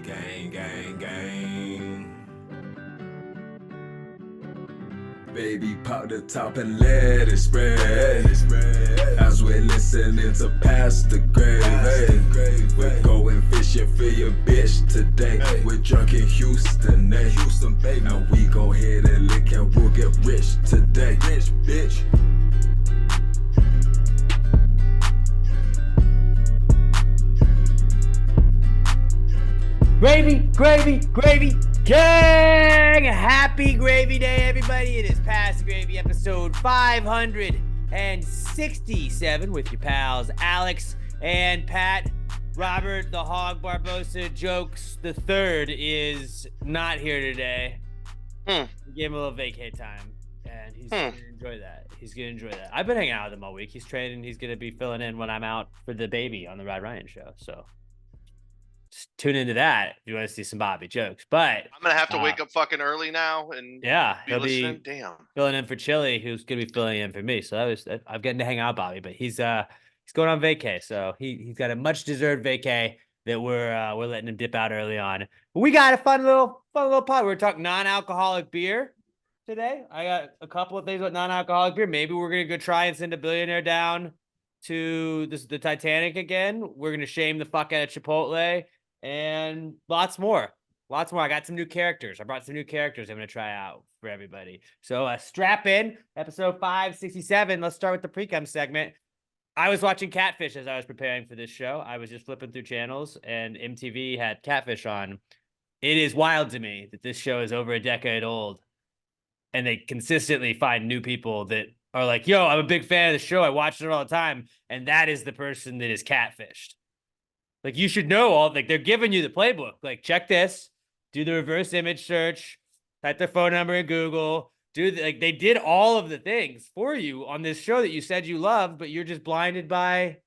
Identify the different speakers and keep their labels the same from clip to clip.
Speaker 1: Gang, gang, gang. Baby, pop the top and let it spread. As we're listening to Past the Grave. We're going fishing for your bitch today. We're drunk in Houston, Houston, baby. And we go ahead and lick and we'll get rich today. Rich, bitch.
Speaker 2: Gravy, gang! Happy Gravy Day, everybody. It is Past the Gravy, episode 567 with your pals Alex and Pat. Robert the Hog Barbosa Jokes the third is not here today. Give him a little vacay time, and he's going to enjoy that. I've been hanging out with him all week. He's training. He's going to be filling in when I'm out for the baby on the Rod Ryan show, so just tune into that if you want to see some Bobby jokes. But
Speaker 3: I'm gonna have to wake up fucking early now and
Speaker 2: he'll
Speaker 3: listening.
Speaker 2: be filling in for Chili, who's gonna be filling in for me. So I'm getting to hang out with Bobby, but he's going on vacay, so he's got a much deserved vacay that we're letting him dip out early on. But we got a fun little pod. We're talking non-alcoholic beer today. I got a couple of things with non-alcoholic beer. Maybe we're gonna go try and send a billionaire down to the Titanic again. We're gonna shame the fuck out of Chipotle. And lots more. I got some new characters. I brought some new characters I'm going to try out for everybody. So strap in. Episode 567. Let's start with the Precome segment. I was watching Catfish as I was preparing for this show. I was just flipping through channels, and MTV had Catfish on. It is wild to me that this show is over a decade old, and they consistently find new people that are like, yo, I'm a big fan of the show. I watch it all the time. And that is the person that is catfished. Like, you should know they're giving you the playbook. Like, check this, do the reverse image search, type their phone number in Google, they did all of the things for you on this show that you said you loved, but you're just blinded by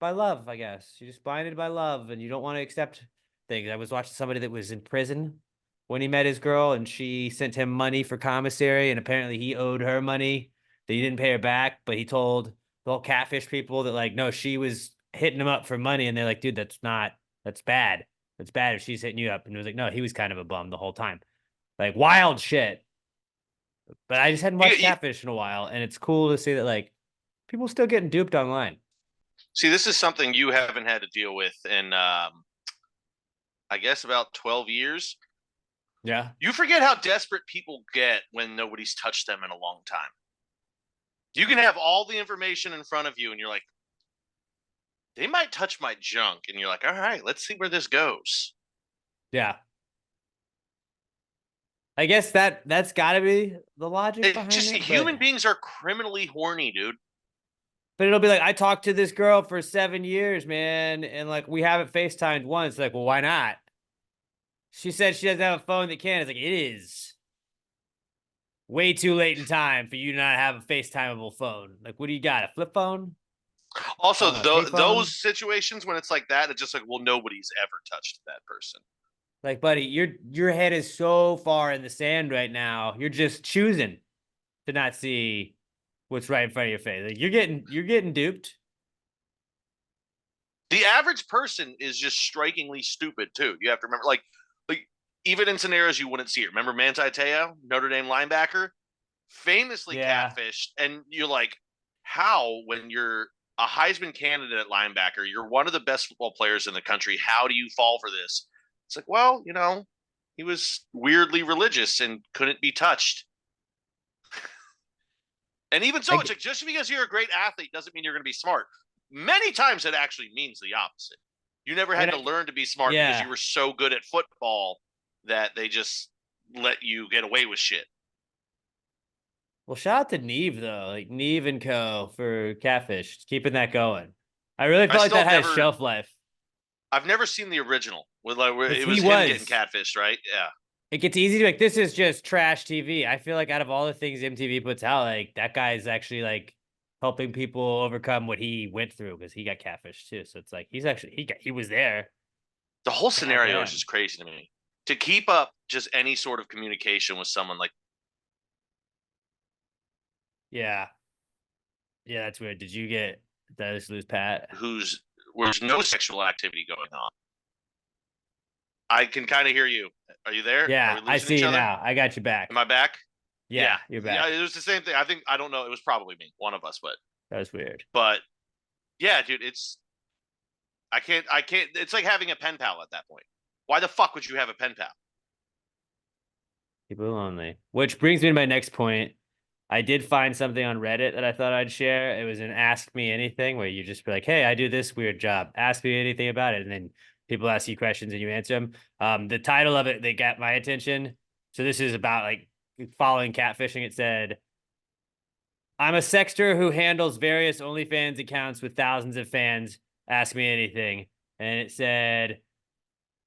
Speaker 2: love, I guess. You're just blinded by love, and you don't want to accept things. I was watching somebody that was in prison when he met his girl, and she sent him money for commissary, and apparently he owed her money that he didn't pay her back, but he told the whole catfish people that, like, no, she was hitting him up for money, and they're like, dude, that's bad. That's bad if she's hitting you up. And it was like, no, he was kind of a bum the whole time. Like, wild shit. But I just hadn't watched Catfish in a while, and it's cool to see that, like, people still getting duped online.
Speaker 3: See, this is something you haven't had to deal with in, I guess, about 12 years.
Speaker 2: Yeah.
Speaker 3: You forget how desperate people get when nobody's touched them in a long time. You can have all the information in front of you, and you're like, they might touch my junk, and you're like, all right, let's see where this goes.
Speaker 2: Yeah. I guess that's got to be the logic behind it.
Speaker 3: Human beings are criminally horny, dude.
Speaker 2: But it'll be like, I talked to this girl for 7 years, man, and, like, we haven't FaceTimed once. Like, well, why not? She said she doesn't have a phone that can. It's like, it is way too late in time for you to not have a FaceTimeable phone. Like, what do you got, a flip phone?
Speaker 3: Also, those situations when it's like that, it's just like, well, nobody's ever touched that person.
Speaker 2: Like, buddy, your head is so far in the sand right now. You're just choosing to not see what's right in front of your face. Like, you're getting duped.
Speaker 3: The average person is just strikingly stupid too. You have to remember, like even in scenarios you wouldn't see it. Remember Manti Te'o, Notre Dame linebacker, famously catfished, and you're like, how, when you're a Heisman candidate at linebacker, you're one of the best football players in the country, how do you fall for this? It's like, well, he was weirdly religious and couldn't be touched. And even so, it's like, just because you're a great athlete doesn't mean you're going to be smart. Many times it actually means the opposite. You never had to learn to be smart because you were so good at football that they just let you get away with shit.
Speaker 2: Well, shout out to Neve, though. Like, Neve and Co. for Catfish. Keeping that going. I really felt like that has shelf life.
Speaker 3: I've never seen the original. It was him getting catfished, right? Yeah.
Speaker 2: It gets easy to, like, this is just trash TV. I feel like out of all the things MTV puts out, like, that guy is actually, like, helping people overcome what he went through because he got catfished too. So it's like, he was there.
Speaker 3: The whole scenario is just crazy to me. To keep up just any sort of communication with someone like.
Speaker 2: Yeah, that's weird. Did I just lose Pat?
Speaker 3: Where's no sexual activity going on. I can kind of hear you. Are you there? Are
Speaker 2: Yeah,
Speaker 3: we
Speaker 2: I
Speaker 3: losing
Speaker 2: see
Speaker 3: each
Speaker 2: you
Speaker 3: other?
Speaker 2: now. I got you back.
Speaker 3: Am I back?
Speaker 2: Yeah, you're back.
Speaker 3: Yeah, it was the same thing. I don't know. It was probably me, one of us,
Speaker 2: That was weird.
Speaker 3: but yeah, dude, I can't. It's like having a pen pal at that point. Why the fuck would you have a pen pal?
Speaker 2: People are lonely. Which brings me to my next point. I did find something on Reddit that I thought I'd share. It was an Ask Me Anything where you just be like, hey, I do this weird job. Ask me anything about it. And then people ask you questions and you answer them. The title of it, they got my attention. So this is about like following catfishing. It said, I'm a sexter who handles various OnlyFans accounts with thousands of fans. Ask me anything. And it said,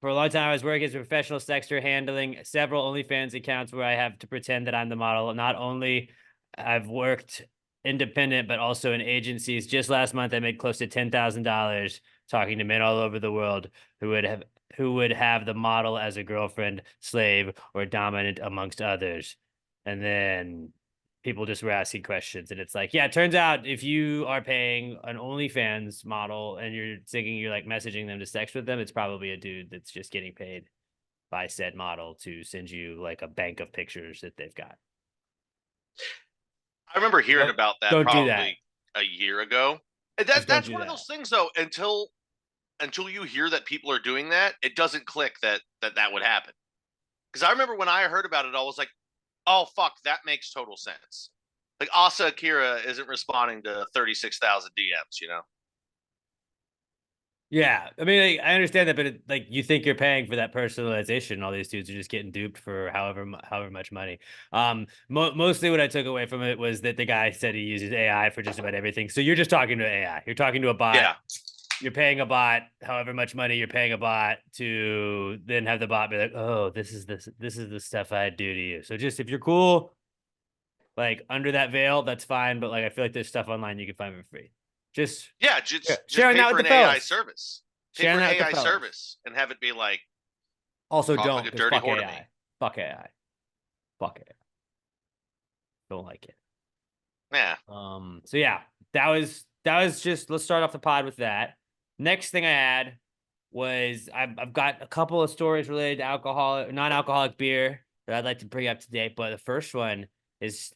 Speaker 2: for a long time, I was working as a professional sexter, handling several OnlyFans accounts where I have to pretend that I'm the model. Not only I've worked independent, but also in agencies. Just last month, I made close to $10,000 talking to men all over the world who would have the model as a girlfriend, slave, or dominant amongst others. And then people just were asking questions, and it's like, yeah, it turns out if you are paying an OnlyFans model and you're like messaging them to sex with them, it's probably a dude that's just getting paid by said model to send you like a bank of pictures that they've got.
Speaker 3: I remember hearing about that
Speaker 2: don't do that.
Speaker 3: probably a year ago. That's one of those things, though. Until you hear that people are doing that, it doesn't click that would happen. Because I remember when I heard about it, I was like, oh, fuck, that makes total sense. Like, Asa Akira isn't responding to 36,000 DMs, you know?
Speaker 2: Yeah, I mean, I understand that, but like, you think you're paying for that personalization. All these dudes are just getting duped for however much money. Mostly what I took away from it was that the guy said he uses AI for just about everything. So you're just talking to AI. You're talking to a bot.
Speaker 3: Yeah.
Speaker 2: You're paying a bot however much money you're paying a bot to then have the bot be like, oh, this is the stuff I do to you. So just if you're cool, like under that veil, that's fine. But like, I feel like there's stuff online you can find for free. Just
Speaker 3: pay
Speaker 2: sharing that
Speaker 3: for
Speaker 2: with
Speaker 3: an
Speaker 2: the
Speaker 3: AI
Speaker 2: fellas.
Speaker 3: service. Pay
Speaker 2: Sharing
Speaker 3: for an
Speaker 2: that with the
Speaker 3: AI
Speaker 2: fellas.
Speaker 3: service and have it be like,
Speaker 2: also
Speaker 3: talk
Speaker 2: don't,
Speaker 3: like a
Speaker 2: 'cause
Speaker 3: dirty
Speaker 2: fuck
Speaker 3: whore to
Speaker 2: AI.
Speaker 3: me.
Speaker 2: Fuck AI. Fuck AI. Don't like it.
Speaker 3: Yeah.
Speaker 2: So yeah, that was just, let's start off the pod with that. Next thing I had was I've got a couple of stories related to non-alcoholic beer that I'd like to bring up to date. But the first one is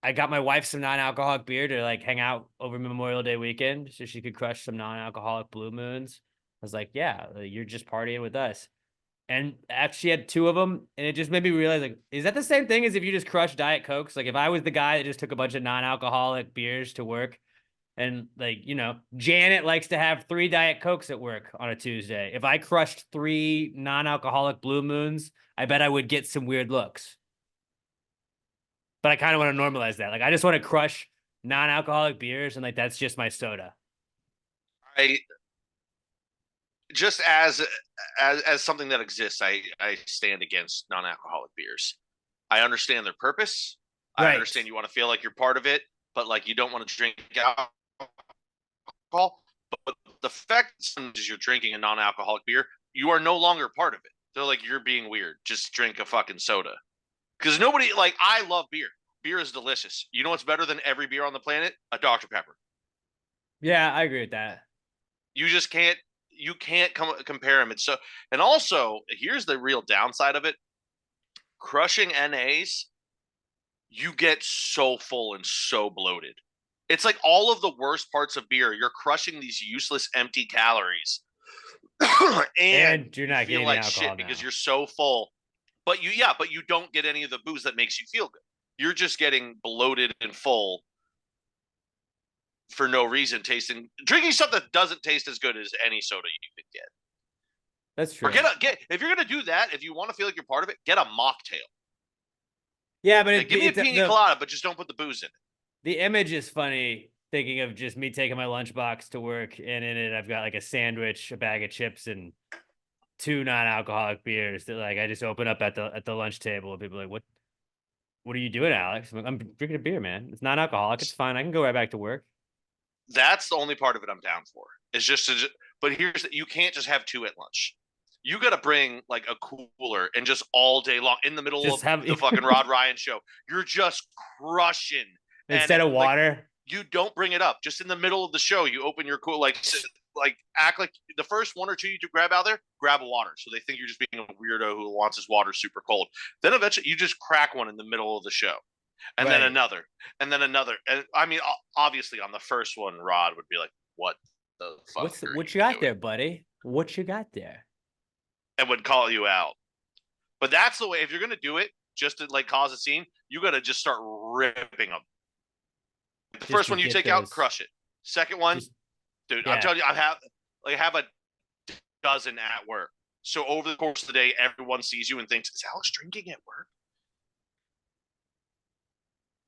Speaker 2: I got my wife some non-alcoholic beer to like hang out over Memorial Day weekend so she could crush some non-alcoholic Blue Moons. I was like, yeah, you're just partying with us. And actually she had 2 of them, and it just made me realize, like, is that the same thing as if you just crush Diet Cokes? Like, if I was the guy that just took a bunch of non-alcoholic beers to work, and like, Janet likes to have 3 Diet Cokes at work on a Tuesday. If I crushed 3 non-alcoholic Blue Moons, I bet I would get some weird looks. But I kind of want to normalize that. Like, I just want to crush non-alcoholic beers, and like, that's just my soda.
Speaker 3: I just as something that exists, I stand against non-alcoholic beers. I understand their purpose.
Speaker 2: Right.
Speaker 3: I understand you want to feel like you're part of it, but like you don't want to drink alcohol. But the fact that you're drinking a non-alcoholic beer, you are no longer part of it. They're like, you're being weird. Just drink a fucking soda. Because nobody, like, I love beer. Beer is delicious. You know what's better than every beer on the planet? A Dr. Pepper.
Speaker 2: Yeah, I agree with that.
Speaker 3: You just can't. You can't compare them. And also, here's the real downside of it. Crushing NAs, you get so full and so bloated. It's like all of the worst parts of beer. You're crushing these useless, empty calories, and
Speaker 2: you're not
Speaker 3: feel
Speaker 2: getting
Speaker 3: like
Speaker 2: the alcohol
Speaker 3: shit because
Speaker 2: now.
Speaker 3: you're so full. But you don't get any of the booze that makes you feel good. You're just getting bloated and full for no reason, drinking stuff that doesn't taste as good as any soda you can get.
Speaker 2: That's true.
Speaker 3: Or if you're gonna do that, if you want to feel like you're part of it, get a mocktail.
Speaker 2: Yeah, but
Speaker 3: give me a pina colada, but just don't put the booze in it.
Speaker 2: The image is funny, thinking of just me taking my lunchbox to work, and in it I've got like a sandwich, a bag of chips, and 2 non-alcoholic beers that like I just open up at the lunch table, and people are like, what are you doing, Alex? I'm like, I'm drinking a beer, man. It's non-alcoholic. It's fine. I can go right back to work.
Speaker 3: That's the only part of it I'm down for. It's just but you can't just have 2 at lunch. You got to bring like a cooler and just all day long in the middle of the fucking Rod Ryan show. You're just crushing.
Speaker 2: Instead of water.
Speaker 3: Like, you don't bring it up. Just in the middle of the show, you open your cooler. Like like act like the first one or two you do grab out there, grab a water, so they think you're just being a weirdo who wants his water super cold. Then eventually you just crack one in the middle of the show, and then
Speaker 2: Right.
Speaker 3: another, and then another. And I mean, obviously on the first one, Rod would be like, "What the fuck
Speaker 2: What
Speaker 3: are
Speaker 2: you got
Speaker 3: doing?"
Speaker 2: there, buddy? What you got there?
Speaker 3: And would call you out. But that's the way. If you're gonna do it just to like cause a scene, you gotta just start ripping them. The
Speaker 2: Just
Speaker 3: first
Speaker 2: to
Speaker 3: one you
Speaker 2: get
Speaker 3: take out,
Speaker 2: those-
Speaker 3: crush it. Second one,
Speaker 2: just-
Speaker 3: dude, I'm
Speaker 2: yeah.
Speaker 3: telling you, I have a dozen at work. So over the course of the day, everyone sees you and thinks, "Is Alex drinking at work?"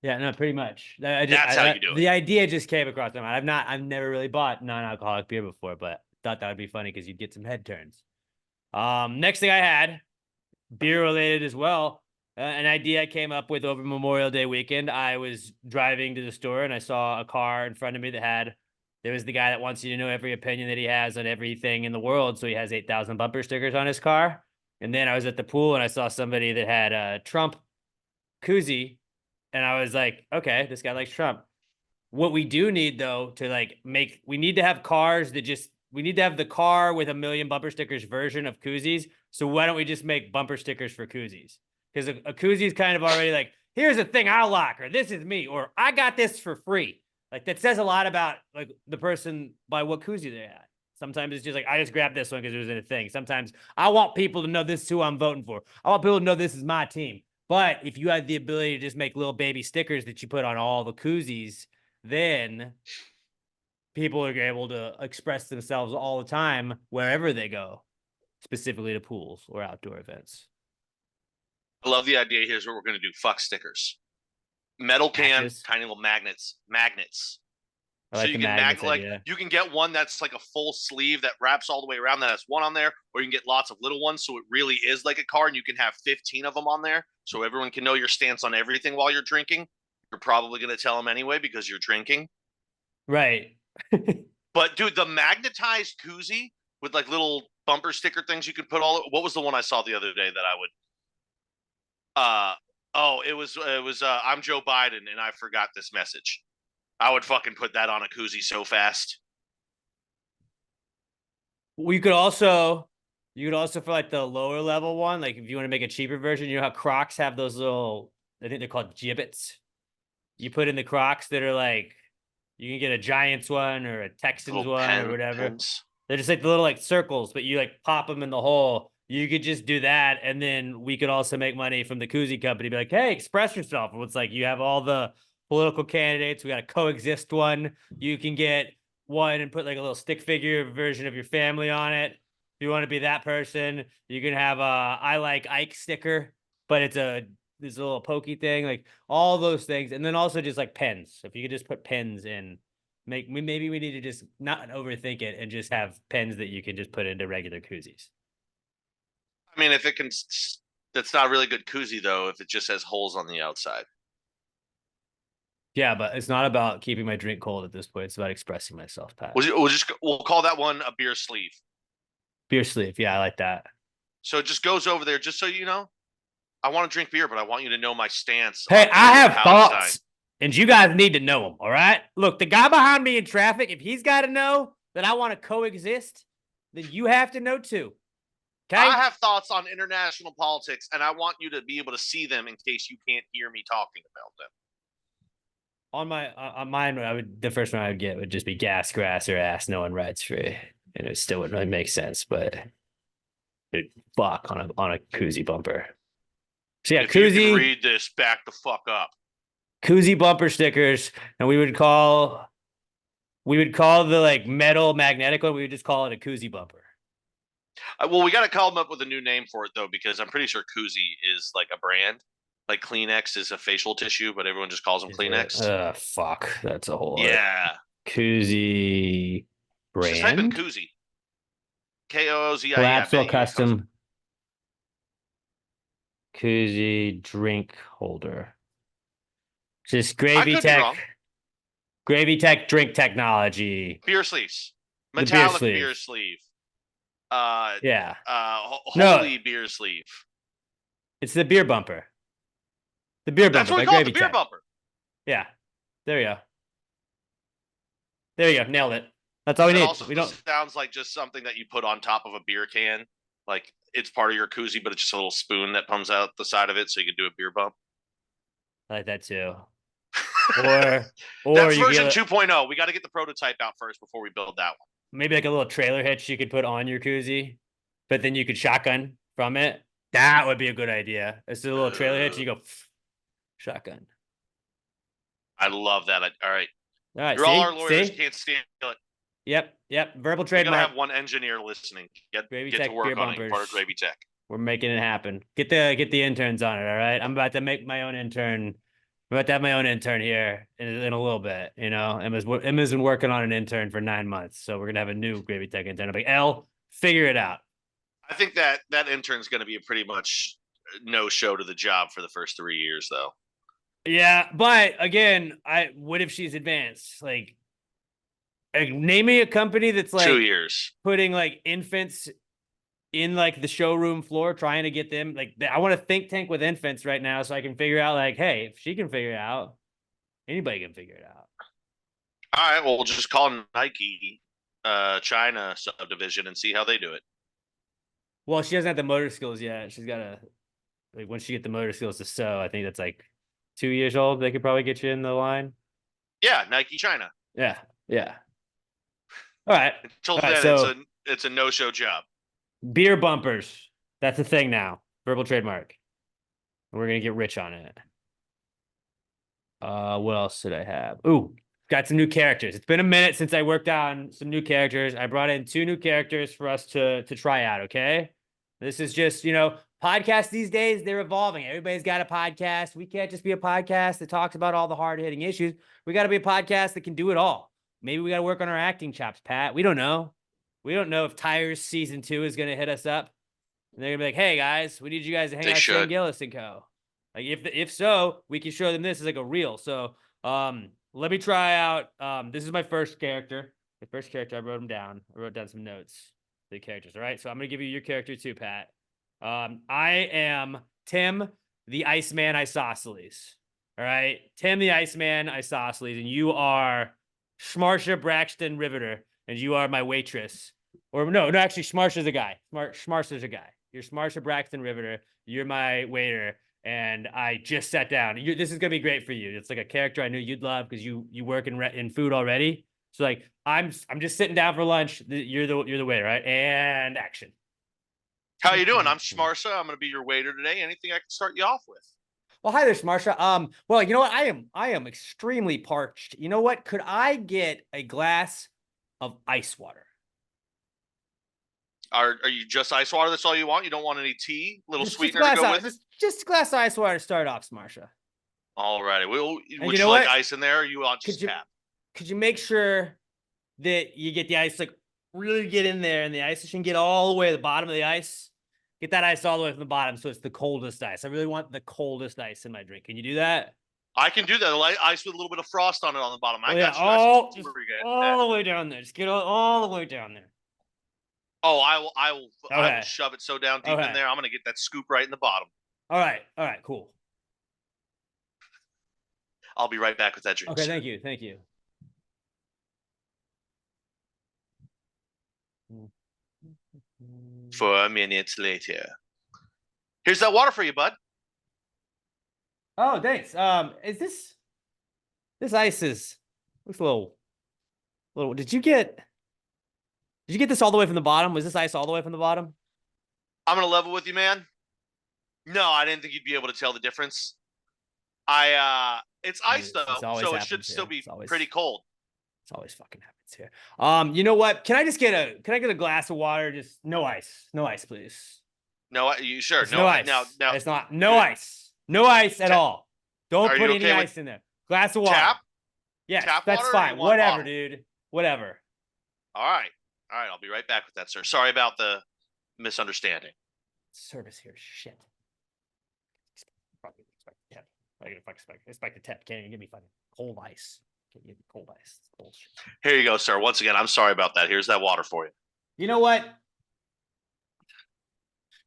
Speaker 2: Yeah, no, pretty much.
Speaker 3: That's how you do
Speaker 2: The
Speaker 3: it.
Speaker 2: idea just came across my mind. I've never really bought non-alcoholic beer before, but thought that would be funny because you'd get some head turns. Next thing I had, beer related as well. An idea I came up with over Memorial Day weekend. I was driving to the store and I saw a car in front of me there was the guy that wants you to know every opinion that he has on everything in the world. So he has 8,000 bumper stickers on his car. And then I was at the pool and I saw somebody that had a Trump koozie. And I was like, okay, this guy likes Trump. What we do need though to like we need to have cars that we need to have the car with 1,000,000 bumper stickers version of koozies. So why don't we just make bumper stickers for koozies? Because a koozie is kind of already like, here's a thing I like, or this is me, or I got this for free. Like that says a lot about like the person by what koozie they had. Sometimes it's just like, I just grabbed this one because it was in a thing. Sometimes I want people to know this is who I'm voting for. I want people to know this is my team. But if you had the ability to just make little baby stickers that you put on all the koozies, then people are able to express themselves all the time wherever they go, specifically to pools or outdoor events.
Speaker 3: I love the idea. Here's what we're gonna do: fuck stickers, metal can,
Speaker 2: Patches.
Speaker 3: tiny little magnets.
Speaker 2: I like
Speaker 3: So you
Speaker 2: the
Speaker 3: can
Speaker 2: magnets
Speaker 3: like
Speaker 2: idea.
Speaker 3: you can get one that's like a full sleeve that wraps all the way around that has one on there, or you can get lots of little ones so it really is like a car, and you can have 15 of them on there, so everyone can know your stance on everything while you're drinking. You're probably gonna tell them anyway because you're drinking.
Speaker 2: Right.
Speaker 3: But dude, the magnetized koozie with like little bumper sticker things you could put all. What was the one I saw the other day that I would? It was I'm Joe Biden and I forgot this message. I would fucking put that on a koozie so fast.
Speaker 2: You could also for like the lower level one, like if you want to make a cheaper version, you know how Crocs have those little, I think they're called gibbets. You put in the Crocs that are like, you can get a Giants one or a Texans
Speaker 3: Little
Speaker 2: one or whatever.
Speaker 3: pens.
Speaker 2: They're just like the little like circles, but you like pop them in the hole. You could just do that, and then we could also make money from the koozie company. Be like, hey, express yourself. It's like you have all the political candidates. We got a coexist one. You can get one and put like a little stick figure version of your family on it. If you want to be that person, you can have a I like Ike sticker, but it's this little pokey thing, like all those things, and then also just like pens. If you could just put pens in, maybe we need to just not overthink it and just have pens that you can just put into regular koozies.
Speaker 3: I mean, if it can, that's not really good koozie though. If it just has holes on the outside.
Speaker 2: Yeah, but it's not about keeping my drink cold at this point. It's about expressing myself, Pat.
Speaker 3: We'll call that one a beer sleeve.
Speaker 2: Beer sleeve. Yeah, I like that.
Speaker 3: So it just goes over there, just so you know. I want to drink beer, but I want you to know my stance.
Speaker 2: Hey, I have
Speaker 3: Palestine.
Speaker 2: thoughts, and you guys need to know them. All right. Look, the guy behind me in traffic, if he's got to know that I want to coexist, then you have to know too. Okay.
Speaker 3: I have thoughts on international politics, and I want you to be able to see them in case you can't hear me talking about them.
Speaker 2: On mine, the first one I would get would just be gas, grass, or ass. No one rides free, and it still wouldn't really make sense, but it'd fuck on a koozie bumper. So yeah,
Speaker 3: If you
Speaker 2: koozie.
Speaker 3: can read this, back the fuck up.
Speaker 2: Koozie bumper stickers, and we would call the like metal magnetic one. We would just call it a koozie bumper.
Speaker 3: Well, we got to come up with a new name for it though, because I'm pretty sure koozie is like a brand. Like Kleenex is a facial tissue, but everyone just calls them Kleenex.
Speaker 2: Fuck, that's a whole
Speaker 3: yeah.
Speaker 2: Koozie brand.
Speaker 3: Just type in koozie. KOOZIE.
Speaker 2: Collapsible custom koozie drink holder. Just Gravy Tech drink technology.
Speaker 3: Beer sleeves. Metallic beer sleeve.
Speaker 2: Yeah.
Speaker 3: Holy beer sleeve.
Speaker 2: It's the beer bumper. The beer bumper.
Speaker 3: That's what we call it, the beer bumper.
Speaker 2: Yeah. There you go. Nailed it. That's all we
Speaker 3: It
Speaker 2: need.
Speaker 3: also
Speaker 2: We don't.
Speaker 3: sounds like just something that you put on top of a beer can. Like it's part of your koozie, but it's just a little spoon that comes out the side of it so you can do a beer bump.
Speaker 2: I like that too. Or
Speaker 3: That's
Speaker 2: you
Speaker 3: version
Speaker 2: get
Speaker 3: 2.0. We got to get the prototype out first before we build that one.
Speaker 2: maybe like a little trailer hitch you could put on your koozie, but then you could shotgun from it. That would be a good idea. It's a little trailer hitch. You go shotgun.
Speaker 3: I love that. All right.
Speaker 2: All right.
Speaker 3: You're all our lawyers. Can't steal it.
Speaker 2: Yep. Verbal
Speaker 3: We're
Speaker 2: trademark.
Speaker 3: gonna have one engineer listening. Get
Speaker 2: Tech
Speaker 3: to work
Speaker 2: beer
Speaker 3: on it.
Speaker 2: bumpers.
Speaker 3: Part of Gravy Tech.
Speaker 2: We're making it happen. Get the interns on it. All right. I'm about to make my own intern. I'm about to have my own intern here in a little bit. You know, Emma's been working on an intern for 9 months, so we're gonna have a new Gravy Tech intern. I'm like, Elle, figure it out.
Speaker 3: I think that intern's going to be a pretty much no show to the job for the first 3 years, though.
Speaker 2: Yeah, but again, what if she's advanced? Like name me a company that's like
Speaker 3: 2 years
Speaker 2: putting like infants in like the showroom floor, trying to get them like I want a think tank with infants right now, so I can figure out like, hey, if she can figure it out, anybody can figure it out.
Speaker 3: All right, well, we'll just call Nike China subdivision and see how they do it.
Speaker 2: Well, she doesn't have the motor skills yet. She's got to like once she get the motor skills to sew. I think that's like 2 years old. They could probably get you in the line.
Speaker 3: Yeah, Nike China.
Speaker 2: Yeah. All right.
Speaker 3: Until then, it's a no-show job.
Speaker 2: Beer bumpers. That's a thing now. Verbal trademark. We're gonna get rich on it. What else did I have? Ooh, got some new characters. It's been a minute since I worked on some new characters. I brought in 2 new characters for us to try out. Okay. This is just, podcasts these days, they're evolving. Everybody's got a podcast. We can't just be a podcast that talks about all the hard-hitting issues. We got to be a podcast that can do it all. Maybe we got to work on our acting chops, Pat. We don't know. We don't know if Tires Season 2 is going to hit us up. And they're going to be like, hey, guys, we need you guys to hang out Shane Gillis & Co. Like, if so, we can show them this as like a reel. So let me try out. This is my first character. The first character, I wrote him down. I wrote down some notes. The characters. All right. So I'm going to give you your character too, Pat. I am Tim, the Iceman Isosceles. All right. Tim, the Iceman Isosceles. And you are Schmarsha Braxton Riveter. And you are my waitress. Or no, actually, Schmarsha's a guy. Schmarsha's a guy. You're Schmarsha Braxton Riveter. You're my waiter. And I just sat down. This is going to be great for you. It's like a character I knew you'd love because you work in food already. So like I'm just sitting down for lunch. You're the waiter, right? And action.
Speaker 3: How you doing? I'm Schmarsha. I'm going to be your waiter today. Anything I can start you off with?
Speaker 2: Well, hi there, Schmarsha. Well, you know what? I am extremely parched. You know what? Could I get a glass of ice water?
Speaker 3: Are you just ice water? That's all you want? You don't want any tea? Little sweetener to go with it?
Speaker 2: Just a glass of ice water to start off, Schmarsha.
Speaker 3: All righty. Would
Speaker 2: you
Speaker 3: like ice in there? Or you want just tap?
Speaker 2: Could you make sure that you get the ice, like really get in there and the ice can get all the way to the bottom of the ice? Get that ice all the way from the bottom so it's the coldest ice. I really want the coldest ice in my drink. Can you do that?
Speaker 3: I can do that. Ice with a little bit of frost on it on the bottom. I got you.
Speaker 2: All the way down there. Just get all the way down there.
Speaker 3: Oh, I will shove it so down deep in there. I'm going to get that scoop right in the bottom.
Speaker 2: All right, cool.
Speaker 3: I'll be right back with that drink.
Speaker 2: Okay, thank you.
Speaker 3: 4 minutes later. Here's that water for you, bud.
Speaker 2: Oh, thanks. Is this ice looks a little. Did you get this all the way from the bottom? Was this ice all the way from the bottom?
Speaker 3: I'm gonna level with you, man. No, I didn't think you'd be able to tell the difference. It's ice though, so it should still be pretty cold.
Speaker 2: It's always fucking happens here. You know what? Can I get a glass of water? Just no ice, please.
Speaker 3: No, you sure?
Speaker 2: No ice. No, it's not. No ice. No ice at all. Don't put any ice in there. Glass of water.
Speaker 3: Tap?
Speaker 2: Yes,
Speaker 3: tap
Speaker 2: that's
Speaker 3: water,
Speaker 2: fine. Whatever, dude. Whatever.
Speaker 3: All right. I'll be right back with that, sir. Sorry about the misunderstanding.
Speaker 2: Service here, shit. Expect the tip. Can't even give me fucking cold ice. Can't give me cold ice. It's bullshit.
Speaker 3: Here you go, sir. Once again, I'm sorry about that. Here's that water for you.
Speaker 2: You know what?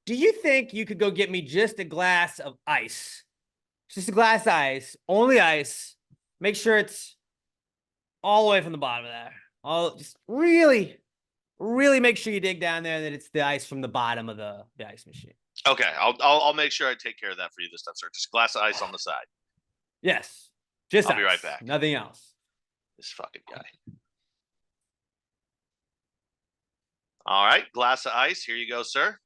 Speaker 2: Do you think you could go get me just a glass of ice? Just a glass of ice. Only ice. Make sure it's all the way from the bottom of there. just really, really make sure you dig down there and that it's the ice from the bottom of the ice machine.
Speaker 3: Okay, I'll make sure I take care of that for you this time, sir. Just glass of ice on the side.
Speaker 2: Yes. Just
Speaker 3: I'll
Speaker 2: ice,
Speaker 3: be right back.
Speaker 2: nothing else.
Speaker 3: This fucking guy. All right, glass of ice. Here you go, sir.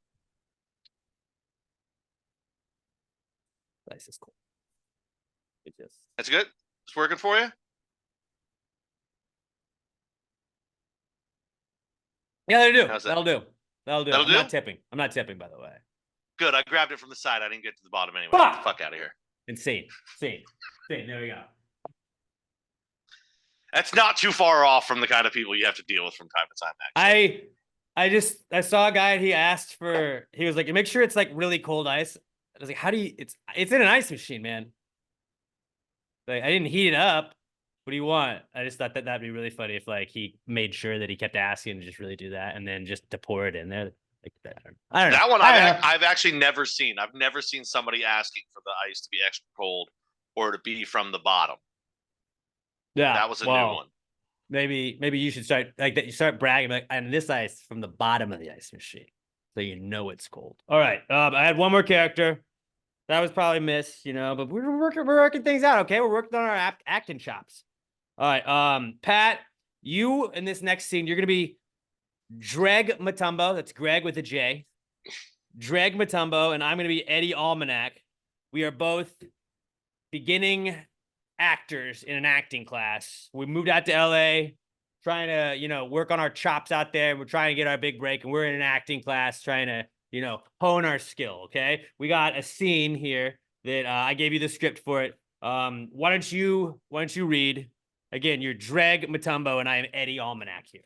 Speaker 2: Ice is cool. It just
Speaker 3: That's good. It's working for you.
Speaker 2: Yeah, that'll do.
Speaker 3: How's that?
Speaker 2: That'll do. That'll do.
Speaker 3: That'll
Speaker 2: I'm
Speaker 3: do?
Speaker 2: not tipping. I'm not tipping, by the way.
Speaker 3: Good. I grabbed it from the side. I didn't get to the bottom anyway.
Speaker 2: Fuck!
Speaker 3: Get the fuck out of here.
Speaker 2: Insane. There we go.
Speaker 3: That's not too far off from the kind of people you have to deal with from time to time. Actually.
Speaker 2: I saw a guy. He asked for. He was like, make sure it's like really cold ice. I was like, how do you? It's in an ice machine, man. Like I didn't heat it up. What do you want? I just thought that that'd be really funny if like he made sure that he kept asking to just really do that and then just to pour it in there. Like that. I don't know.
Speaker 3: That one I've actually never seen. I've never seen somebody asking for the ice to be extra cold or to be from the bottom.
Speaker 2: Yeah,
Speaker 3: that was a new one.
Speaker 2: Maybe you should start like that. You start bragging like, and this ice from the bottom of the ice machine, so you know it's cold. All right. I had one more character. That was probably missed, but we're working things out. Okay, we're working on our acting chops. All right. Pat, you in this next scene, you're gonna be Dreg Matumbo. That's Greg with a J. Dreg Matumbo, and I'm gonna be Eddie Almanac. We are both beginning actors in an acting class. We moved out to LA, trying to, work on our chops out there. We're trying to get our big break, and we're in an acting class trying to, hone our skill. Okay. We got a scene here that I gave you the script for it. Why don't you read again? You're Dreg Matumbo, and I am Eddie Almanac here.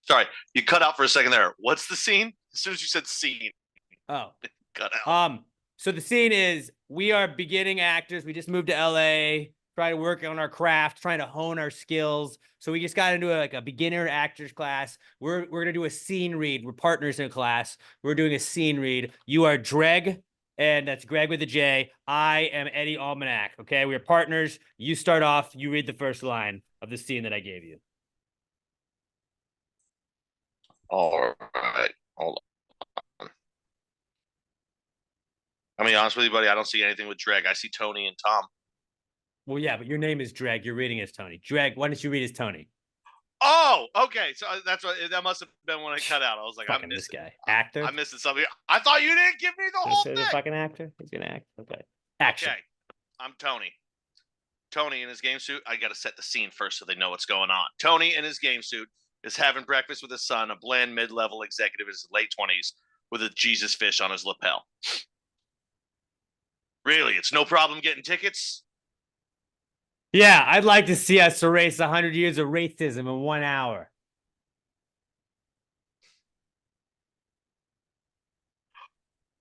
Speaker 3: Sorry, you cut out for a second there. What's the scene? As soon as you said scene.
Speaker 2: Oh,
Speaker 3: cut out.
Speaker 2: So the scene is we are beginning actors. We just moved to LA, trying to work on our craft, trying to hone our skills. So we just got into a beginner actors class. We're gonna do a scene read. We're partners in a class. We're doing a scene read. You are Dreg, and that's Greg with a J. I am Eddie Almanac. Okay, we are partners. You start off. You read the first line of the scene that I gave you.
Speaker 3: All right, hold on. I'm gonna be honest with you, buddy. I don't see anything with Dreg. I see Tony and Tom.
Speaker 2: Well, yeah, but your name is Dreg. You're reading as Tony. Dreg, why don't you read as Tony?
Speaker 3: Oh, okay. So that's what that must have been when I cut out. I was like,
Speaker 2: fucking
Speaker 3: I'm missing
Speaker 2: this guy. Actor?
Speaker 3: I'm missing something. I thought you didn't give me the whole thing.
Speaker 2: He's a fucking actor. He's gonna act. Okay. Action.
Speaker 3: Okay. I'm Tony. Tony in his game suit. I gotta set the scene first so they know what's going on. Tony in his game suit is having breakfast with his son, a bland mid-level executive in his late 20s with a Jesus fish on his lapel. Really, it's no problem getting tickets?
Speaker 2: Yeah, I'd like to see us erase 100 years of racism in 1 hour.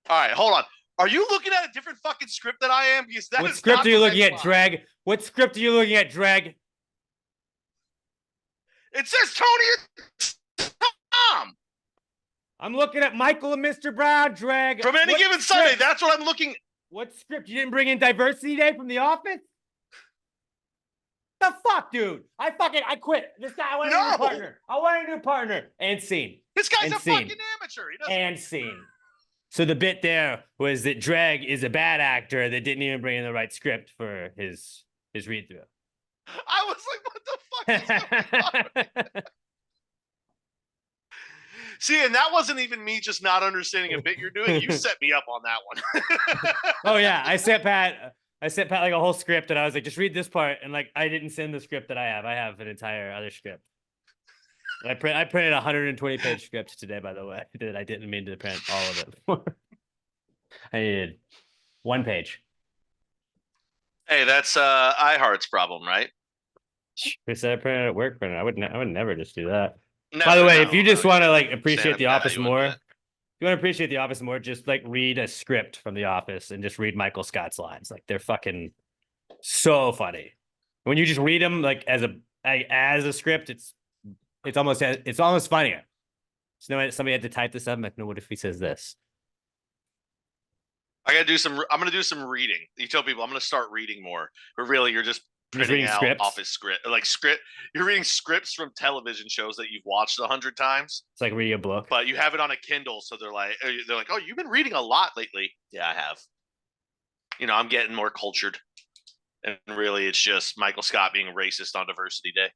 Speaker 3: All right, hold on. Are you looking at a different fucking script than I am? Because that
Speaker 2: what
Speaker 3: is
Speaker 2: script are you looking at,
Speaker 3: line.
Speaker 2: Dreg? What script are you looking at, Dreg?
Speaker 3: It says Tony and Tom.
Speaker 2: I'm looking at Michael and Mr. Brown, Dreg.
Speaker 3: From Any Given Sunday, that's what I'm looking.
Speaker 2: What script? You didn't bring in Diversity Day from The Office? The fuck, dude? I quit. This guy, I want a new partner. I want a new partner. And scene.
Speaker 3: This guy's
Speaker 2: and
Speaker 3: a
Speaker 2: scene.
Speaker 3: fucking amateur. He doesn't...
Speaker 2: And scene. So the bit there was that Dreg is a bad actor that didn't even bring in the right script for his read through.
Speaker 3: I was like, what the fuck is going on? See, and that wasn't even me just not understanding a bit you're doing. You set me up on that one.
Speaker 2: Oh yeah, I sent Pat like a whole script, and I was like, just read this part, and like I didn't send the script that I have. I have an entire other script. I printed a 120-page script today, by the way. That I didn't mean to print all of it. I needed 1 page.
Speaker 3: Hey, that's iHeart's problem, right?
Speaker 2: They said I printed it at work printer. I would never just do that.
Speaker 3: Never,
Speaker 2: by the way, if you just want to like appreciate The Office
Speaker 3: value
Speaker 2: more, if you want to appreciate The Office more, just like read a script from The Office and just read Michael Scott's lines. Like they're fucking so funny. When you just read them like as a script, it's almost funnier. So somebody had to type this up. I'm like, no, what if he says this?
Speaker 3: I'm gonna do some reading. You tell people I'm gonna start reading more, but really, you're just printing
Speaker 2: reading
Speaker 3: out
Speaker 2: scripts?
Speaker 3: office script, like script. You're reading scripts from television shows that you've watched 100 times.
Speaker 2: It's like reading a book.
Speaker 3: But you have it on a Kindle, so they're like, oh, you've been reading a lot lately. Yeah, I have. I'm getting more cultured, and really, it's just Michael Scott being racist on Diversity Day.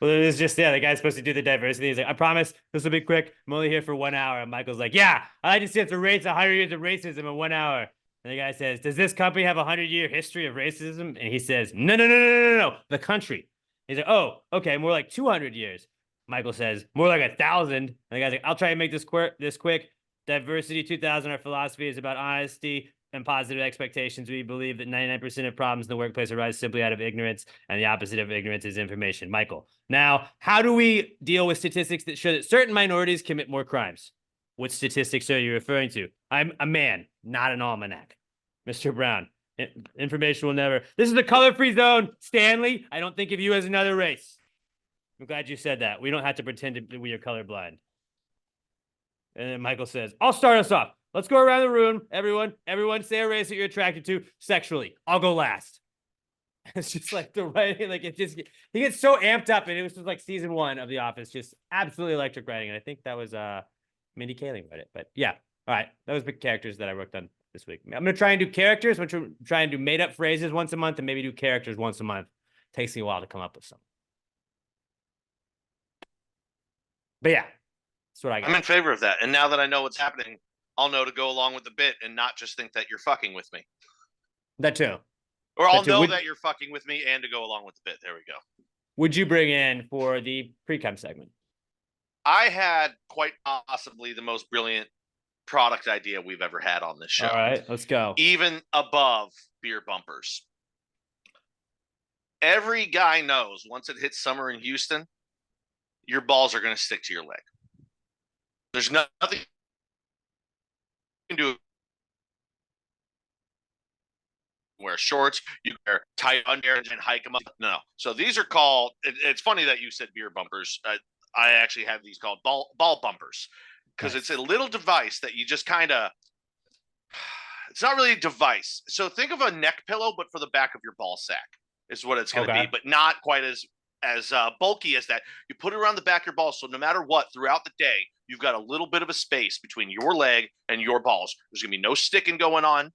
Speaker 2: Well, it was just, the guy's supposed to do the diversity. He's like, I promise this will be quick. I'm only here for 1 hour. And Michael's like, yeah, I like to see it's a race 100 years of racism in 1 hour. And the guy says, does this company have a 100-year history of racism? And he says, no, the country. He's like, oh, okay, more like 200 years. Michael says, more like 1,000. And the guy's like, I'll try and make this quick. Diversity 2000, our philosophy is about honesty and positive expectations. We believe that 99% of problems in the workplace arise simply out of ignorance, and the opposite of ignorance is information. Michael, now, how do we deal with statistics that show that certain minorities commit more crimes? What statistics are you referring to? I'm a man, not an almanac. Mr. Brown, information will never... This is the color-free zone, Stanley. I don't think of you as another race. I'm glad you said that. We don't have to pretend that we are colorblind. And then Michael says, I'll start us off. Let's go around the room. Everyone say a race that you're attracted to sexually. I'll go last. It's just like the writing, like he gets so amped up, and it was just like season 1 of The Office, just absolutely electric writing. And I think that was Mindy Kaling wrote it. But yeah, all right, that was the characters that I worked on this week. I'm gonna try and do characters. I'm gonna try and do made up phrases once a month, and maybe do characters once a month. Takes me a while to come up with some. But yeah, that's what I got.
Speaker 3: I'm in favor of that. And now that I know what's happening, I'll know to go along with the bit and not just think that you're fucking with me.
Speaker 2: That too.
Speaker 3: Or I'll know that you're fucking with me and to go along with the bit. There we go.
Speaker 2: Would you bring in for the Precome segment?
Speaker 3: I had quite possibly the most brilliant product idea we've ever had on this show.
Speaker 2: All right, let's go.
Speaker 3: Even above beer bumpers. Every guy knows once it hits summer in Houston, your balls are going to stick to your leg. There's nothing you can do. Wear shorts, you wear tight under and hike them up. No. So these are called, it's funny that you said beer bumpers. I actually have these called ball bumpers, because It's a little device that you just kind of, it's not really a device. So think of a neck pillow, but for the back of your ball sack is what it's going to be, but not quite as bulky as that. You put it around the back of your balls, so no matter what, throughout the day, you've got a little bit of a space between your leg and your balls. There's going to be no sticking going on.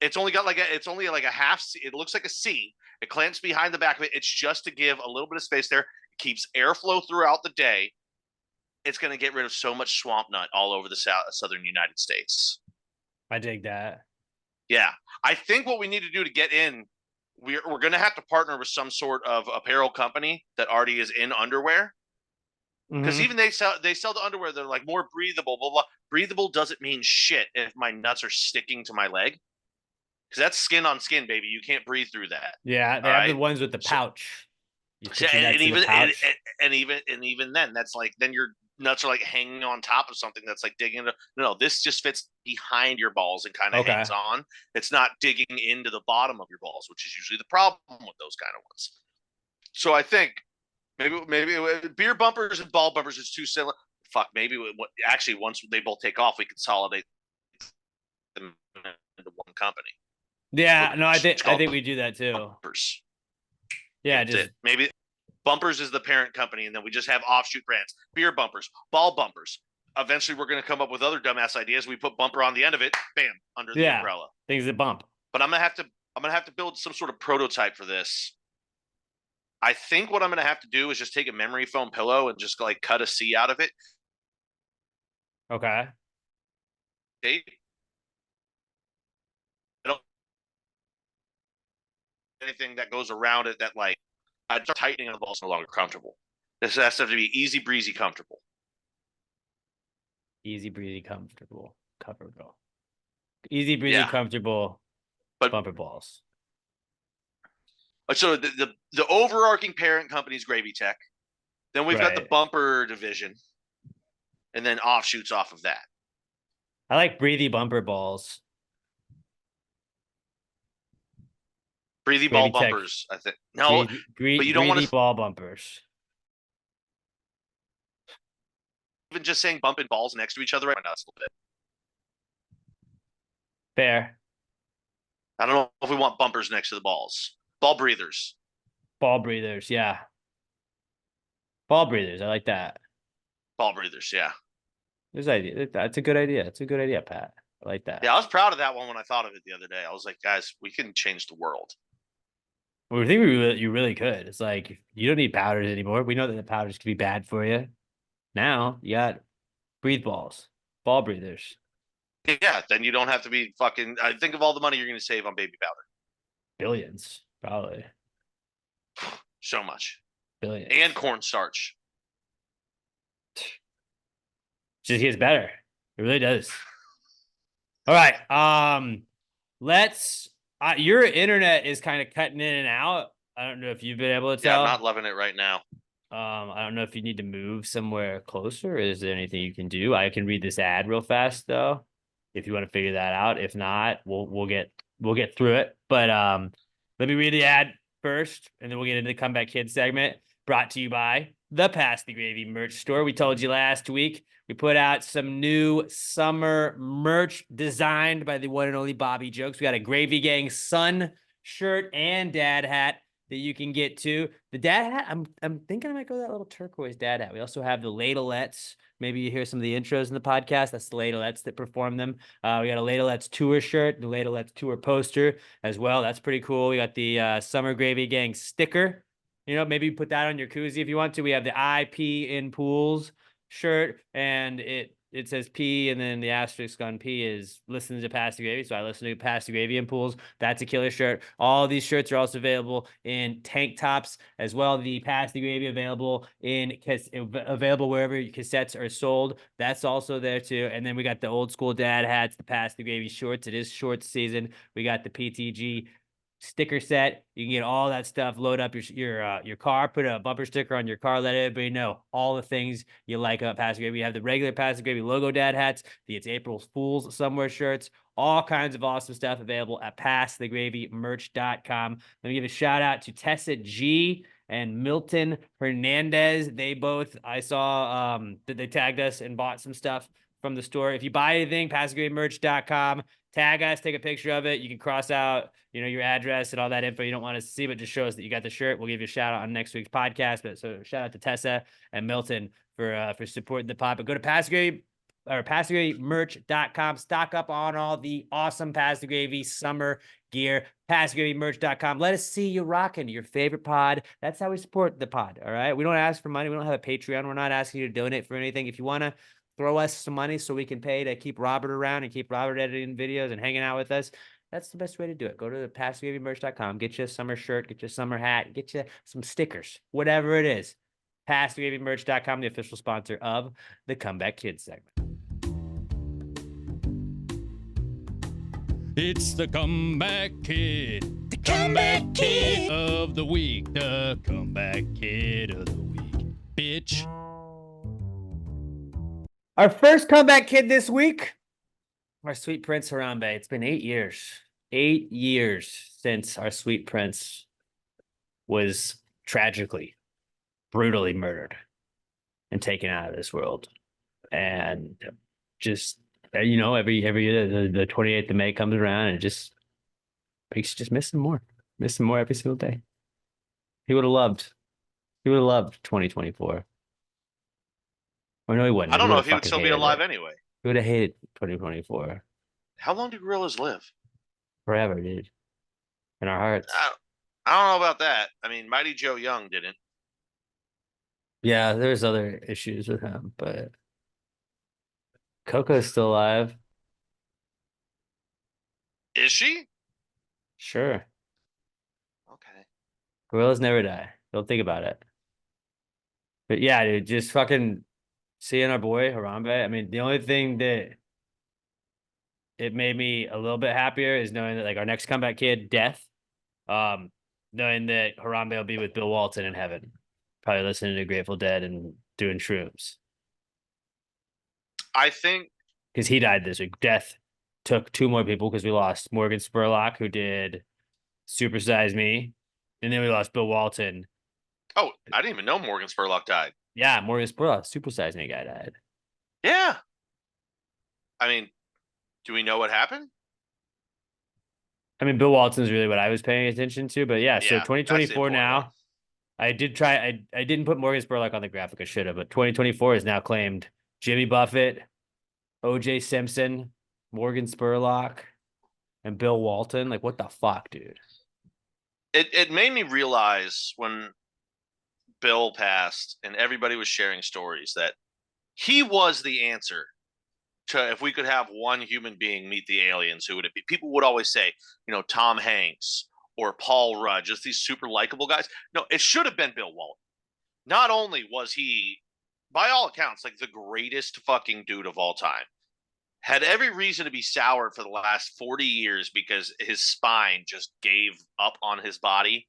Speaker 3: It's only like a half C. It looks like a C. It clamps behind the back of it. It's just to give a little bit of space there. It keeps airflow throughout the day. It's going to get rid of so much swamp nut all over the southern United States.
Speaker 2: I dig that.
Speaker 3: Yeah. I think what we need to do to get in, we're going to have to partner with some sort of apparel company that already is in underwear. Because even they sell the underwear, they're like more breathable, blah, blah. Breathable doesn't mean shit if my nuts are sticking to my leg. Because that's skin on skin, baby. You can't breathe through that.
Speaker 2: Yeah, they have the ones with the pouch.
Speaker 3: And even then, that's like, then your nuts are like hanging on top of something that's like digging into. No, this just fits behind your balls and kind of hangs on. It's not digging into the bottom of your balls, which is usually the problem with those kind of ones. So I think maybe beer bumpers and ball bumpers is too similar. Fuck, maybe actually once they both take off, we consolidate them into one company.
Speaker 2: Yeah, no, I think we do that too.
Speaker 3: Bumpers.
Speaker 2: Yeah, just
Speaker 3: maybe Bumpers is the parent company, and then we just have offshoot brands: beer bumpers, ball bumpers. Eventually, we're going to come up with other dumbass ideas. We put bumper on the end of it, bam, under the umbrella.
Speaker 2: Things that bump.
Speaker 3: But I'm gonna have to build some sort of prototype for this. I think what I'm gonna have to do is just take a memory foam pillow and just like cut a C out of it.
Speaker 2: Okay.
Speaker 3: Anything that goes around it that like tightening of the balls no longer comfortable. This has to be easy breezy comfortable.
Speaker 2: Easy breezy comfortable. Comfortable. Easy breezy comfortable. But bumper balls.
Speaker 3: So the overarching parent company is Gravy Tech. Then we've got the bumper division, and then offshoots off of that.
Speaker 2: I like breathy bumper balls.
Speaker 3: Breathy ball bumpers, I think. No, but you don't want to
Speaker 2: ball bumpers.
Speaker 3: Even just saying bumping balls next to each other right now, it's a little bit.
Speaker 2: Fair.
Speaker 3: I don't know if we want bumpers next to the balls. Ball breathers.
Speaker 2: Ball breathers, yeah. Ball breathers, I like that.
Speaker 3: Ball breathers, yeah.
Speaker 2: There's idea. That's a good idea. It's a good idea, Pat. I like that.
Speaker 3: Yeah, I was proud of that one when I thought of it the other day. I was like, guys, we can change the world.
Speaker 2: Well, we think you really could. It's like you don't need powders anymore. We know that the powders can be bad for you. Now you got breathe balls, ball breathers.
Speaker 3: Yeah, then you don't have to be fucking. Think of all the money you're going to save on baby powder.
Speaker 2: Billions, probably.
Speaker 3: So much.
Speaker 2: Billions.
Speaker 3: And cornstarch.
Speaker 2: Just gets better. It really does. All right. Let's your internet is kind of cutting in and out. I don't know if you've been able to tell.
Speaker 3: Yeah, I'm not loving it right now.
Speaker 2: I don't know if you need to move somewhere closer. Is there anything you can do? I can read this ad real fast though, if you want to figure that out. If not, we'll get through it. But let me read the ad first, and then we'll get into the Comeback Kids segment. Brought to you by the Pass the Gravy merch store. We told you last week we put out some new summer merch designed by the one and only Bobby Jokes. We got a Gravy Gang Sun shirt and dad hat that you can get to. The dad hat, I'm thinking I might go that little turquoise dad hat. We also have the Ladlettes. Maybe you hear some of the intros in the podcast. That's the Ladlettes that perform them. We got a Ladlettes tour shirt, the Ladlettes tour poster as well. That's pretty cool. We got the Summer Gravy Gang sticker. You know, maybe put that on your koozie if you want to. We have the IP in pools shirt, and it says P, and then the asterisk on P is listen to Pass the Gravy. So I listen to Pass the Gravy in pools. That's a killer shirt. All these shirts are also available in tank tops as well. The Pass the Gravy available wherever cassettes are sold. That's also there too. And then we got the old school dad hats, the Pass the Gravy shorts. It is shorts season. We got the PTG sticker set. You can get all that stuff. Load up your car, put a bumper sticker on your car, let everybody know all the things you like about Pass the Gravy. We have the regular Pass the Gravy logo dad hats, the It's April Fool's somewhere shirts, all kinds of awesome stuff available at passthegravymerch.com. Let me give a shout out to Tessa G and Milton Hernandez. They both, I saw that they tagged us and bought some stuff from the store. If you buy anything, passthegravymerch.com, tag us, take a picture of it. You can cross out, your address and all that info you don't want to see, but just show us that you got the shirt. We'll give you a shout out on next week's podcast. But so shout out to Tessa and Milton for supporting the pod. But go to passthegravymerch.com. Stock up on all the awesome Pass the Gravy summer gear. Passthegravymerch.com. Let us see you rocking your favorite pod. That's how we support the pod. All right. We don't ask for money. We don't have a Patreon. We're not asking you to donate for anything. If you want to throw us some money so we can pay to keep Robert around and keep Robert editing videos and hanging out with us, that's the best way to do it. Go to passthegravymerch.com, get you a summer shirt, get you a summer hat, get you some stickers, whatever it is. Passthegravymerch.com, the official sponsor of the Comeback Kids segment.
Speaker 4: It's the Comeback Kid. The Comeback Kid of the week. The Comeback Kid of the week. Bitch.
Speaker 2: Our first Comeback Kid this week, our sweet Prince Harambe. It's been 8 years. 8 years since our sweet Prince was tragically, brutally murdered and taken out of this world. And just, every year, the 28th of May comes around and it just makes you just miss him more every single day. He would have loved 2024. Or no, he wouldn't.
Speaker 3: I don't know if he would still be alive anyway.
Speaker 2: He would have hated 2024.
Speaker 3: How long do gorillas live?
Speaker 2: Forever, dude. In our hearts.
Speaker 3: I don't know about that. I mean, Mighty Joe Young didn't.
Speaker 2: Yeah, there's other issues with him, but Coco's still alive.
Speaker 3: Is she?
Speaker 2: Sure.
Speaker 3: Okay.
Speaker 2: Gorillas never die. Don't think about it. But yeah, dude, just fucking seeing our boy Harambe. I mean, the only thing that it made me a little bit happier is knowing that our next Comeback Kid, Death, knowing that Harambe will be with Bill Walton in heaven, probably listening to Grateful Dead and doing shrooms.
Speaker 3: I think
Speaker 2: because he died this week. Death took 2 more people because we lost Morgan Spurlock, who did Super Size Me, and then we lost Bill Walton.
Speaker 3: Oh, I didn't even know Morgan Spurlock died.
Speaker 2: Yeah, Morgan Spurlock, Super Size Me guy died.
Speaker 3: Yeah. I mean, do we know what happened?
Speaker 2: I mean, Bill Walton's really what I was paying attention to, but yeah, so 2024 now. I did try. I didn't put Morgan Spurlock on the graphic. I should have, but 2024 is now claimed Jimmy Buffett, O.J. Simpson, Morgan Spurlock, and Bill Walton. Like, what the fuck, dude?
Speaker 3: It made me realize when Bill passed and everybody was sharing stories that he was the answer to if we could have one human being meet the aliens, who would it be? People would always say, Tom Hanks or Paul Rudd, just these super likable guys. No, it should have been Bill Walton. Not only was he, by all accounts, like the greatest fucking dude of all time, had every reason to be soured for the last 40 years because his spine just gave up on his body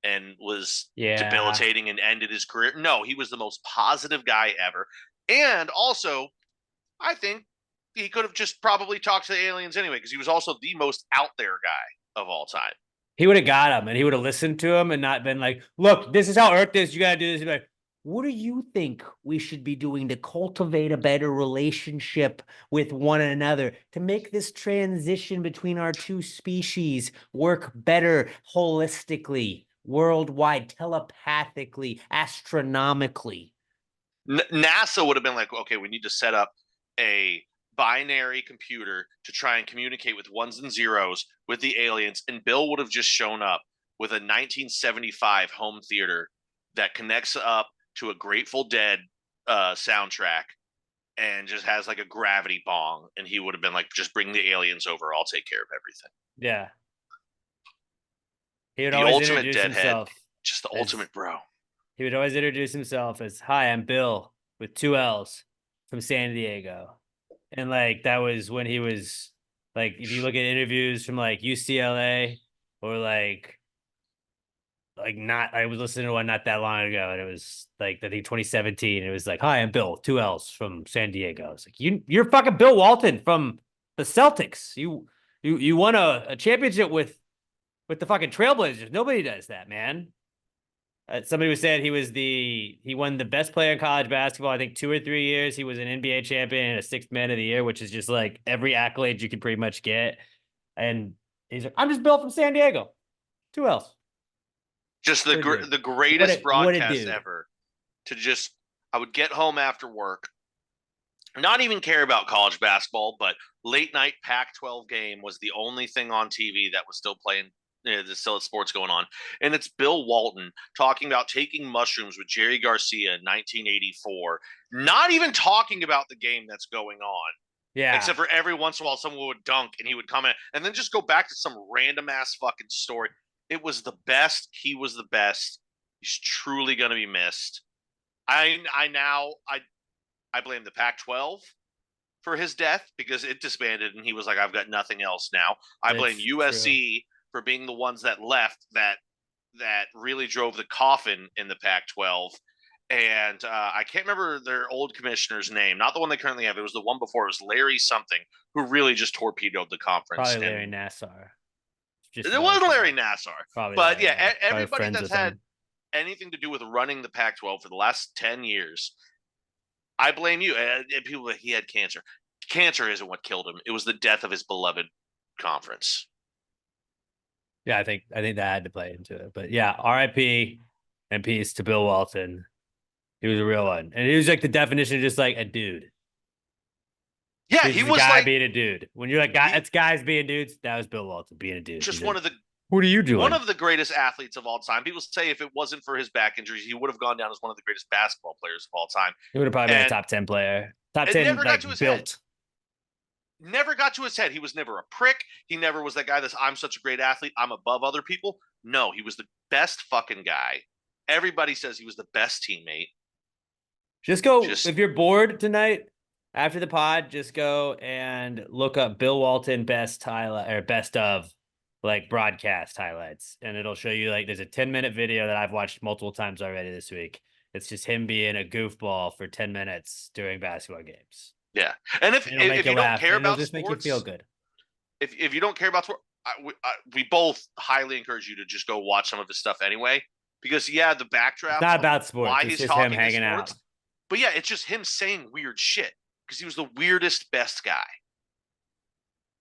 Speaker 3: and was debilitating and ended his career. No, he was the most positive guy ever. And also, I think he could have just probably talked to the aliens anyway, because he was also the most out there guy of all time.
Speaker 2: He would have got him, and he would have listened to him and not been like, look, this is how Earth is. You got to do this. He'd be like, what do you think we should be doing to cultivate a better relationship with one another, to make this transition between our two species work better holistically, worldwide, telepathically, astronomically?
Speaker 3: NASA would have been like, okay, we need to set up a binary computer to try and communicate with ones and zeros with the aliens, and Bill would have just shown up with a 1975 home theater that connects up to a Grateful Dead soundtrack and just has like a gravity bong, and he would have been like, just bring the aliens over, I'll take care of everything.
Speaker 2: Yeah. He would
Speaker 3: the
Speaker 2: always
Speaker 3: ultimate
Speaker 2: introduce
Speaker 3: deadhead,
Speaker 2: himself
Speaker 3: just the
Speaker 2: as,
Speaker 3: ultimate bro.
Speaker 2: He would always introduce himself as, hi, I'm Bill with 2 L's from San Diego. And like, that was when he was like, if you look at interviews from like UCLA or like not, I was listening to one not that long ago, and it was like, I think 2017. It was like, hi, I'm Bill, 2 L's from San Diego. It's like, you're fucking Bill Walton from the Celtics. You won a championship with the fucking Trailblazers. Nobody does that, man. Somebody was saying he won the best player in college basketball, I think 2 or 3 years. He was an NBA champion and a 6th man of the year, which is just like every accolade you can pretty much get. And he's like, I'm just Bill from San Diego. 2 L's.
Speaker 3: Just the greatest broadcast ever. I would get home after work, not even care about college basketball, but late night Pac-12 game was the only thing on TV that was still playing. There's still sports going on, and it's Bill Walton talking about taking mushrooms with Jerry Garcia in 1984, not even talking about the game that's going on.
Speaker 2: Yeah.
Speaker 3: Except for every once in a while someone would dunk and he would comment and then just go back to some random ass fucking story. It was the best. He was the best. He's truly going to be missed. I blame the Pac-12 for his death because it disbanded and he was like, I've got nothing else now. I blame USC for being the ones that left that really drove the coffin in the Pac-12. And I can't remember their old commissioner's name, not the one they currently have. It was the one before. It was Larry something, who really just torpedoed the conference.
Speaker 2: Probably Larry Nassar.
Speaker 3: It wasn't Larry Nassar.
Speaker 2: Probably
Speaker 3: but
Speaker 2: Larry.
Speaker 3: Yeah, everybody that's had anything to do with running the Pac-12 for the last 10 years, I blame you. And people, he had cancer. Cancer isn't what killed him. It was the death of his beloved conference.
Speaker 2: Yeah, I think that had to play into it. But yeah, RIP and peace to Bill Walton. He was a real one. And he was like the definition of just like a dude.
Speaker 3: Yeah, he was
Speaker 2: guy
Speaker 3: like
Speaker 2: being a dude. When you're like, it's guys being dudes, that was Bill Walton being a dude.
Speaker 3: Just one of the
Speaker 2: what are you doing?
Speaker 3: One of the greatest athletes of all time. People say if it wasn't for his back injuries, he would have gone down as one of the greatest basketball players of all time.
Speaker 2: He would have probably been a top 10 player. Top 10
Speaker 3: never got to his
Speaker 2: built.
Speaker 3: Head. Never got to his head. He was never a prick. He never was that guy that's, I'm such a great athlete, I'm above other people. No, he was the best fucking guy. Everybody says he was the best teammate.
Speaker 2: If you're bored tonight after the pod, just go and look up Bill Walton best of like broadcast highlights. And it'll show you like there's a 10-minute video that I've watched multiple times already this week. It's just him being a goofball for 10 minutes during basketball games.
Speaker 3: Yeah, and if you don't care about
Speaker 2: just
Speaker 3: sports,
Speaker 2: make you feel good.
Speaker 3: If you don't care about sports, we both highly encourage you to just go watch some of his stuff anyway. Because the backdraft.
Speaker 2: It's not about sports.
Speaker 3: Why
Speaker 2: it's
Speaker 3: he's
Speaker 2: just
Speaker 3: talking
Speaker 2: him hanging
Speaker 3: sports,
Speaker 2: out.
Speaker 3: But yeah, it's just him saying weird shit because he was the weirdest best guy.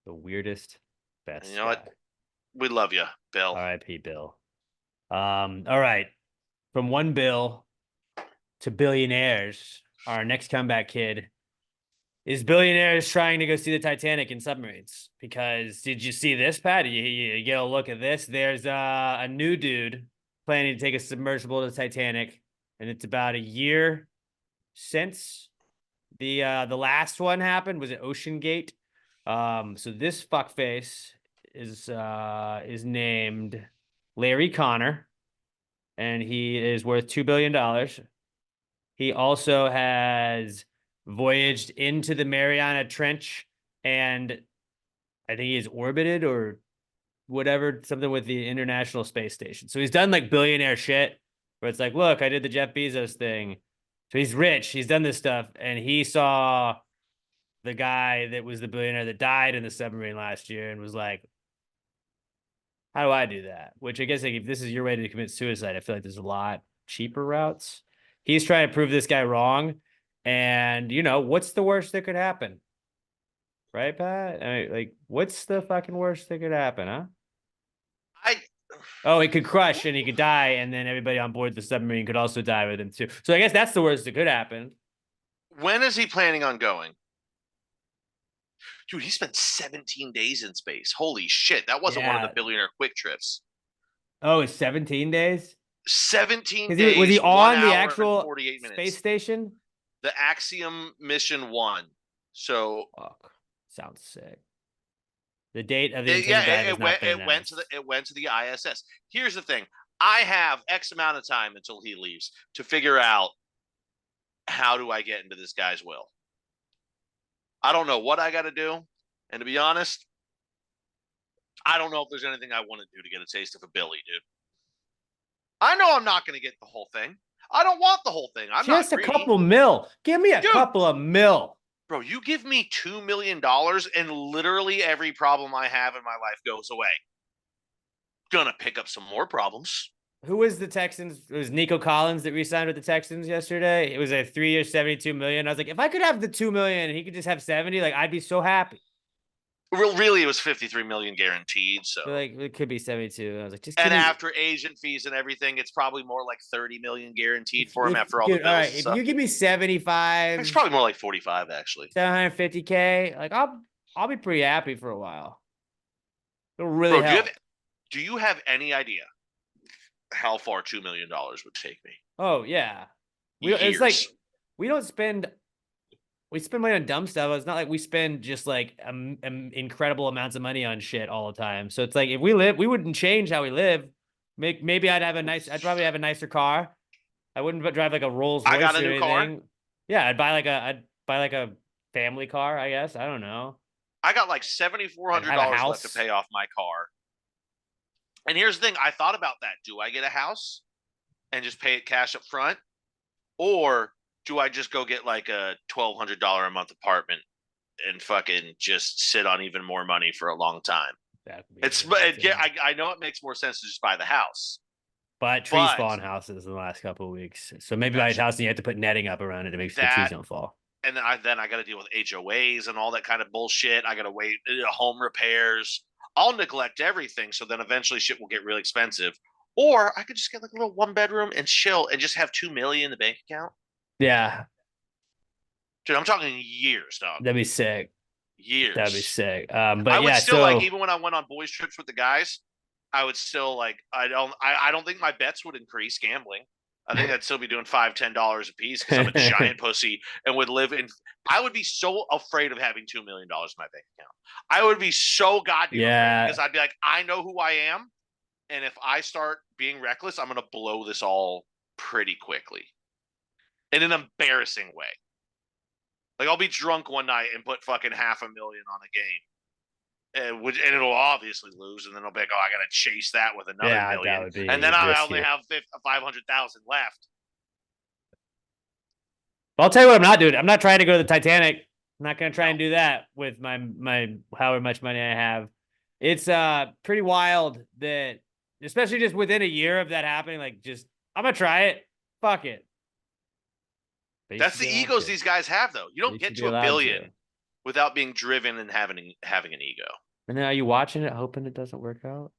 Speaker 2: The weirdest best.
Speaker 3: You know what? We love you, Bill.
Speaker 2: R.I.P. Bill. All right. from one bill to billionaires. Our next comeback kid is billionaires trying to go see the Titanic in submarines. Because did you see this, Pat? You get a look at this. There's a new dude planning to take a submersible to the Titanic, and it's about a year since the last one happened. Was it Ocean Gate? So this fuckface is named Larry Connor, and he is worth $2 billion. He also has voyaged into the Mariana Trench, and I think he is orbited or whatever, something with the International Space Station. So he's done like billionaire shit where it's like, look, I did the Jeff Bezos thing. So he's rich. He's done this stuff. And he saw the guy that was the billionaire that died in the submarine last year and was like, how do I do that? Which I guess like if this is your way to commit suicide, I feel like there's a lot cheaper routes. He's trying to prove this guy wrong. And, you know, what's the worst that could happen? Right, Pat? I mean, like, what's the fucking worst that could happen, huh? Oh, he could crush and he could die, and then everybody on board the submarine could also die with him, too. So I guess that's the worst that could happen.
Speaker 3: When is he planning on going? Dude, he spent 17 days in space. Holy shit. That wasn't one of the billionaire quick trips.
Speaker 2: Oh, it's 17 days?
Speaker 3: 17 days.
Speaker 2: Was he on the
Speaker 3: 1 hour
Speaker 2: actual
Speaker 3: and 48 minutes.
Speaker 2: space station?
Speaker 3: The Axiom Mission 1. So
Speaker 2: fuck. Sounds sick. The date of the
Speaker 3: it went to the ISS. Here's the thing. I have X amount of time until he leaves to figure out how do I get into this guy's will. I don't know what I got to do. And to be honest, I don't know if there's anything I want to do to get a taste of a Billy, dude. I know I'm not going to get the whole thing. I don't want the whole thing. I'm
Speaker 2: just
Speaker 3: not
Speaker 2: a couple mil. Give me a couple of mil.
Speaker 3: Bro, you give me $2 million and literally every problem I have in my life goes away. Gonna pick up some more problems.
Speaker 2: Who was the Texans? It was Nico Collins that re-signed with the Texans yesterday. It was a 3-year, $72 million. I was like, if I could have the $2 million and he could just have 70, like I'd be so happy.
Speaker 3: Really, it was 53 million guaranteed. So
Speaker 2: like it could be 72. I was like, just
Speaker 3: and after agent fees and everything, it's probably more like 30 million guaranteed for him after all the bills.
Speaker 2: All right, if you give me 75,
Speaker 3: it's probably more like 45 actually.
Speaker 2: 750K. Like I'll be pretty happy for a while. It'll really help.
Speaker 3: Do you have any idea how far $2 million would take me?
Speaker 2: Oh yeah, it's like we spend money on dumb stuff. It's not like we spend just like incredible amounts of money on shit all the time. So it's like if we wouldn't change how we live. Maybe I'd probably have a nicer car. I wouldn't drive like a Rolls Royce.
Speaker 3: I got a new car.
Speaker 2: Yeah, I'd buy like a family car. I guess I don't know.
Speaker 3: I got like $7,400 left to pay off my car. And here's the thing: I thought about that. Do I get a house and just pay it cash up front, or do I just go get like a $1,200 a month apartment and fucking just sit on even more money for a long time? I know it makes more sense to just buy the house.
Speaker 2: But trees fall on houses in the last couple of weeks. So maybe buy a house and you have to put netting up around it to make sure the trees don't fall.
Speaker 3: And then I got to deal with HOAs and all that kind of bullshit. I got to wait home repairs. I'll neglect everything. So then eventually shit will get really expensive. Or I could just get like a little 1-bedroom and chill and just have $2 million in the bank account.
Speaker 2: Yeah.
Speaker 3: Dude, I'm talking years, dog.
Speaker 2: That'd be sick.
Speaker 3: Years.
Speaker 2: That'd be sick. But
Speaker 3: I would
Speaker 2: yeah,
Speaker 3: still like, even when I went on boys trips with the guys, I would still like, I don't think my bets would increase gambling. I think I'd still be doing $5, $10 a piece because I'm a giant pussy and would live in. I would be so afraid of having $2 million in my bank account. I would be so goddamn afraid because I'd be like, I know who I am, and if I start being reckless, I'm gonna blow this all pretty quickly, in an embarrassing way. Like I'll be drunk one night and put fucking $500,000 on a game, and it'll obviously lose, and then I'll be like, oh, I gotta chase that with another million, and then I only have 500,000 left.
Speaker 2: I'll tell you what I'm not doing. I'm not trying to go to the Titanic. I'm not gonna try and do that with my however much money I have. It's pretty wild that, especially just within a year of that happening, like just I'm gonna try it. Fuck it.
Speaker 3: That's the egos these guys have, though. You don't get to $1 billion without being driven and having an ego.
Speaker 2: And then are you watching it, hoping it doesn't work out?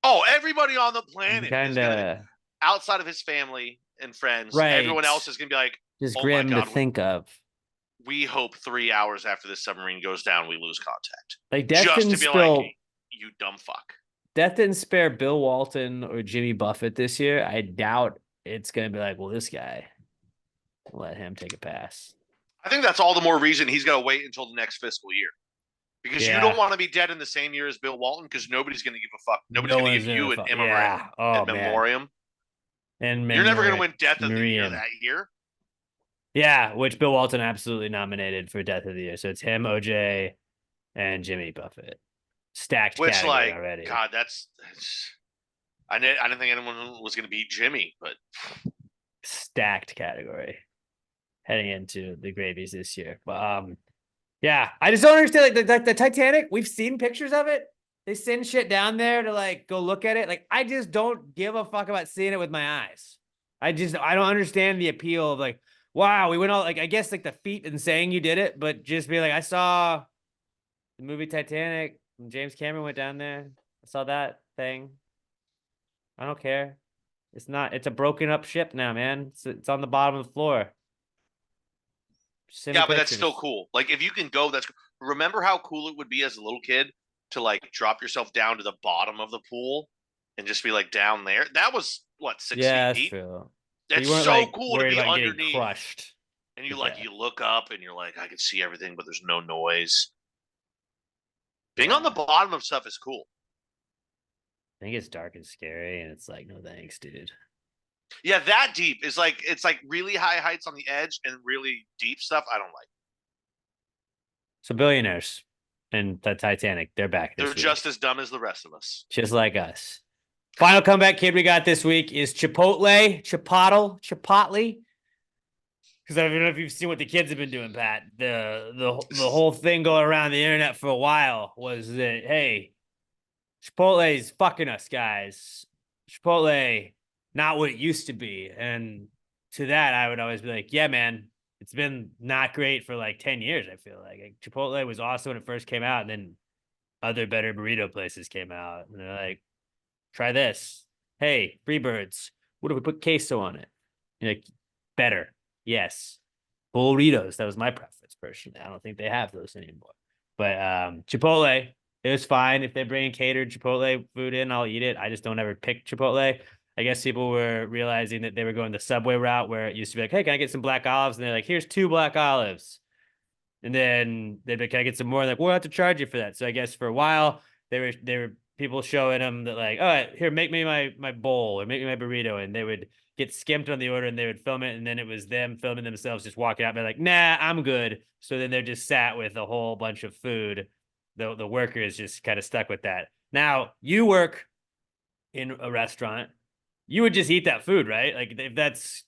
Speaker 3: Oh, everybody on the planet. outside of his family and friends,
Speaker 2: Right.
Speaker 3: everyone else is going to be like,
Speaker 2: Just
Speaker 3: oh
Speaker 2: grim
Speaker 3: my God,
Speaker 2: to think of.
Speaker 3: we hope 3 hours after this submarine goes down, we lose contact.
Speaker 2: Like Death
Speaker 3: Just
Speaker 2: didn't
Speaker 3: to be
Speaker 2: spill.
Speaker 3: like, you dumb fuck.
Speaker 2: Death didn't spare Bill Walton or Jimmy Buffett this year. I doubt it's gonna be like, well, this guy, let him take a pass.
Speaker 3: I think that's all the more reason he's got to wait until the next fiscal year. Because you don't want to be dead in the same year as Bill Walton, because nobody's going to give a fuck. Nobody's going to give you an memoriam.
Speaker 2: And
Speaker 3: you're never going to win Death of the Year that year.
Speaker 2: Yeah, which Bill Walton absolutely nominated for Death of the Year. So it's him, OJ, and Jimmy Buffett. Stacked category already.
Speaker 3: God, that's I didn't think anyone was going to beat Jimmy, but
Speaker 2: stacked category heading into the Gravies this year. But yeah, I just don't understand like the Titanic. We've seen pictures of it. They send shit down there to like go look at it. Like I just don't give a fuck about seeing it with my eyes. I don't understand the appeal of like, wow, we went all like, I guess like the feat in saying you did it, but just be like, I saw the movie Titanic when James Cameron went down there. I saw that thing. I don't care. It's a broken up ship now, man. It's on the bottom of the floor.
Speaker 3: Yeah, but that's still cool. Like if you can go, remember how cool it would be as a little kid to like drop yourself down to the bottom of the pool and just be like down there. That was what, 6 feet deep?
Speaker 2: True.
Speaker 3: That's so like, cool to be underneath.
Speaker 2: Crushed.
Speaker 3: And you you look up and you're like, I can see everything, but there's no noise. Being on the bottom of stuff is cool.
Speaker 2: I think it's dark and scary, and it's like, no thanks, dude.
Speaker 3: Yeah, that deep is like, it's like really high heights on the edge and really deep stuff I don't like.
Speaker 2: So billionaires and the Titanic, they're back.
Speaker 3: They're just as dumb as the rest of us.
Speaker 2: Just like us. Final comeback kid we got this week is Chipotle. Because I don't know if you've seen what the kids have been doing, Pat. The whole thing going around the internet for a while was that, hey, Chipotle's fucking us, guys. Chipotle, not what it used to be. And to that, I would always be like, yeah, man, it's been not great for like 10 years, I feel like. Chipotle was awesome when it first came out, and then other better burrito places came out. And they're like, try this. Hey, Freebirds, what if we put queso on it? You're like, better. Yes. Burritos, that was my preference, personally. I don't think they have those anymore. But Chipotle, it was fine. If they bring catered Chipotle food in, I'll eat it. I just don't ever pick Chipotle. I guess people were realizing that they were going the Subway route where it used to be like, hey, can I get some black olives? And they're like, here's 2 black olives. And then they'd be like, can I get some more? And like, we'll have to charge you for that. So I guess for a while, they were people showing them that like, all right, here, make me my bowl or make me my burrito. And they would get skimped on the order and they would film it. And then it was them filming themselves just walking out and be like, nah, I'm good. So then they're just sat with a whole bunch of food. The worker is just kind of stuck with that. Now, you work in a restaurant. You would just eat that food, right? Like if that's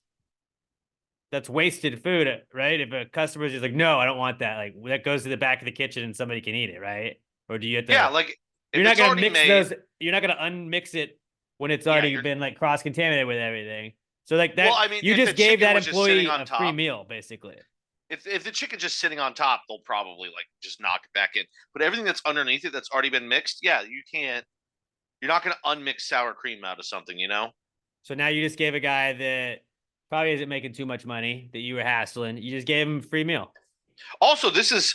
Speaker 2: wasted food, right? If a customer is just like, no, I don't want that. Like that goes to the back of the kitchen and somebody can eat it, right? Or do you have to?
Speaker 3: Yeah, like
Speaker 2: you're not gonna mix those. You're not gonna unmix it when it's already been like cross contaminated with everything. So like that, well, I mean, you just gave that employee a free meal, basically.
Speaker 3: If the chicken's just sitting on top, they'll probably like just knock it back in. But everything that's underneath it that's already been mixed, yeah, you can't. You're not gonna unmix sour cream out of something, you know.
Speaker 2: So now you just gave a guy that probably isn't making too much money that you were hassling. You just gave him a free meal. Also,
Speaker 3: this is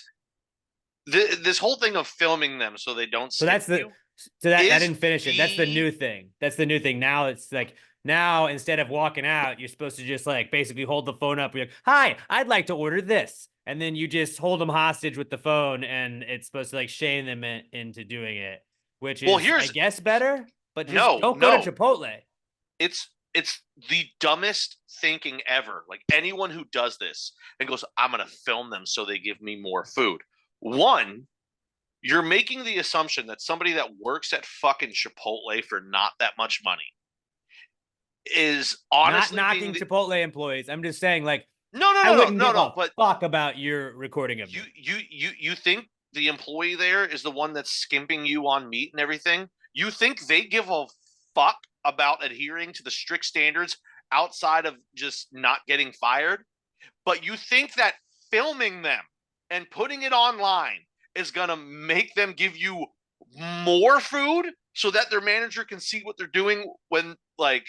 Speaker 3: this whole thing of filming them so they don't.
Speaker 2: So that's the. So that I didn't finish it. That's the new thing. That's the new thing. Now it's like now instead of walking out, you're supposed to just like basically hold the phone up. You're like, "Hi, I'd like to order this," and then you just hold them hostage with the phone, and it's supposed to like shame them into doing it, which is I guess better. But just don't go to Chipotle.
Speaker 3: It's the dumbest thinking ever. Like anyone who does this and goes, I'm going to film them so they give me more food. One, you're making the assumption that somebody that works at fucking Chipotle for not that much money is honestly
Speaker 2: not knocking Chipotle employees. I'm just saying, like,
Speaker 3: no. But
Speaker 2: fuck about your recording of
Speaker 3: you think the employee there is the one that's skimping you on meat and everything? You think they give a fuck about adhering to the strict standards outside of just not getting fired? But you think that filming them and putting it online is going to make them give you more food so that their manager can see what they're doing when like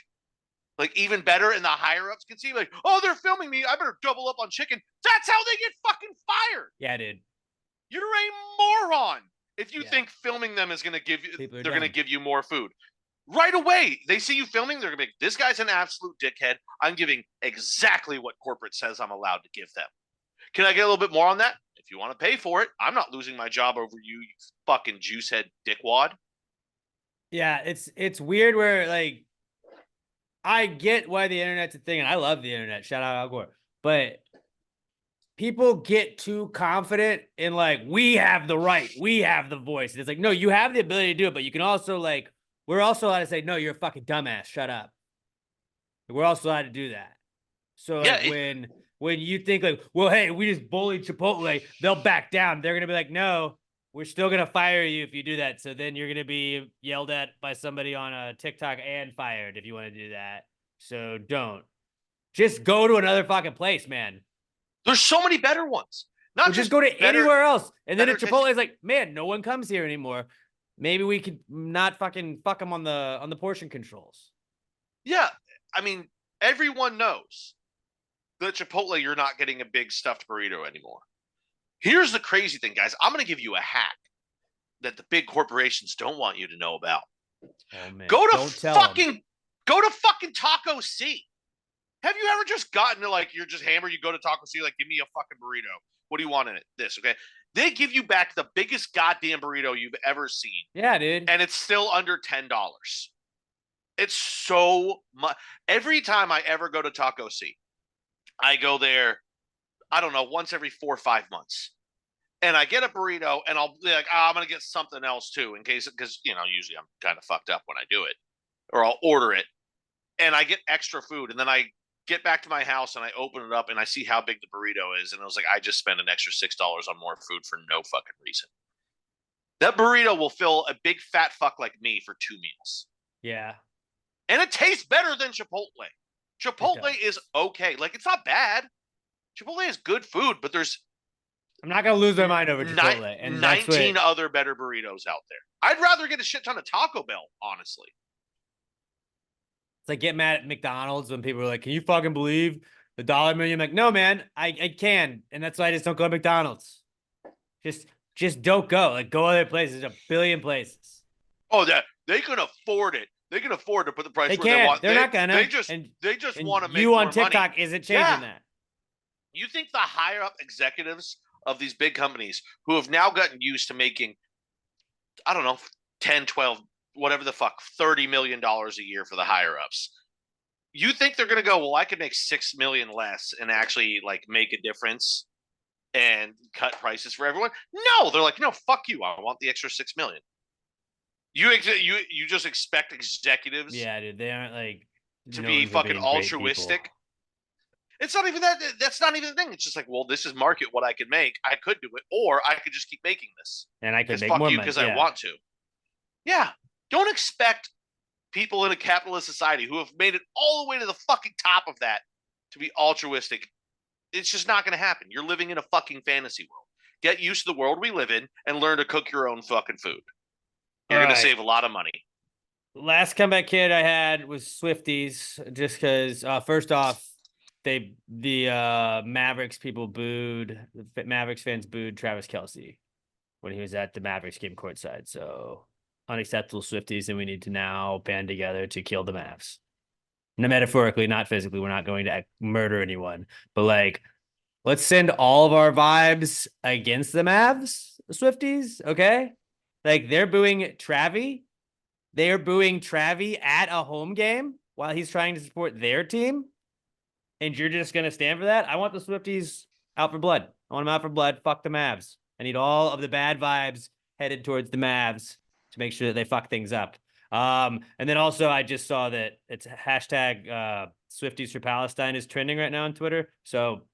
Speaker 3: Like even better, and the higher ups can see like, oh, they're filming me. I better double up on chicken. That's how they get fucking fired.
Speaker 2: Yeah, dude.
Speaker 3: You're a moron if you
Speaker 2: Yeah.
Speaker 3: think filming them is going to give you.
Speaker 2: People are
Speaker 3: They're going to
Speaker 2: dumb.
Speaker 3: give you more food. Right away, they see you filming. They're going to be, this guy's an absolute dickhead. I'm giving exactly what corporate says I'm allowed to give them. Can I get a little bit more on that? If you want to pay for it, I'm not losing my job over you, you fucking juicehead dickwad.
Speaker 2: Yeah, it's weird where like I get why the internet's a thing, and I love the internet. Shout out Al Gore. But people get too confident in like, we have the right, we have the voice. And it's like, no, you have the ability to do it, but you can also like, we're also allowed to say, no, you're a fucking dumbass. Shut up. We're also allowed to do that. So like, when you think like, well, hey, we just bullied Chipotle, they'll back down. They're gonna be like, no, we're still gonna fire you if you do that. So then you're gonna be yelled at by somebody on a TikTok and fired if you want to do that. So don't. Just go to another fucking place, man.
Speaker 3: There's so many better ones. Not
Speaker 2: Or just go to anywhere else. And then if Chipotle is like, man, no one comes here anymore. Maybe we could not fucking fuck them on the portion controls.
Speaker 3: Yeah, I mean, everyone knows that Chipotle, you're not getting a big stuffed burrito anymore. Here's the crazy thing, guys. I'm going to give you a hack that the big corporations don't want you to know about.
Speaker 2: Oh, man.
Speaker 3: Go to fucking Taco C. Have you ever just gotten to like, you're just hammered, you go to Taco C, like, give me a fucking burrito. What do you want in it? This, okay? They give you back the biggest goddamn burrito you've ever seen.
Speaker 2: Yeah, dude.
Speaker 3: And it's still under $10. It's so much. Every time I ever go to Taco C, I go there, I don't know, once every 4 or 5 months. And I get a burrito, and I'll be like, I'm going to get something else too, in case, because, you know, usually I'm kind of fucked up when I do it. Or I'll order it, and I get extra food, and then I get back to my house, and I open it up, and I see how big the burrito is, and I was like, I just spent an extra $6 on more food for no fucking reason. That burrito will fill a big fat fuck like me for 2 meals.
Speaker 2: Yeah.
Speaker 3: And it tastes better than Chipotle. Chipotle is okay. Like, it's not bad. Chipotle is good food, but there's
Speaker 2: I'm not gonna lose my mind over Chipotle. And
Speaker 3: 19 other better burritos out there. I'd rather get a shit ton of Taco Bell, honestly.
Speaker 2: It's like get mad at McDonald's when people are like, can you fucking believe the $1 million? I'm like, no, man, I can. And that's why I just don't go to McDonald's. Just don't go. Like, go other places. There's a billion places.
Speaker 3: Oh, they can afford it. They can afford to put the price
Speaker 2: They
Speaker 3: where
Speaker 2: can.
Speaker 3: they want.
Speaker 2: They're not gonna.
Speaker 3: They just want to make
Speaker 2: you
Speaker 3: more
Speaker 2: on TikTok
Speaker 3: money.
Speaker 2: isn't changing that.
Speaker 3: You think the higher up executives of these big companies who have now gotten used to making, I don't know, 10, 12, whatever the fuck, $30 million a year for the higher ups. You think they're going to go, well, I could make 6 million less and actually like make a difference and cut prices for everyone? No, they're like, no, fuck you. I want the extra 6 million. You just expect executives,
Speaker 2: yeah, dude, they aren't like
Speaker 3: to be fucking altruistic. It's not even that. That's not even the thing. It's just like, well, this is market what I could make. I could do it, or I could just keep making this.
Speaker 2: And I could make
Speaker 3: fuck
Speaker 2: more
Speaker 3: you
Speaker 2: money
Speaker 3: because I want to. Yeah, don't expect people in a capitalist society who have made it all the way to the fucking top of that to be altruistic. It's just not going to happen. You're living in a fucking fantasy world. Get used to the world we live in and learn to cook your own fucking food. You're going to save a lot of money.
Speaker 2: Last comeback kid I had was Swifties, just because first off, the Mavericks people booed, the Mavericks fans booed Travis Kelce when he was at the Mavericks game courtside. So unacceptable Swifties, and we need to now band together to kill the Mavs. No, metaphorically, not physically. We're not going to murder anyone, but like, let's send all of our vibes against the Mavs, Swifties. Okay, like they're booing Travi. They are booing Travi at a home game while he's trying to support their team. And you're just going to stand for that? I want the Swifties out for blood. I want them out for blood. Fuck the Mavs. I need all of the bad vibes headed towards the Mavs to make sure that they fuck things up. And then also I just saw that it's hashtag Swifties for Palestine is trending right now on Twitter. So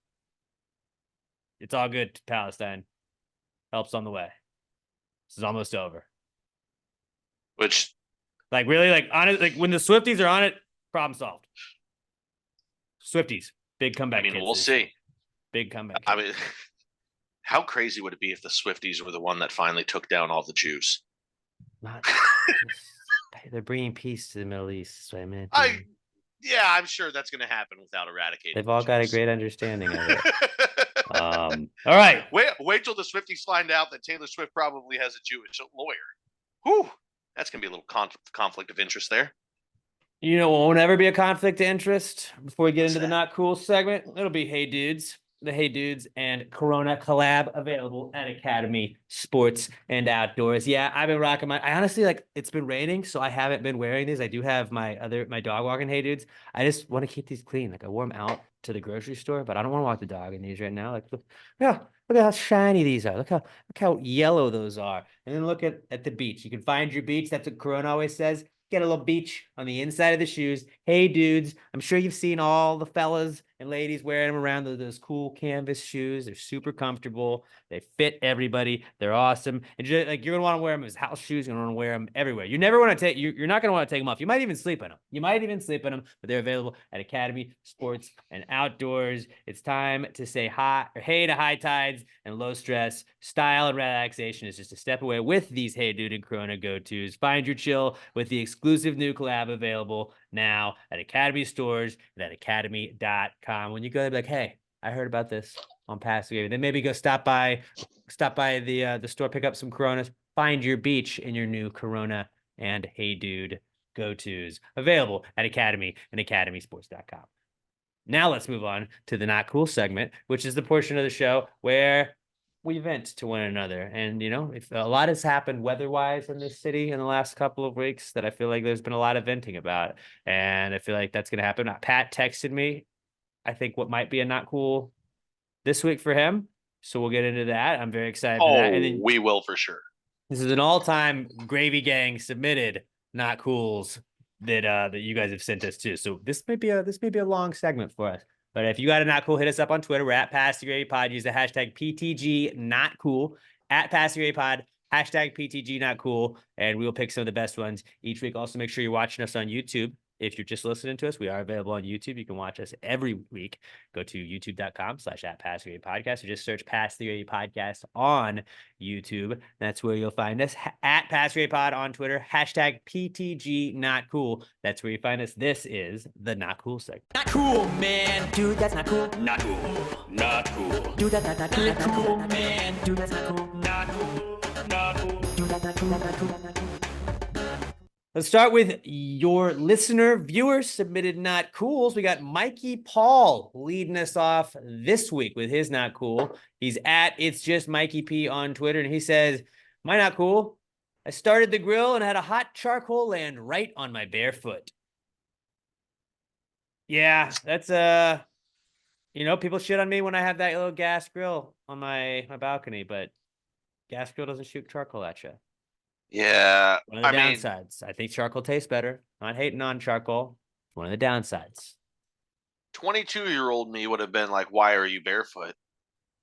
Speaker 2: it's all good to Palestine. Help's on the way. This is almost over.
Speaker 3: Which,
Speaker 2: like, really, like, honestly, like when the Swifties are on it, problem solved. Swifties, big comeback.
Speaker 3: I mean,
Speaker 2: kids
Speaker 3: we'll see.
Speaker 2: Big comeback.
Speaker 3: I mean, how crazy would it be if the Swifties were the one that finally took down all the Jews?
Speaker 2: Not, they're bringing peace to the Middle East. So I mean,
Speaker 3: Yeah, I'm sure that's going to happen without eradicating.
Speaker 2: They've all got a great understanding of it. All right.
Speaker 3: Wait till the Swifties find out that Taylor Swift probably has a Jewish lawyer. Whew, that's going to be a little conflict of interest there.
Speaker 2: You know, won't ever be a conflict of interest before we get
Speaker 3: What's
Speaker 2: into the
Speaker 3: that?
Speaker 2: not cool segment. It'll be Hey Dudes. The Hey Dudes and Corona collab available at Academy Sports and Outdoors. Yeah, I've been rocking I honestly, like, it's been raining, so I haven't been wearing these. I do have my dog walking Hey Dudes. I just want to keep these clean. Like, I wore them out to the grocery store, but I don't want to walk the dog in these right now. Like, look at how shiny these are. Look how yellow those are. And then look at the beach. You can find your beach. That's what Corona always says. Get a little beach on the inside of the shoes. Hey, dudes, I'm sure you've seen all the fellas and ladies wearing them around those cool canvas shoes. They're super comfortable. They fit everybody. They're awesome. And you're going to want to wear them as house shoes. You're going to want to wear them everywhere. You never want to take, you're not going to want to take them off. You might even sleep in them. But they're available at Academy Sports and Outdoors. It's time to say hey to high tides and low stress. Style and relaxation is just a step away with these Hey Dude and Corona go-tos. Find your chill with the exclusive new collab available now at Academy stores and at academy.com. When you go, be like, hey, I heard about this on Past the Game. Then maybe go stop by the store, pick up some Coronas, find your beach in your new Corona and Hey Dude go-tos available at Academy and academysports.com. Now let's move on to the Not Cool segment, which is the portion of the show where we vent to one another. And, you know, if a lot has happened weather-wise in this city in the last couple of weeks that I feel like there's been a lot of venting about. And I feel like that's going to happen. Pat texted me, I think, what might be a not cool this week for him. So we'll get into that. I'm very excited for that. And then
Speaker 3: we will for sure.
Speaker 2: This is an all-time Gravy Gang submitted not cools that you guys have sent us to. So this may be a long segment for us. But if you got a not cool, hit us up on Twitter. We're at Pass the Gravy Pod. Use the hashtag PTG not cool at Pass the Gravy Pod. Hashtag PTG not cool. And we will pick some of the best ones each week. Also, make sure you're watching us on YouTube. If you're just listening to us, we are available on YouTube. You can watch us every week. Go to youtube.com/@PassTheGravy Podcast or just search Pass the Gravy Podcast on YouTube. That's where you'll find us. At Pass the Gravy Pod on Twitter. Hashtag PTG not cool. That's where you find us. This is the Not Cool segment.
Speaker 5: Not cool, man. Dude, that's not cool.
Speaker 4: Not cool. Not cool.
Speaker 5: Dude, that's not cool. Not cool, man. Dude, that's not cool.
Speaker 4: Not cool. Not cool.
Speaker 5: Dude, that's not cool. Not cool. Not cool.
Speaker 2: Let's start with your listener, viewer submitted not cools. We got Mikey Paul leading us off this week with his not cool. He's at It's Just Mikey P on Twitter, and he says, "My not cool. I started the grill and had a hot charcoal land right on my bare foot." Yeah, that's people shit on me when I have that little gas grill on my balcony, but gas grill doesn't shoot charcoal at you.
Speaker 3: Yeah,
Speaker 2: One of the downsides. I think charcoal tastes better. Not hating on charcoal. It's one of the downsides.
Speaker 3: 22-year-old me would have been like, "Why are you barefoot?"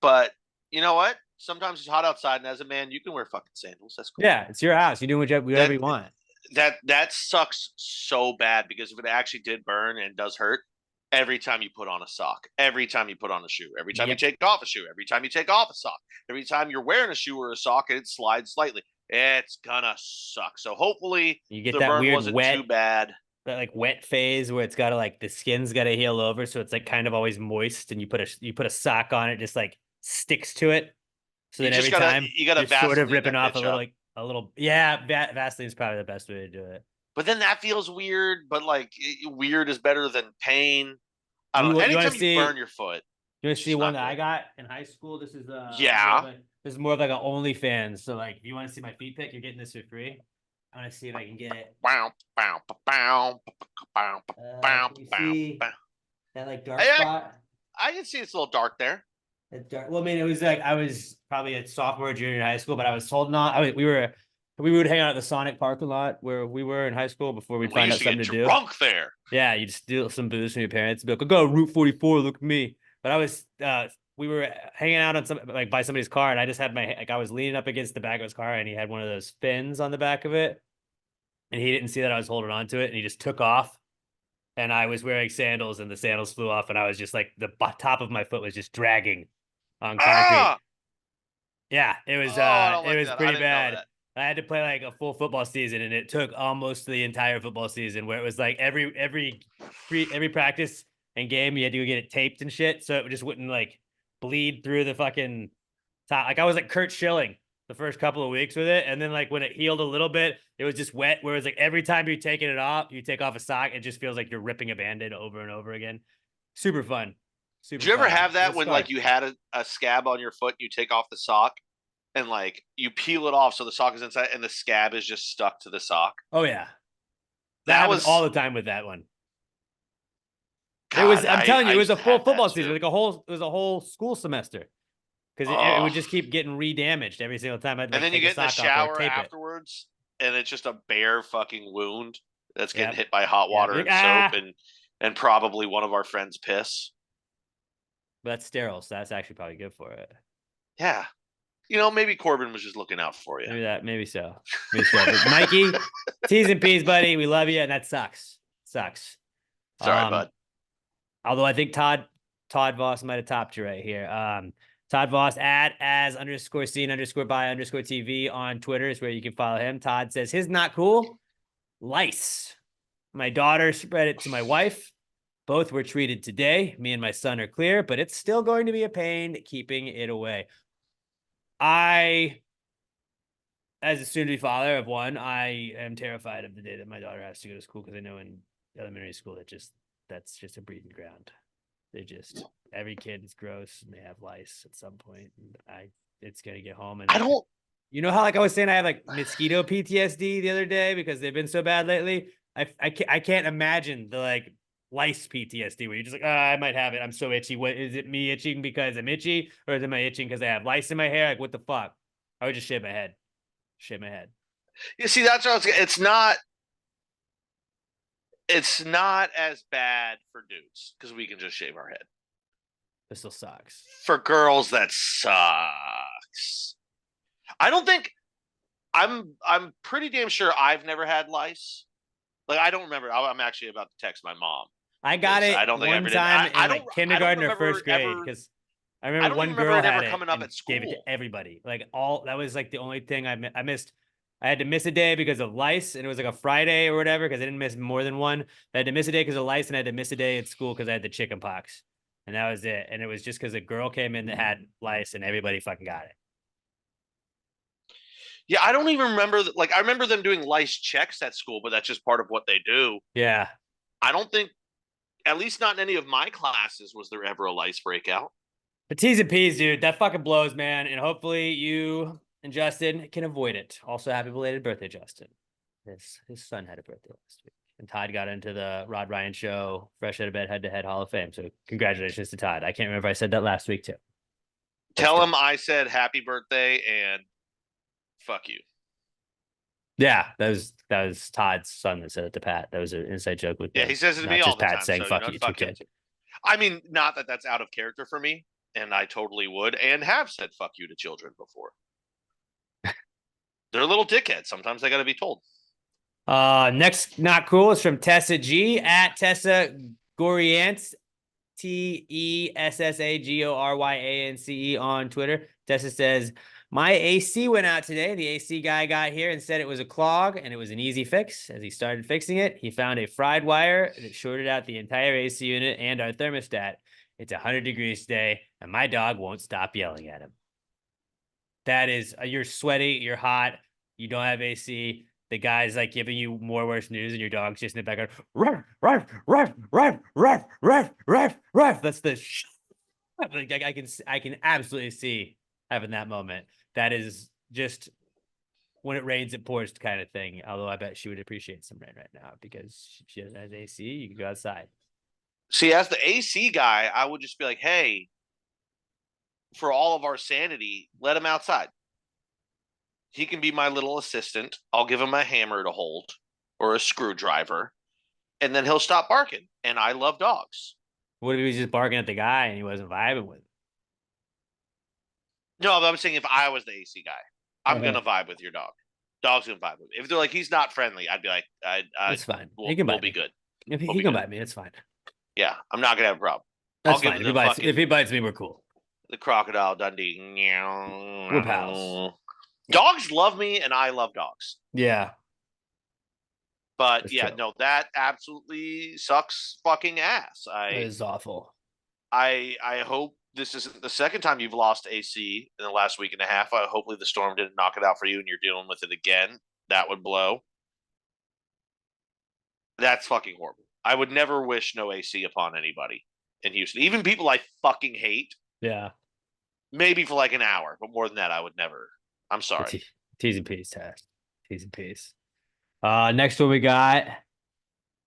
Speaker 3: But you know what? Sometimes it's hot outside, and as a man, you can wear fucking sandals. That's cool.
Speaker 2: Yeah, it's your house. You do whatever you want.
Speaker 3: That sucks so bad because if it actually did burn and does hurt, every time you put on a sock, every time you put on a shoe, every time you take off a shoe, every time you take off a sock, every time you're wearing a shoe or a sock and it slides slightly, it's gonna suck. So hopefully
Speaker 2: You get
Speaker 3: the
Speaker 2: that
Speaker 3: burn
Speaker 2: weird
Speaker 3: wasn't
Speaker 2: wet,
Speaker 3: too bad.
Speaker 2: that like wet phase where it's gotta the skin's gotta heal over, so it's like kind of always moist, and you put a sock on it, just like sticks to it. So then every time
Speaker 3: you gotta
Speaker 2: you're sort of
Speaker 3: Vaseline
Speaker 2: ripping
Speaker 3: that
Speaker 2: off
Speaker 3: bitch
Speaker 2: a
Speaker 3: up.
Speaker 2: little Vaseline's probably the best way to do it.
Speaker 3: But then that feels weird. But weird is better than pain. I don't know.
Speaker 2: You wanna
Speaker 3: Anytime you burn your foot,
Speaker 2: You want to
Speaker 3: It's
Speaker 2: see
Speaker 3: just
Speaker 2: one
Speaker 3: not
Speaker 2: that I
Speaker 3: good.
Speaker 2: got in high school? This is
Speaker 3: Yeah.
Speaker 2: this is more of like an OnlyFans. So if you want to see my feet pic, you're getting this for free. I want to see if I can get it.
Speaker 3: bow, bow, bow, bow, bow,
Speaker 2: Can you
Speaker 3: bow,
Speaker 2: see
Speaker 3: bow.
Speaker 2: that dark
Speaker 3: Hey,
Speaker 2: spot?
Speaker 3: I can see it's a little dark there.
Speaker 2: That dark. Well, I mean, it was I was probably a sophomore, or junior in high school, but I was holding on. I mean, we would hang out at the Sonic parking lot where we were in high school before we'd
Speaker 3: We
Speaker 2: find out
Speaker 3: used to
Speaker 2: something
Speaker 3: get
Speaker 2: to do.
Speaker 3: drunk there.
Speaker 2: Yeah, you just steal some booze from your parents. Be like, I got Route 44. Look at me. But I was we were hanging out on by somebody's car, and I just had I was leaning up against the back of his car, and he had one of those fins on the back of it, and he didn't see that I was holding on to it, and he just took off. And I was wearing sandals, and the sandals flew off, and I was just the top of my foot was just dragging on concrete.
Speaker 3: Ah!
Speaker 2: Yeah, it was
Speaker 3: Oh, I don't like
Speaker 2: it was
Speaker 3: that. I
Speaker 2: pretty
Speaker 3: didn't know
Speaker 2: bad.
Speaker 3: that.
Speaker 2: I had to play like a full football season, and it took almost the entire football season, where it was like every practice and game you had to go get it taped and shit, so it just wouldn't like bleed through the fucking top. Like I was like Kurt Schilling the first couple of weeks with it, and then like when it healed a little bit, it was just wet. Whereas like every time you're taking it off, you take off a sock, it just feels like you're ripping a Band-Aid over and over again. Super fun. Super.
Speaker 3: Did you ever
Speaker 2: fun.
Speaker 3: have that
Speaker 2: It's
Speaker 3: when
Speaker 2: fun.
Speaker 3: like you had a scab on your foot, you take off the sock, and like you peel it off so the sock is inside, and the scab is just stuck to the sock?
Speaker 2: Oh yeah,
Speaker 3: That
Speaker 2: happens
Speaker 3: was
Speaker 2: all the time with that one.
Speaker 3: God,
Speaker 2: It was. I'm telling you, it was
Speaker 3: used
Speaker 2: a
Speaker 3: to
Speaker 2: full
Speaker 3: have that
Speaker 2: football
Speaker 3: too.
Speaker 2: season, like a whole. It was a whole school semester because it would
Speaker 3: Ugh.
Speaker 2: just keep getting re-damaged every single time. I'd like,
Speaker 3: And then you
Speaker 2: take
Speaker 3: get in the
Speaker 2: sock off or
Speaker 3: shower
Speaker 2: tape it.
Speaker 3: afterwards, and it's just a bare fucking wound that's getting
Speaker 2: Yep.
Speaker 3: hit by hot water
Speaker 2: Like,
Speaker 3: and soap and probably one of our friends' piss.
Speaker 2: But that's sterile, so that's actually probably good for it.
Speaker 3: Yeah. You know, maybe Corbin was just looking out for you.
Speaker 2: Maybe so. Maybe so. But Mikey, T's and P's, buddy. We love you, and that sucks. Sucks.
Speaker 3: Sorry, bud.
Speaker 2: Although I think Todd Voss might have topped you right here. Todd Voss at @as_scene_by_TV on Twitter is where you can follow him. Todd says his not cool. Lice. My daughter spread it to my wife. Both were treated today. Me and my son are clear, but it's still going to be a pain keeping it away. As a soon-to-be father of one, I am terrified of the day that my daughter has to go to school, because I know in elementary school that's just a breeding ground. Every kid is gross and they have lice at some point. And it's gonna get home, and you know how like I was saying I have like mosquito PTSD the other day because they've been so bad lately. I can't imagine the like lice PTSD where you're just like, I might have it. I'm so itchy. What is it? Me itching because I'm itchy, or is it my itching because I have lice in my hair? Like, what the fuck? I would just shave my head.
Speaker 3: You see, that's what I was. It's not as bad for dudes because we can just shave our head.
Speaker 2: This still sucks.
Speaker 3: For girls, that sucks. I don't think I'm pretty damn sure I've never had lice. Like, I don't remember. I'm actually about to text my mom.
Speaker 2: I got it
Speaker 3: I don't think I
Speaker 2: one
Speaker 3: ever did.
Speaker 2: time
Speaker 3: I
Speaker 2: in like
Speaker 3: don't
Speaker 2: kindergarten or
Speaker 3: remember
Speaker 2: first grade,
Speaker 3: ever-
Speaker 2: because I
Speaker 3: I
Speaker 2: remember
Speaker 3: don't
Speaker 2: one
Speaker 3: even
Speaker 2: girl
Speaker 3: remember it
Speaker 2: had
Speaker 3: ever
Speaker 2: it
Speaker 3: coming up
Speaker 2: and
Speaker 3: at
Speaker 2: gave it to
Speaker 3: school.
Speaker 2: everybody. Like that was like the only thing I missed. I had to miss a day because of lice, and it was like a Friday or whatever because I didn't miss more than one. I had to miss a day because of lice, and I had to miss a day at school because I had the chicken pox, and that was it. And it was just because a girl came in that had lice, and everybody fucking got it.
Speaker 3: Yeah, I don't even remember. Like, I remember them doing lice checks at school, but that's just part of what they do.
Speaker 2: Yeah.
Speaker 3: I don't think, at least not in any of my classes, was there ever a lice breakout.
Speaker 2: The T's and P's, dude, that fucking blows, man. And hopefully you and Justin can avoid it. Also, happy belated birthday, Justin. His son had a birthday last week. And Todd got into the Rod Ryan Show, Fresh Out of Bed Head-to-Head Hall of Fame. So congratulations to Todd. I can't remember if I said that last week, too.
Speaker 3: Tell him I said happy birthday and fuck you.
Speaker 2: Yeah, that was Todd's son that said it to Pat. That was an inside joke with
Speaker 3: Yeah, he says it to
Speaker 2: not
Speaker 3: me
Speaker 2: just
Speaker 3: all the
Speaker 2: Pat
Speaker 3: time.
Speaker 2: saying
Speaker 3: So,
Speaker 2: fuck you to
Speaker 3: fuck him.
Speaker 2: kid.
Speaker 3: I mean, not that that's out of character for me, and I totally would, and have said fuck you to children before. They're little dickheads. Sometimes they got to be told.
Speaker 2: Next not cool is from Tessa G at Tessa Goriance, TESSAGORYANCE on Twitter. Tessa says, my AC went out today. The AC guy got here and said it was a clog, and it was an easy fix. As he started fixing it, he found a fried wire that shorted out the entire AC unit and our thermostat. It's 100 degrees today, and my dog won't stop yelling at him. That is, you're sweaty, you're hot, you don't have AC. The guy's like giving you more worse news, and your dog's just in the background. Ruff, ruff, ruff, ruff, ruff, ruff, ruff, ruff. That's the. Like I can absolutely see having that moment. That is just when it rains, it pours kind of thing. Although I bet she would appreciate some rain right now because she doesn't have AC. You can go outside.
Speaker 3: See, as the AC guy, I would just be like, hey, for all of our sanity, let him outside. He can be my little assistant. I'll give him a hammer to hold or a screwdriver, and then he'll stop barking. And I love dogs.
Speaker 2: What if he was just barking at the guy and he wasn't vibing with him?
Speaker 3: No, but I'm saying if I was the AC guy, I'm going to vibe with your dog. Dog's going to vibe with me. If they're like, he's not friendly, I'd be like,
Speaker 2: it's fine.
Speaker 3: He can we'll be good.
Speaker 2: If he can bite me, it's fine.
Speaker 3: Yeah, I'm not going to have a problem.
Speaker 2: That's fine. If he bites me, we're cool.
Speaker 3: The Crocodile Dundee.
Speaker 2: We're pals.
Speaker 3: Dogs love me, and I love dogs.
Speaker 2: Yeah.
Speaker 3: But
Speaker 2: That's
Speaker 3: yeah,
Speaker 2: true.
Speaker 3: no, that absolutely sucks fucking ass.
Speaker 2: That is awful.
Speaker 3: I hope this isn't the second time you've lost AC in the last week and a half. Hopefully the storm didn't knock it out for you and you're dealing with it again. That would blow. That's fucking horrible. I would never wish no AC upon anybody in Houston. Even people I fucking hate.
Speaker 2: Yeah.
Speaker 3: Maybe for like an hour, but more than that, I would never. I'm sorry.
Speaker 2: T's and P's, Taz. T's and P's. Next one we got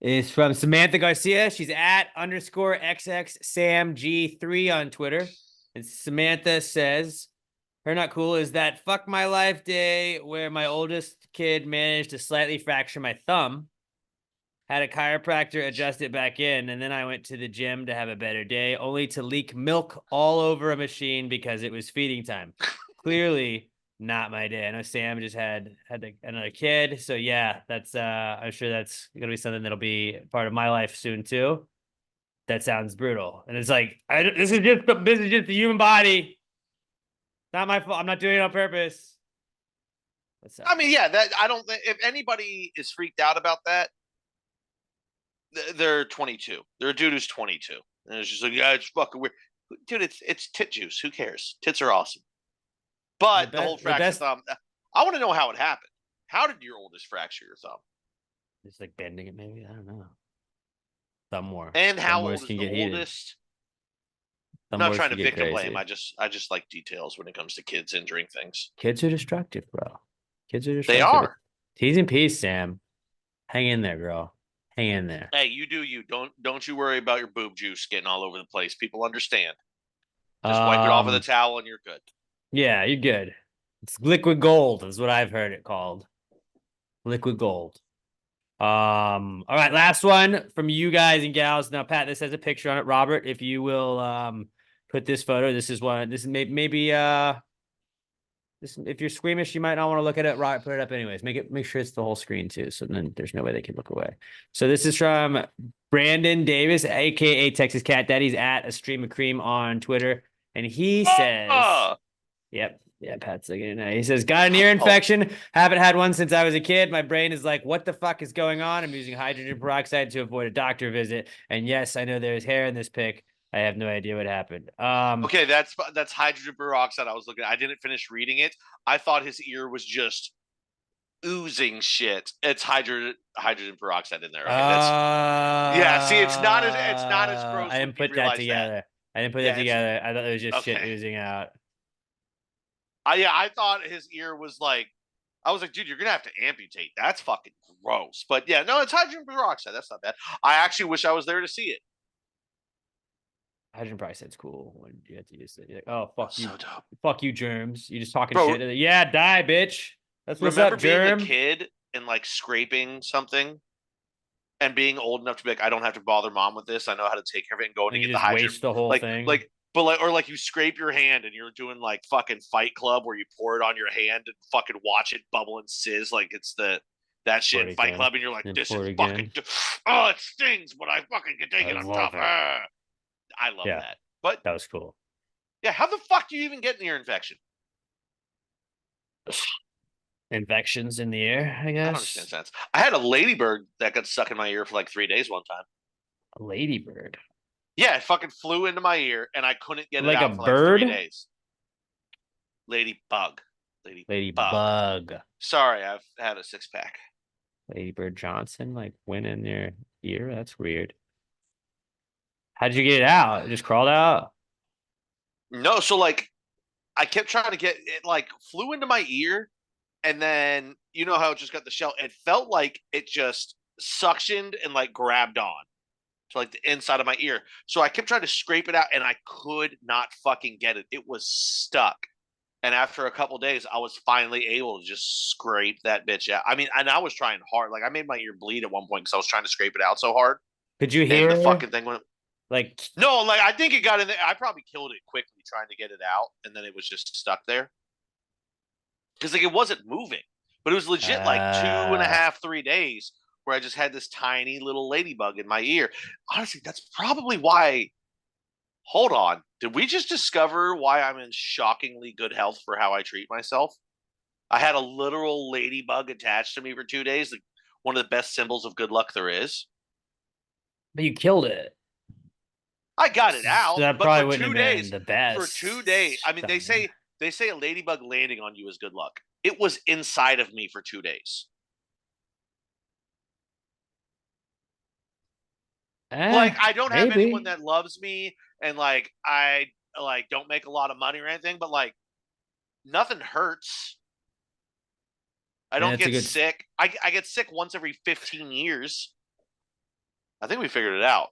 Speaker 2: is from Samantha Garcia. She's at _XX SamG3 on Twitter. And Samantha says, her not cool is that fuck my life day where my oldest kid managed to slightly fracture my thumb. Had a chiropractor adjust it back in, and then I went to the gym to have a better day, only to leak milk all over a machine because it was feeding time. Clearly not my day. I know Sam just had another kid, so yeah, that's I'm sure that's gonna be something that'll be part of my life soon too. That sounds brutal, and it's like this is just the human body. Not my fault. I'm not doing it on purpose.
Speaker 3: I mean, yeah, that I don't think if anybody is freaked out about that, they're 22. They're a dude who's 22. And it's just like, yeah, it's fucking weird. Dude, it's tit juice. Who cares? Tits are awesome. But the whole fracture thumb, I want to know how it happened. How did your oldest fracture your thumb?
Speaker 2: Just like bending it, maybe. I don't know. Thumb war.
Speaker 3: And how old is the oldest? I'm not trying to victim blame. I just like details when it comes to kids injuring things.
Speaker 2: Kids are destructive, bro. Kids are destructive.
Speaker 3: They are.
Speaker 2: T's and P's, Sam. Hang in there, girl. Hang in there.
Speaker 3: Hey, you do you. Don't you worry about your boob juice getting all over the place. People understand. Just wipe it off with a towel and you're good.
Speaker 2: Yeah, you're good. It's liquid gold is what I've heard it called. Liquid gold. All right, last one from you guys and gals. Now, Pat, this has a picture on it. Robert, if you will put this photo. This is maybe if you're squeamish, you might not want to look at it. Right, put it up anyways. Make sure it's the whole screen too, so then there's no way they can look away. So this is from Brandon Davis, aka Texas Cat Daddy's at a stream of cream on Twitter, and he says, "Yep, yeah, Pat's looking at it now." He says, "Got an ear infection. Haven't had one since I was a kid. My brain is like, what the fuck is going on? I'm using hydrogen peroxide to avoid a doctor visit. And yes, I know there's hair in this pic. I have no idea what happened."
Speaker 3: Okay, that's hydrogen peroxide. I didn't finish reading it. I thought his ear was just oozing shit. It's hydrogen peroxide in there. Okay, yeah. See, it's not as gross.
Speaker 2: I didn't put that together. I thought it was just shit oozing out.
Speaker 3: I thought his ear was like. I was like, dude, you're gonna have to amputate. That's fucking gross. But yeah, no, it's hydrogen peroxide. That's not bad. I actually wish I was there to see it.
Speaker 2: Hydrogen peroxide's cool when you have to use it. You're like, oh, fuck you.
Speaker 3: So dope.
Speaker 2: Fuck you, germs. You just talking shit. Yeah, die, bitch. That's what's up, germ.
Speaker 3: Remember being a kid and like scraping something and being old enough to be like, I don't have to bother mom with this. I know how to take care of it and go in and get the hydrogen.
Speaker 2: Waste the whole thing.
Speaker 3: But you scrape your hand and you're doing like fucking Fight Club where you pour it on your hand and fucking watch it bubble and sizz like it's that shit in Fight Club and you're like, this is fucking, oh, it stings, but I fucking can take it on top. I love that. But
Speaker 2: that was cool.
Speaker 3: Yeah, how the fuck do you even get an ear infection?
Speaker 2: Infections in the ear, I guess.
Speaker 3: I don't understand sense. I had a ladybird that got stuck in my ear for like 3 days one time.
Speaker 2: A ladybird?
Speaker 3: Yeah, it fucking flew into my ear and I couldn't get it
Speaker 2: like
Speaker 3: out
Speaker 2: a
Speaker 3: for
Speaker 2: bird?
Speaker 3: like 3 days. Ladybug.
Speaker 2: Ladybug.
Speaker 3: Sorry, I've had a 6-pack.
Speaker 2: Ladybird Johnson like went in your ear? That's weird. How'd you get it out? It just crawled out?
Speaker 3: No, so like I kept trying to get it, like flew into my ear, and then you know how it just got the shell. It felt like it just suctioned and like grabbed on to like the inside of my ear. So I kept trying to scrape it out, and I could not fucking get it. It was stuck. And after a couple days, I was finally able to just scrape that bitch out. I mean, and I was trying hard. Like I made my ear bleed at one point because I was trying to scrape it out so hard.
Speaker 2: Could you hear
Speaker 3: the fucking thing went?
Speaker 2: Like
Speaker 3: no, like I think it got in there. I probably killed it quickly trying to get it out, and then it was just stuck there. Because like it wasn't moving, but it was legit like 2.5, 3 days where I just had this tiny little ladybug in my ear. Honestly, that's probably why. Hold on, did we just discover why I'm in shockingly good health for how I treat myself? I had a literal ladybug attached to me for 2 days. Like one of the best symbols of good luck there is.
Speaker 2: But you killed it.
Speaker 3: I got it out,
Speaker 2: So that
Speaker 3: but
Speaker 2: probably
Speaker 3: for
Speaker 2: wouldn't
Speaker 3: 2
Speaker 2: have been
Speaker 3: days,
Speaker 2: the best.
Speaker 3: for 2 days, I mean, they
Speaker 2: sign.
Speaker 3: say a ladybug landing on you is good luck. It was inside of me for 2 days. Like I don't have anyone
Speaker 2: Maybe.
Speaker 3: that loves me, and like I like don't make a lot of money or anything, but like nothing hurts. I
Speaker 2: Yeah,
Speaker 3: don't
Speaker 2: it's a
Speaker 3: get
Speaker 2: good.
Speaker 3: sick. I get sick once every 15 years. I think we figured it out.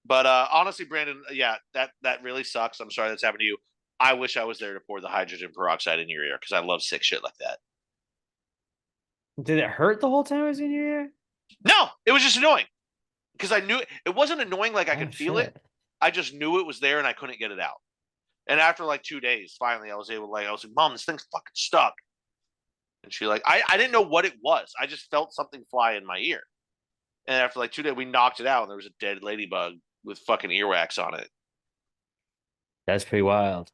Speaker 3: But honestly, Brandon, yeah, that really sucks. I'm sorry that's happened to you. I wish I was there to pour the hydrogen peroxide in your ear because I love sick shit like that.
Speaker 2: Did it hurt the whole time I was in your ear?
Speaker 3: No, it was just annoying because I knew it wasn't annoying like I
Speaker 2: Oh
Speaker 3: could feel it.
Speaker 2: shit.
Speaker 3: I just knew it was there and I couldn't get it out. And after like 2 days, finally, I was able to I was like, Mom, this thing's fucking stuck. And she like, I didn't know what it was. I just felt something fly in my ear. And after like 2 days, we knocked it out and there was a dead ladybug with fucking earwax on it.
Speaker 2: That's pretty wild.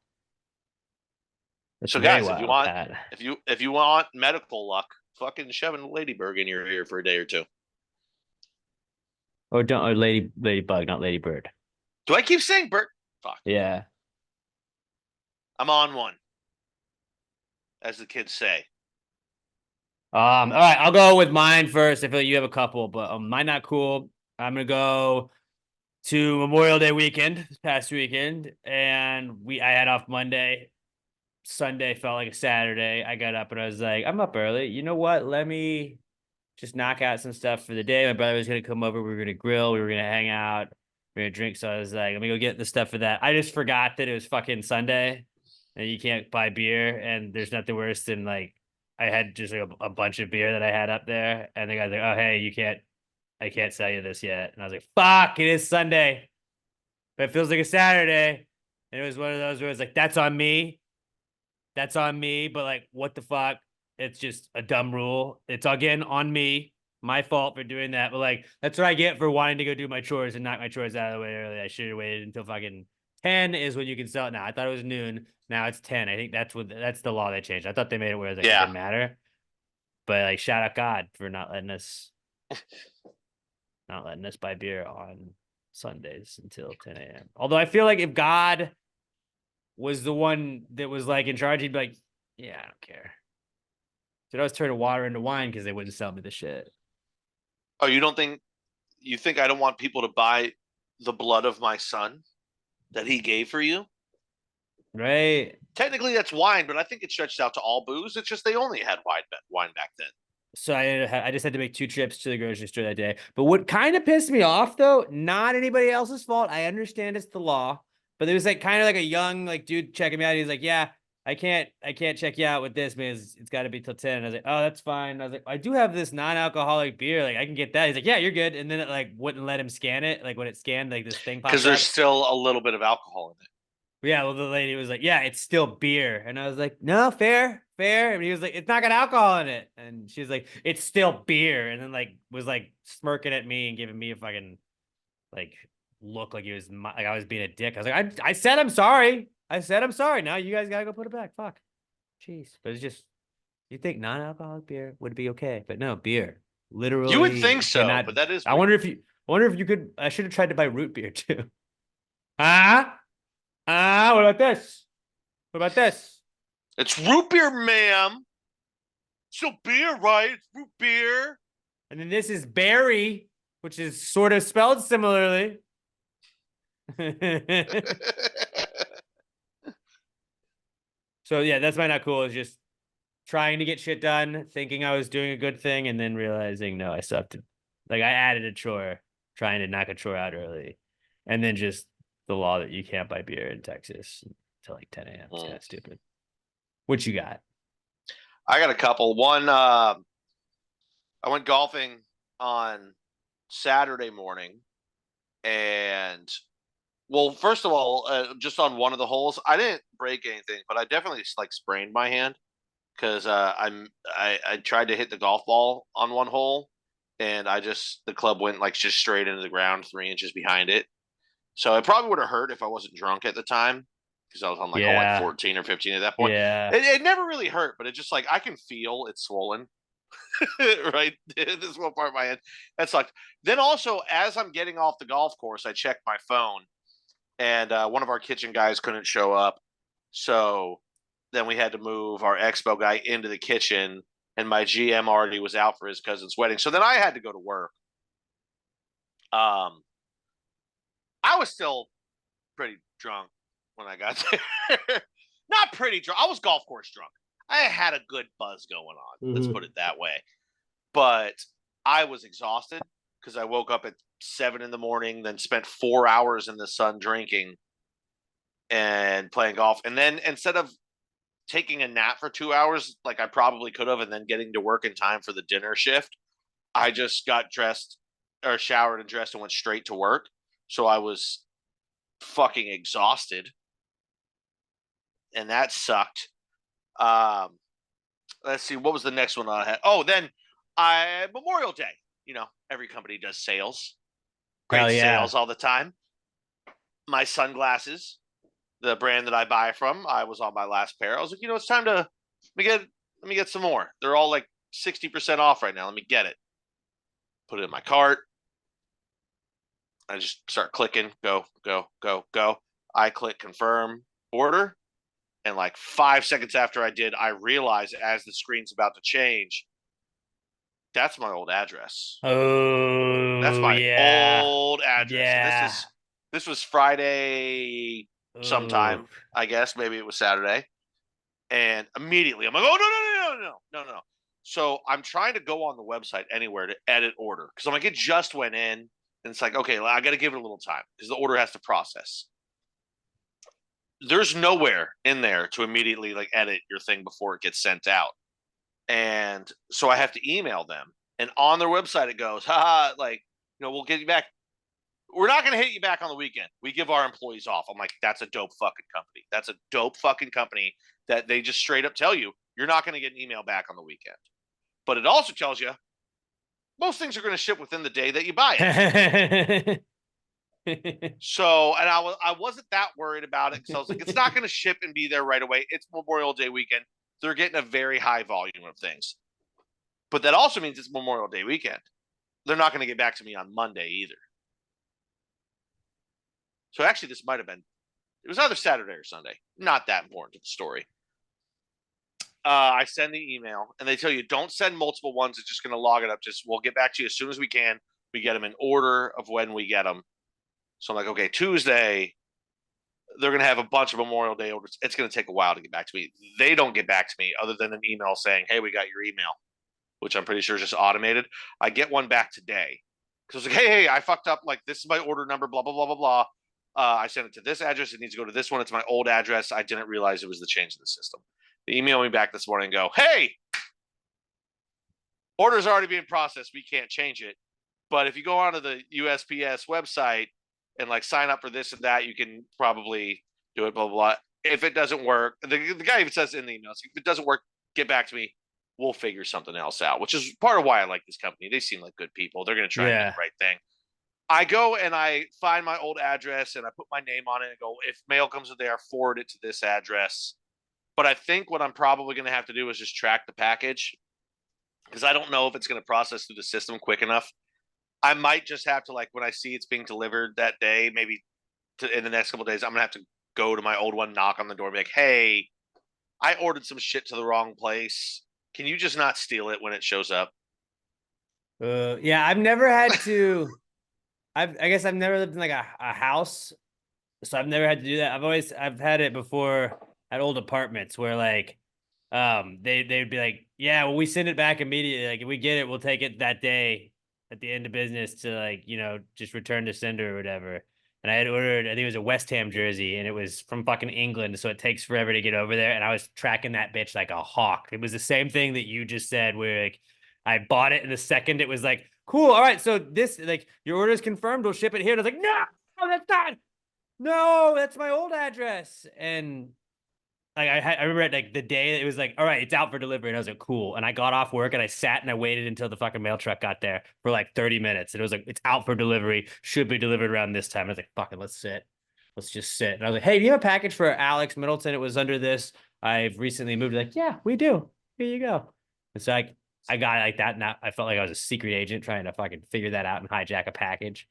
Speaker 2: That's
Speaker 3: So
Speaker 2: very
Speaker 3: guys,
Speaker 2: wild, Pat.
Speaker 3: if you want medical luck, fucking shoving a ladybug in your ear for a day or two.
Speaker 2: Or don't or ladybug, not ladybird.
Speaker 3: Do I keep saying bird? Fuck.
Speaker 2: Yeah.
Speaker 3: I'm on one, as the kids say.
Speaker 2: All right, I'll go with mine first. I feel like you have a couple, but mine not cool. I'm gonna go to Memorial Day weekend, this past weekend, and I had off Monday. Sunday felt like a Saturday. I got up and I was like, I'm up early. You know what? Let me just knock out some stuff for the day. My brother was gonna come over. We were gonna grill. We were gonna hang out. We were gonna drink. So I was like, let me go get the stuff for that. I just forgot that it was fucking Sunday, and you can't buy beer. And there's nothing worse than like I had just like a bunch of beer that I had up there, and the guy's like, oh hey, I can't sell you this yet. And I was like, fuck, it is Sunday, but it feels like a Saturday. And it was one of those where it's like, that's on me. That's on me, but like, what the fuck? It's just a dumb rule. It's again on me. My fault for doing that. But like, that's what I get for wanting to go do my chores and knock my chores out of the way early. I should have waited until fucking 10 is when you can sell it now. I thought it was noon. Now it's 10. I think that's the law they changed. I thought they made it where it
Speaker 3: Yeah.
Speaker 2: didn't matter. But like, shout out God for not letting us buy beer on Sundays until 10 a.m. Although I feel like if God was the one that was like in charge, he'd be like, yeah, I don't care. So I was turning water into wine because they wouldn't sell me the shit.
Speaker 3: Oh, you think I don't want people to buy the blood of my son that he gave for you?
Speaker 2: Right.
Speaker 3: Technically, that's wine, but I think it stretched out to all booze. It's just they only had wine back then.
Speaker 2: So I just had to make 2 trips to the grocery store that day. But what kind of pissed me off though, not anybody else's fault. I understand it's the law, but there was like kind of like a young like dude checking me out. He's like, yeah, I can't check you out with this, man. It's got to be till 10. And I was like, oh, that's fine. I was like, I do have this non-alcoholic beer. Like I can get that. He's like, yeah, you're good. And then it like wouldn't let him scan it. Like when it scanned, like this thing popped
Speaker 3: Because
Speaker 2: up.
Speaker 3: there's still a little bit of alcohol in it.
Speaker 2: Yeah, well, the lady was like, yeah, it's still beer. And I was like, no, fair. And he was like, it's not got alcohol in it. And she was like, it's still beer. And then like was like smirking at me and giving me a fucking like look like he was like I was being a dick. I was like, I said I'm sorry. Now you guys gotta go put it back. Fuck. Jeez. But it's just you think non-alcoholic beer would be okay, but no, beer. Literally
Speaker 3: You would think so, but that is.
Speaker 2: I wonder if you could I should have tried to buy root beer too. What about this?
Speaker 3: It's root beer, ma'am. Still beer, right? It's root beer.
Speaker 2: And then this is berry, which is sort of spelled similarly. So yeah, that's my not cool. Is just trying to get shit done, thinking I was doing a good thing, and then realizing no, I sucked. Like I added a chore, trying to knock a chore out early, and then just the law that you can't buy beer in Texas until like 10 a.m. It's kind of stupid. What you got?
Speaker 3: I got a couple. One, I went golfing on Saturday morning, and well, first of all, just on one of the holes, I didn't break anything, but I definitely like sprained my hand because I tried to hit the golf ball on one hole, and the club went like just straight into the ground, 3 inches behind it. So it probably would have hurt if I wasn't drunk at the time. because I was on like
Speaker 2: Yeah.
Speaker 3: 14 or 15 at that point.
Speaker 2: Yeah.
Speaker 3: It never really hurt, but it just like I can feel it's swollen. Right, this is one part of my head that sucked. Then also, as I'm getting off the golf course, I checked my phone, and one of our kitchen guys couldn't show up, so then we had to move our expo guy into the kitchen, and my GM already was out for his cousin's wedding, so then I had to go to work. I was still pretty drunk when I got there. Not pretty drunk. I was golf course drunk. I had a good buzz going on. Let's put it that way. But I was exhausted because I woke up at 7 a.m, then spent 4 hours in the sun drinking and playing golf. And then instead of taking a nap for 2 hours, like I probably could have, and then getting to work in time for the dinner shift, I just got dressed or showered and dressed and went straight to work. So I was fucking exhausted. And that sucked. Let's see, what was the next one I had? Oh, then Memorial Day. You know, every company does sales. Great sales all the time. My sunglasses, the brand that I buy from, I was on my last pair. I was like, you know, it's time to let me get some more. They're all like 60% off right now. Let me get it. Put it in my cart. I just start clicking, go. I click confirm order. And like 5 seconds after I did, I realized as the screen's about to change, that's my old address.
Speaker 2: Oh,
Speaker 3: that's my old address.
Speaker 2: Yeah.
Speaker 3: And this was Friday sometime, I guess. Maybe it was Saturday. And immediately I'm like, oh, no. So I'm trying to go on the website anywhere to edit order. Because I'm like, it just went in. And it's like, okay, I got to give it a little time because the order has to process. There's nowhere in there to immediately like edit your thing before it gets sent out. And so I have to email them. And on their website, it goes, like, you know, we'll get you back. We're not going to hit you back on the weekend. We give our employees off. I'm like, that's a dope fucking company. That's a dope fucking company that they just straight up tell you, you're not going to get an email back on the weekend. But it also tells you most things are going to ship within the day that you buy it. So, and I wasn't that worried about it because I was like, it's not going to ship and be there right away. It's Memorial Day weekend. They're getting a very high volume of things. But that also means it's Memorial Day weekend. They're not going to get back to me on Monday either. So actually, this might have been, it was either Saturday or Sunday. Not that important to the story. I send the email and they tell you, don't send multiple ones. It's just going to log it up. Just, we'll get back to you as soon as we can. We get them in order of when we get them. So I'm like, okay, Tuesday, they're going to have a bunch of Memorial Day orders. It's going to take a while to get back to me. They don't get back to me other than an email saying, hey, we got your email, which I'm pretty sure is just automated. I get one back today. Because I was like, hey, I fucked up. Like, this is my order number, blah, blah, blah, blah, blah. I sent it to this address. It needs to go to this one. It's my old address. I didn't realize it was the change in the system. They email me back this morning and go, hey, order's already being processed. We can't change it. But if you go onto the USPS website and like sign up for this and that, you can probably do it, blah, blah, blah. If it doesn't work, the guy even says in the email, if it doesn't work, get back to me. We'll figure something else out, which is part of why I like this company. They seem like good people. They're going to try and do the right thing. I go and I find my old address and I put my name on it and go, if mail comes in there, forward it to this address. But I think what I'm probably going to have to do is just track the package because I don't know if it's going to process through the system quick enough. I might just have to, like, when I see it's being delivered that day, maybe in the next couple of days, I'm going to have to go to my old one, knock on the door, and be like, hey, I ordered some shit to the wrong place. Can you just not steal it when it shows up?
Speaker 2: Yeah, I've never had to. I guess I've never lived in like a house, so I've never had to do that. I've had it before at old apartments where like they'd be like, yeah, well, we send it back immediately. Like if we get it, we'll take it that day at the end of business to like, you know, just return to sender or whatever. And I had ordered, I think it was a West Ham jersey, and it was from fucking England, so it takes forever to get over there. And I was tracking that bitch like a hawk. It was the same thing that you just said, where like I bought it in the second it was like, cool, all right, so this, like, your order is confirmed, we'll ship it here. And I was like, no, that's not, no, that's my old address. And like I remember it, like the day it was like, all right, it's out for delivery, and I was like, cool. And I got off work and I sat and I waited until the fucking mail truck got there for like 30 minutes. And it was like, it's out for delivery, should be delivered around this time. I was like, fucking, let's sit. let's just sit. And I was like, hey, do you have a package for Alex Middleton? It was under this. I've recently moved. Like, yeah, we do. Here you go. And so I got it like that. And I felt like I was a secret agent trying to fucking figure that out and hijack a package.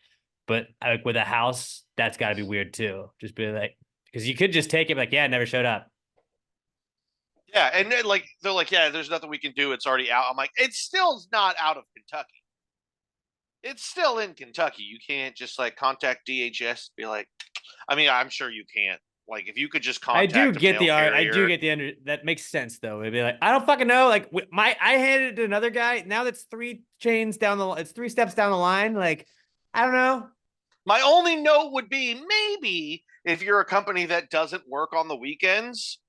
Speaker 2: But like with a house, that's got to be weird too. Just be like, because you could just take it like, yeah, it never showed up.
Speaker 3: Yeah, and then, like they're like, yeah, there's nothing we can do. It's already out. I'm like, it's still not out of Kentucky. It's still in Kentucky. You can't just like contact DHS. Be like, I mean, I'm sure you can't. Like, if you could just
Speaker 2: I
Speaker 3: contact.
Speaker 2: do get the art. I do get the under. That makes sense though. It'd be like, I don't fucking know. Like I handed it to another guy. Now that's 3 chains down the. It's 3 steps down the line. Like, I don't know.
Speaker 3: My only note would be maybe if you're a company that doesn't work on the weekends,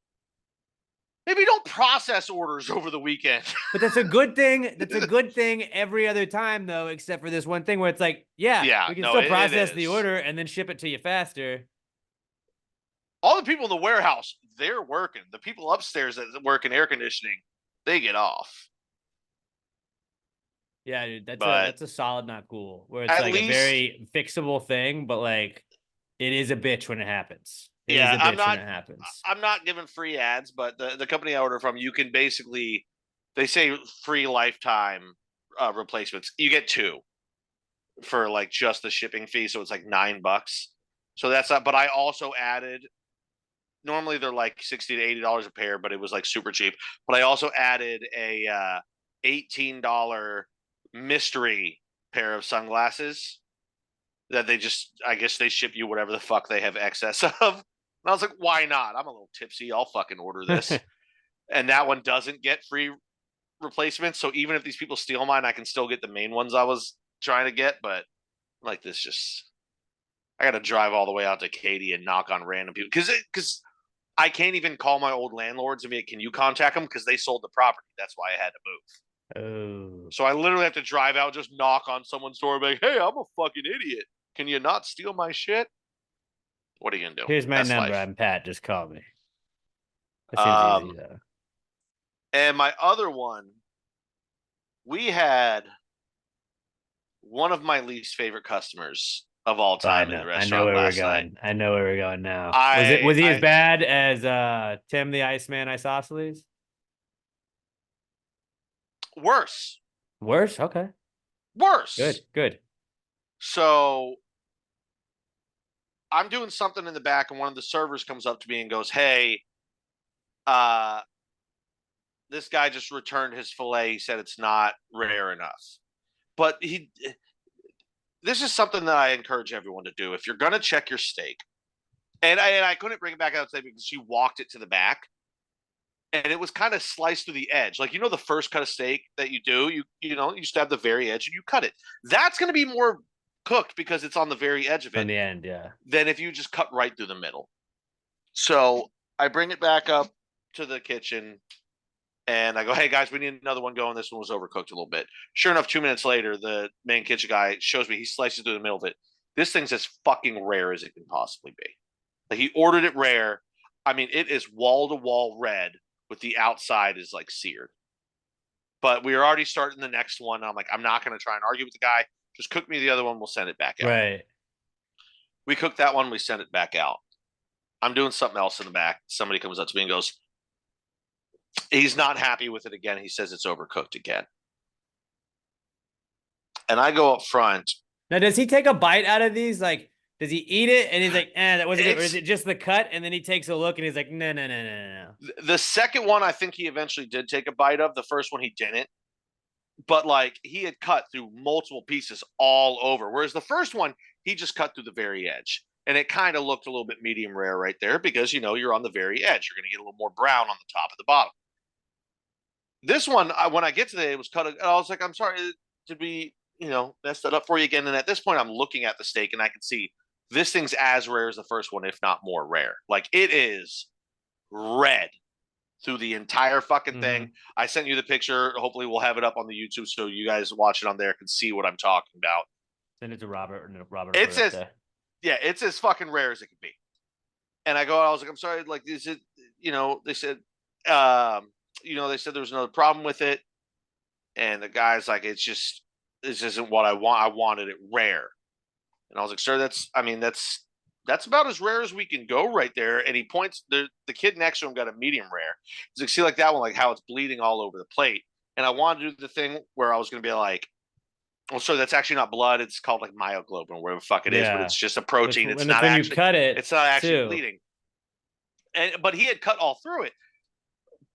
Speaker 3: maybe don't process orders over the weekend.
Speaker 2: But that's a good thing. That's a good thing every other time though, except for this one thing where it's like, yeah, we can still process the order and then ship it to you faster.
Speaker 3: All the people in the warehouse, they're working. The people upstairs that work in air conditioning, they get off.
Speaker 2: Yeah, dude, that's a solid not cool. Where it's like
Speaker 3: least,
Speaker 2: a very fixable thing, but like it is a bitch when it happens. It
Speaker 3: yeah,
Speaker 2: is a bitch when it happens.
Speaker 3: I'm not giving free ads, but the company I order from, you can basically, they say free lifetime replacements. You get 2 for like just the shipping fee, so it's like $9. So that's not. But I also added. Normally they're like $60 to $80 a pair, but it was like super cheap. But I also added a $18 mystery pair of sunglasses that they just, I guess they ship you whatever the fuck they have excess of. And I was like, why not? I'm a little tipsy. I'll fucking order this. And that one doesn't get free replacements. So even if these people steal mine, I can still get the main ones I was trying to get. But like this, just I got to drive all the way out to Katy and knock on random people because I can't even call my old landlords and be like, can you contact them? Because they sold the property. That's why I had to move.
Speaker 2: Oh.
Speaker 3: So I literally have to drive out, just knock on someone's door, and be like, hey, I'm a fucking idiot. Can you not steal my shit? What are you gonna do?
Speaker 2: Here's my
Speaker 3: That's
Speaker 2: number.
Speaker 3: life.
Speaker 2: I'm Pat. Just call me. That seems easy though.
Speaker 3: And my other one, we had one of my least favorite customers of all time in the restaurant last night.
Speaker 2: I know where we're going now.
Speaker 3: Was
Speaker 2: he as bad as Tim the Iceman Isosceles?
Speaker 3: Worse.
Speaker 2: Worse? Okay.
Speaker 3: Worse.
Speaker 2: Good.
Speaker 3: So I'm doing something in the back, and one of the servers comes up to me and goes, hey, this guy just returned his filet. He said it's not rare enough. But this is something that I encourage everyone to do. If you're going to check your steak, and I couldn't bring it back out today because she walked it to the back, and it was kind of sliced through the edge. Like, the first cut of steak that you do, you stab the very edge and you cut it. That's going to be more cooked because it's on the very edge of it.
Speaker 2: On the end, yeah.
Speaker 3: Than if you just cut right through the middle. So I bring it back up to the kitchen and I go, hey guys, we need another one going. This one was overcooked a little bit. Sure enough, 2 minutes later, the main kitchen guy shows me he slices through the middle of it. This thing's as fucking rare as it can possibly be. Like, he ordered it rare. I mean, it is wall to wall red with the outside is like seared. But we were already starting the next one. I'm like, I'm not going to try and argue with the guy. Just cook me the other one. We'll send it back out.
Speaker 2: Right.
Speaker 3: We cooked that one. We sent it back out. I'm doing something else in the back. Somebody comes up to me and goes, he's not happy with it again. He says it's overcooked again. And I go up front.
Speaker 2: Now, does he take a bite out of these? Like, does he eat it and he's like, that wasn't good? Or is it just the cut? And then he takes a look and he's like, no.
Speaker 3: The second one, I think he eventually did take a bite of. The first one, he didn't. But like, he had cut through multiple pieces all over. Whereas the first one, he just cut through the very edge. And it kind of looked a little bit medium rare right there because, you're on the very edge. You're going to get a little more brown on the top of the bottom. This one, when I get to it was cut. I was like, I'm sorry to be, messed that up for you again. And at this point, I'm looking at the steak and I can see this thing's as rare as the first one, if not more rare. Like, it is red through the entire fucking thing. I sent you the picture. Hopefully we'll have it up on the YouTube so you guys watch it on there can see what I'm talking about.
Speaker 2: Send it to Robert.
Speaker 3: It's as fucking rare as it can be. And I was like, I'm sorry. Like, is it, they said, they said there was another problem with it. And the guy's like, this isn't what I want. I wanted it rare. And I was like, sir, that's that's about as rare as we can go right there. And he points, the kid next to him got a medium rare. He's like, see, like that one, like how it's bleeding all over the plate. And I wanted to do the thing where I was going to be like, well, so that's actually not blood. It's called like myoglobin or whatever the fuck it is, but it's just a protein. It's not
Speaker 2: when
Speaker 3: actually,
Speaker 2: you cut it,
Speaker 3: it's not actually
Speaker 2: too.
Speaker 3: bleeding. But he had cut all through it.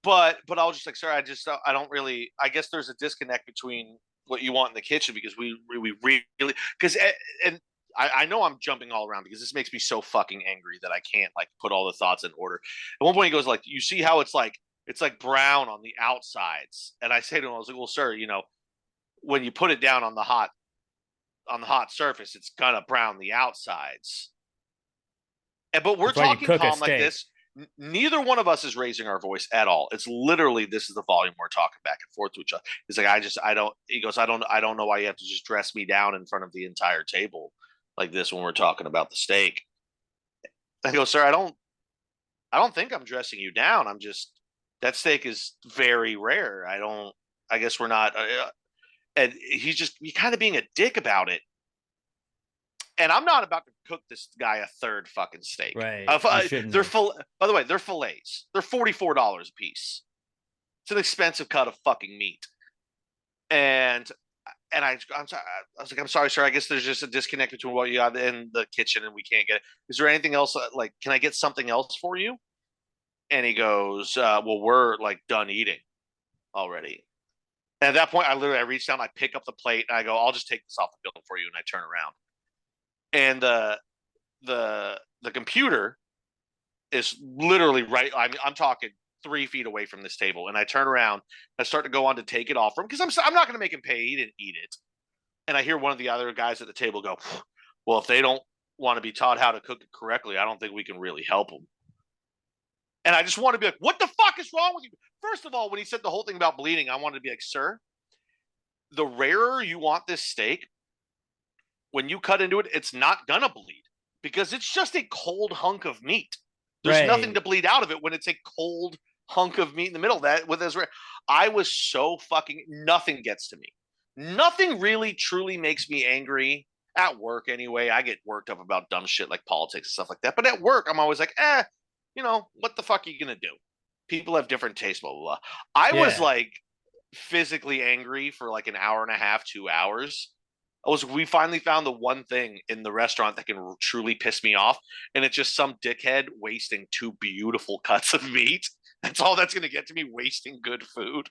Speaker 3: But I was just like, sir, I don't really, I guess there's a disconnect between what you want in the kitchen because we really, because, and I know I'm jumping all around because this makes me so fucking angry that I can't like put all the thoughts in order. At one point he goes like, you see how it's like brown on the outsides. And I say to him, I was like, well, sir, you know, when you put it down on the hot surface, it's gonna brown the outsides. But we're talking calm like this. Neither one of us is raising our voice at all. It's literally, this is the volume we're talking back and forth to each other. It's like, he goes, I don't know why you have to just dress me down in front of the entire table like this when we're talking about the steak. I go, sir, I don't think I'm dressing you down. That steak is very rare. I guess we're not, and he's kind of being a dick about it. And I'm not about to cook this guy a third fucking steak.
Speaker 2: Right.
Speaker 3: They're by the way, they're fillets. They're $44 a piece. It's an expensive cut of fucking meat. And I was like, I'm sorry, sir. I guess there's just a disconnect between what you got in the kitchen and we can't get it. Is there anything else? Like, can I get something else for you? And he goes, well, we're like done eating already. And at that point, I reach down, I pick up the plate, and I go, I'll just take this off the bill for you. And I turn around. And the computer is literally right. I'm talking 3 feet away from this table, and I turn around. I start to go on to take it off from him because I'm not going to make him pay. He didn't eat it. And I hear one of the other guys at the table go, "Well, if they don't want to be taught how to cook it correctly, I don't think we can really help them." And I just want to be like, "What the fuck is wrong with you?" First of all, when he said the whole thing about bleeding, I wanted to be like, "Sir, the rarer you want this steak, when you cut into it, it's not gonna bleed because it's just a cold hunk of meat. There's nothing to bleed out of it when it's a cold hunk of meat in the middle. That with Israel, I was so fucking, nothing gets to me. Nothing really truly makes me angry at work anyway. I get worked up about dumb shit like politics and stuff like that. But at work, I'm always like, you know, what the fuck are you gonna do? People have different tastes, blah, blah, blah. I was like physically angry for like an hour and a half, 2 hours. We finally found the one thing in the restaurant that can truly piss me off, and it's just some dickhead wasting 2 beautiful cuts of meat. That's all that's going to get to me, wasting good food.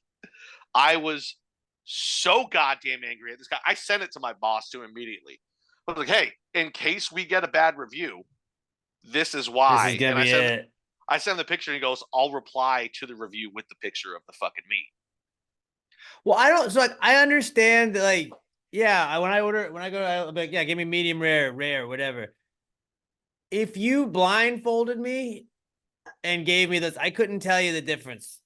Speaker 3: I was so goddamn angry at this guy. I sent it to my boss too immediately. I was like, hey, in case we get a bad review, this is why.
Speaker 2: This is gonna be it.
Speaker 3: I send the picture, and he goes, I'll reply to the review with the picture of the fucking meat.
Speaker 2: Well, I understand, like, yeah, when I go, I'll be like, yeah, give me medium rare, whatever. If you blindfolded me and gave me this, I couldn't tell you the difference.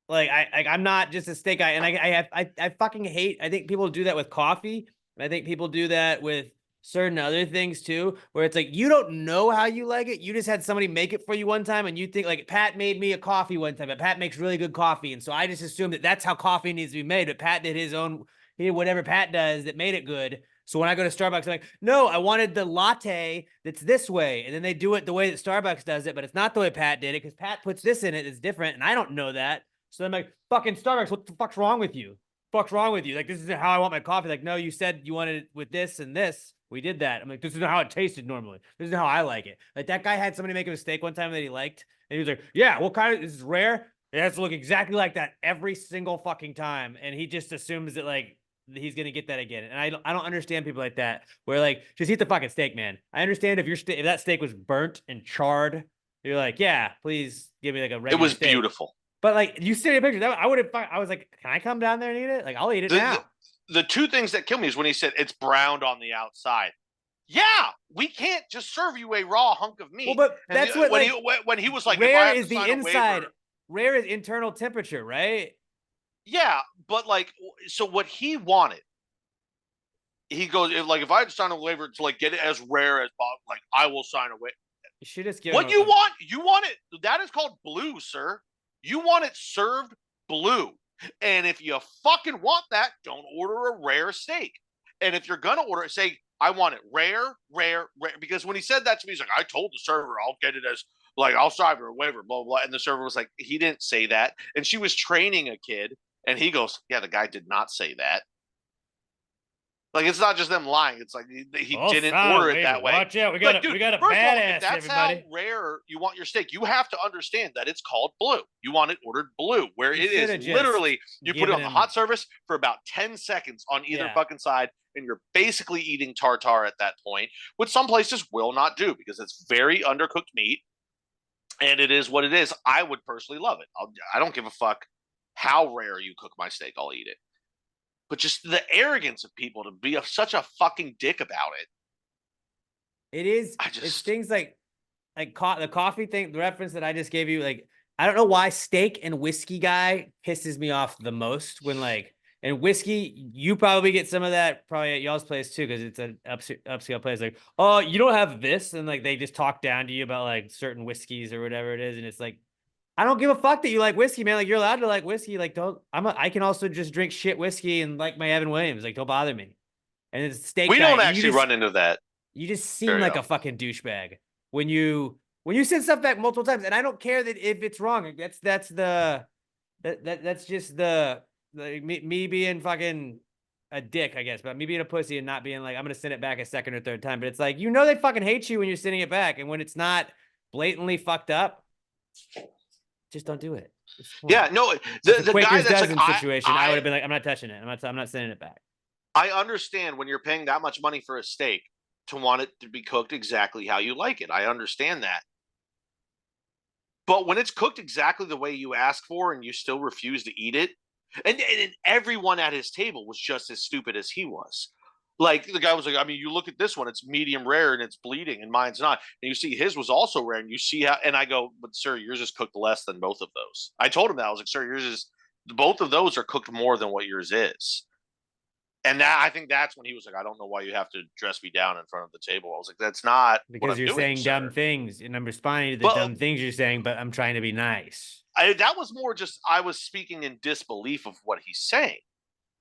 Speaker 2: Like, I'm not just a steak guy, and I fucking hate. I think people do that with coffee, and I think people do that with certain other things too, where it's like you don't know how you like it. You just had somebody make it for you one time, and you think like Pat made me a coffee one time, but Pat makes really good coffee, and so I just assumed that that's how coffee needs to be made. But Pat did his own. He did whatever Pat does that made it good. So when I go to Starbucks, I'm like, no, I wanted the latte that's this way. And then they do it the way that Starbucks does it, but it's not the way Pat did it because Pat puts this in it. It's different. And I don't know that. So I'm like, fucking Starbucks, what the fuck's wrong with you? Fuck's wrong with you? Like, this isn't how I want my coffee. Like, no, you said you wanted it with this and this. We did that. I'm like, this isn't how it tasted normally. This isn't how I like it. Like, that guy had somebody make a mistake one time that he liked. And he was like, yeah, what kind of, this is rare? It has to look exactly like that every single fucking time. And he just assumes that, like, he's gonna get that again, and I don't understand people like that. Where like, just eat the fucking steak, man. I understand if if that steak was burnt and charred, you're like, yeah, please give me like a regular.
Speaker 3: It was
Speaker 2: steak.
Speaker 3: beautiful.
Speaker 2: But like, you see a picture, that I would have. I was like, can I come down there and eat it? Like, I'll eat it now.
Speaker 3: The 2 things that kill me is when he said it's browned on the outside. Yeah, we can't just serve you a raw hunk of meat.
Speaker 2: Well, but that's what
Speaker 3: when he was like,
Speaker 2: rare is the inside. Rare is internal temperature, right?
Speaker 3: Yeah, but like, so what he wanted, he goes, like, if I had to sign a waiver to like get it as rare as possible, like I will sign a waiver.
Speaker 2: You should just give
Speaker 3: what you want. You want it. That is called blue, sir. You want it served blue. And if you fucking want that, don't order a rare steak. And if you're gonna order it, say, I want it rare, rare, rare. Because when he said that to me, he's like, I told the server I'll get it as like I'll serve or whatever, blah, blah. And the server was like, he didn't say that. And she was training a kid, and he goes, yeah, the guy did not say that. Like, it's not just them lying. It's like he didn't order it that way.
Speaker 2: Watch out. We got a
Speaker 3: first
Speaker 2: badass,
Speaker 3: of all, if that's
Speaker 2: everybody.
Speaker 3: how rare you want your steak, you have to understand that it's called blue. You want it ordered blue, where
Speaker 2: You
Speaker 3: it is
Speaker 2: shoulda just
Speaker 3: literally, you put it on
Speaker 2: given
Speaker 3: the
Speaker 2: him-
Speaker 3: hot service for about 10 seconds on either
Speaker 2: Yeah.
Speaker 3: fucking side, and you're basically eating tartare at that point, which some places will not do because it's very undercooked meat, and it is what it is. I would personally love it. I don't give a fuck how rare you cook my steak. I'll eat it. But just the arrogance of people to be such a fucking dick about it.
Speaker 2: It is. It's things like the coffee thing, the reference that I just gave you. Like, I don't know why steak and whiskey guy pisses me off the most when like, and whiskey, you probably get some of that probably at y'all's place too, because it's an upscale place. Like, oh, you don't have this, and like they just talk down to you about like certain whiskeys or whatever it is, and it's like, I don't give a fuck that you like whiskey, man. Like, you're allowed to like whiskey. Like, I can also just drink shit whiskey and like my Evan Williams. Like, don't bother me. And it's steak.
Speaker 3: We don't actually run into that.
Speaker 2: You just seem like a fucking douchebag when you send stuff back multiple times. And I don't care that if it's wrong. That's just the me being fucking a dick, I guess. But me being a pussy and not being like, I'm gonna send it back a second or third time. But it's like, they fucking hate you when you're sending it back, and when it's not blatantly fucked up, just don't do it.
Speaker 3: Yeah, no, the guy that's like,
Speaker 2: situation, I would have been like, I'm not touching it. I'm not sending it back.
Speaker 3: I understand when you're paying that much money for a steak to want it to be cooked exactly how you like it. I understand that. But when it's cooked exactly the way you ask for and you still refuse to eat it, and everyone at his table was just as stupid as he was. Like, the guy was like, I mean, you look at this one, it's medium rare and it's bleeding, and mine's not. And you see his was also rare, and you see how, and I go, but sir, yours is cooked less than both of those. I told him that. I was like, sir, yours is, both of those are cooked more than what yours is. And that, I think that's when he was like, I don't know why you have to dress me down in front of the table. I was like, that's not
Speaker 2: because you're saying dumb things, and I'm responding to the dumb things you're saying, but I'm trying to be nice.
Speaker 3: That was more just, I was speaking in disbelief of what he's saying.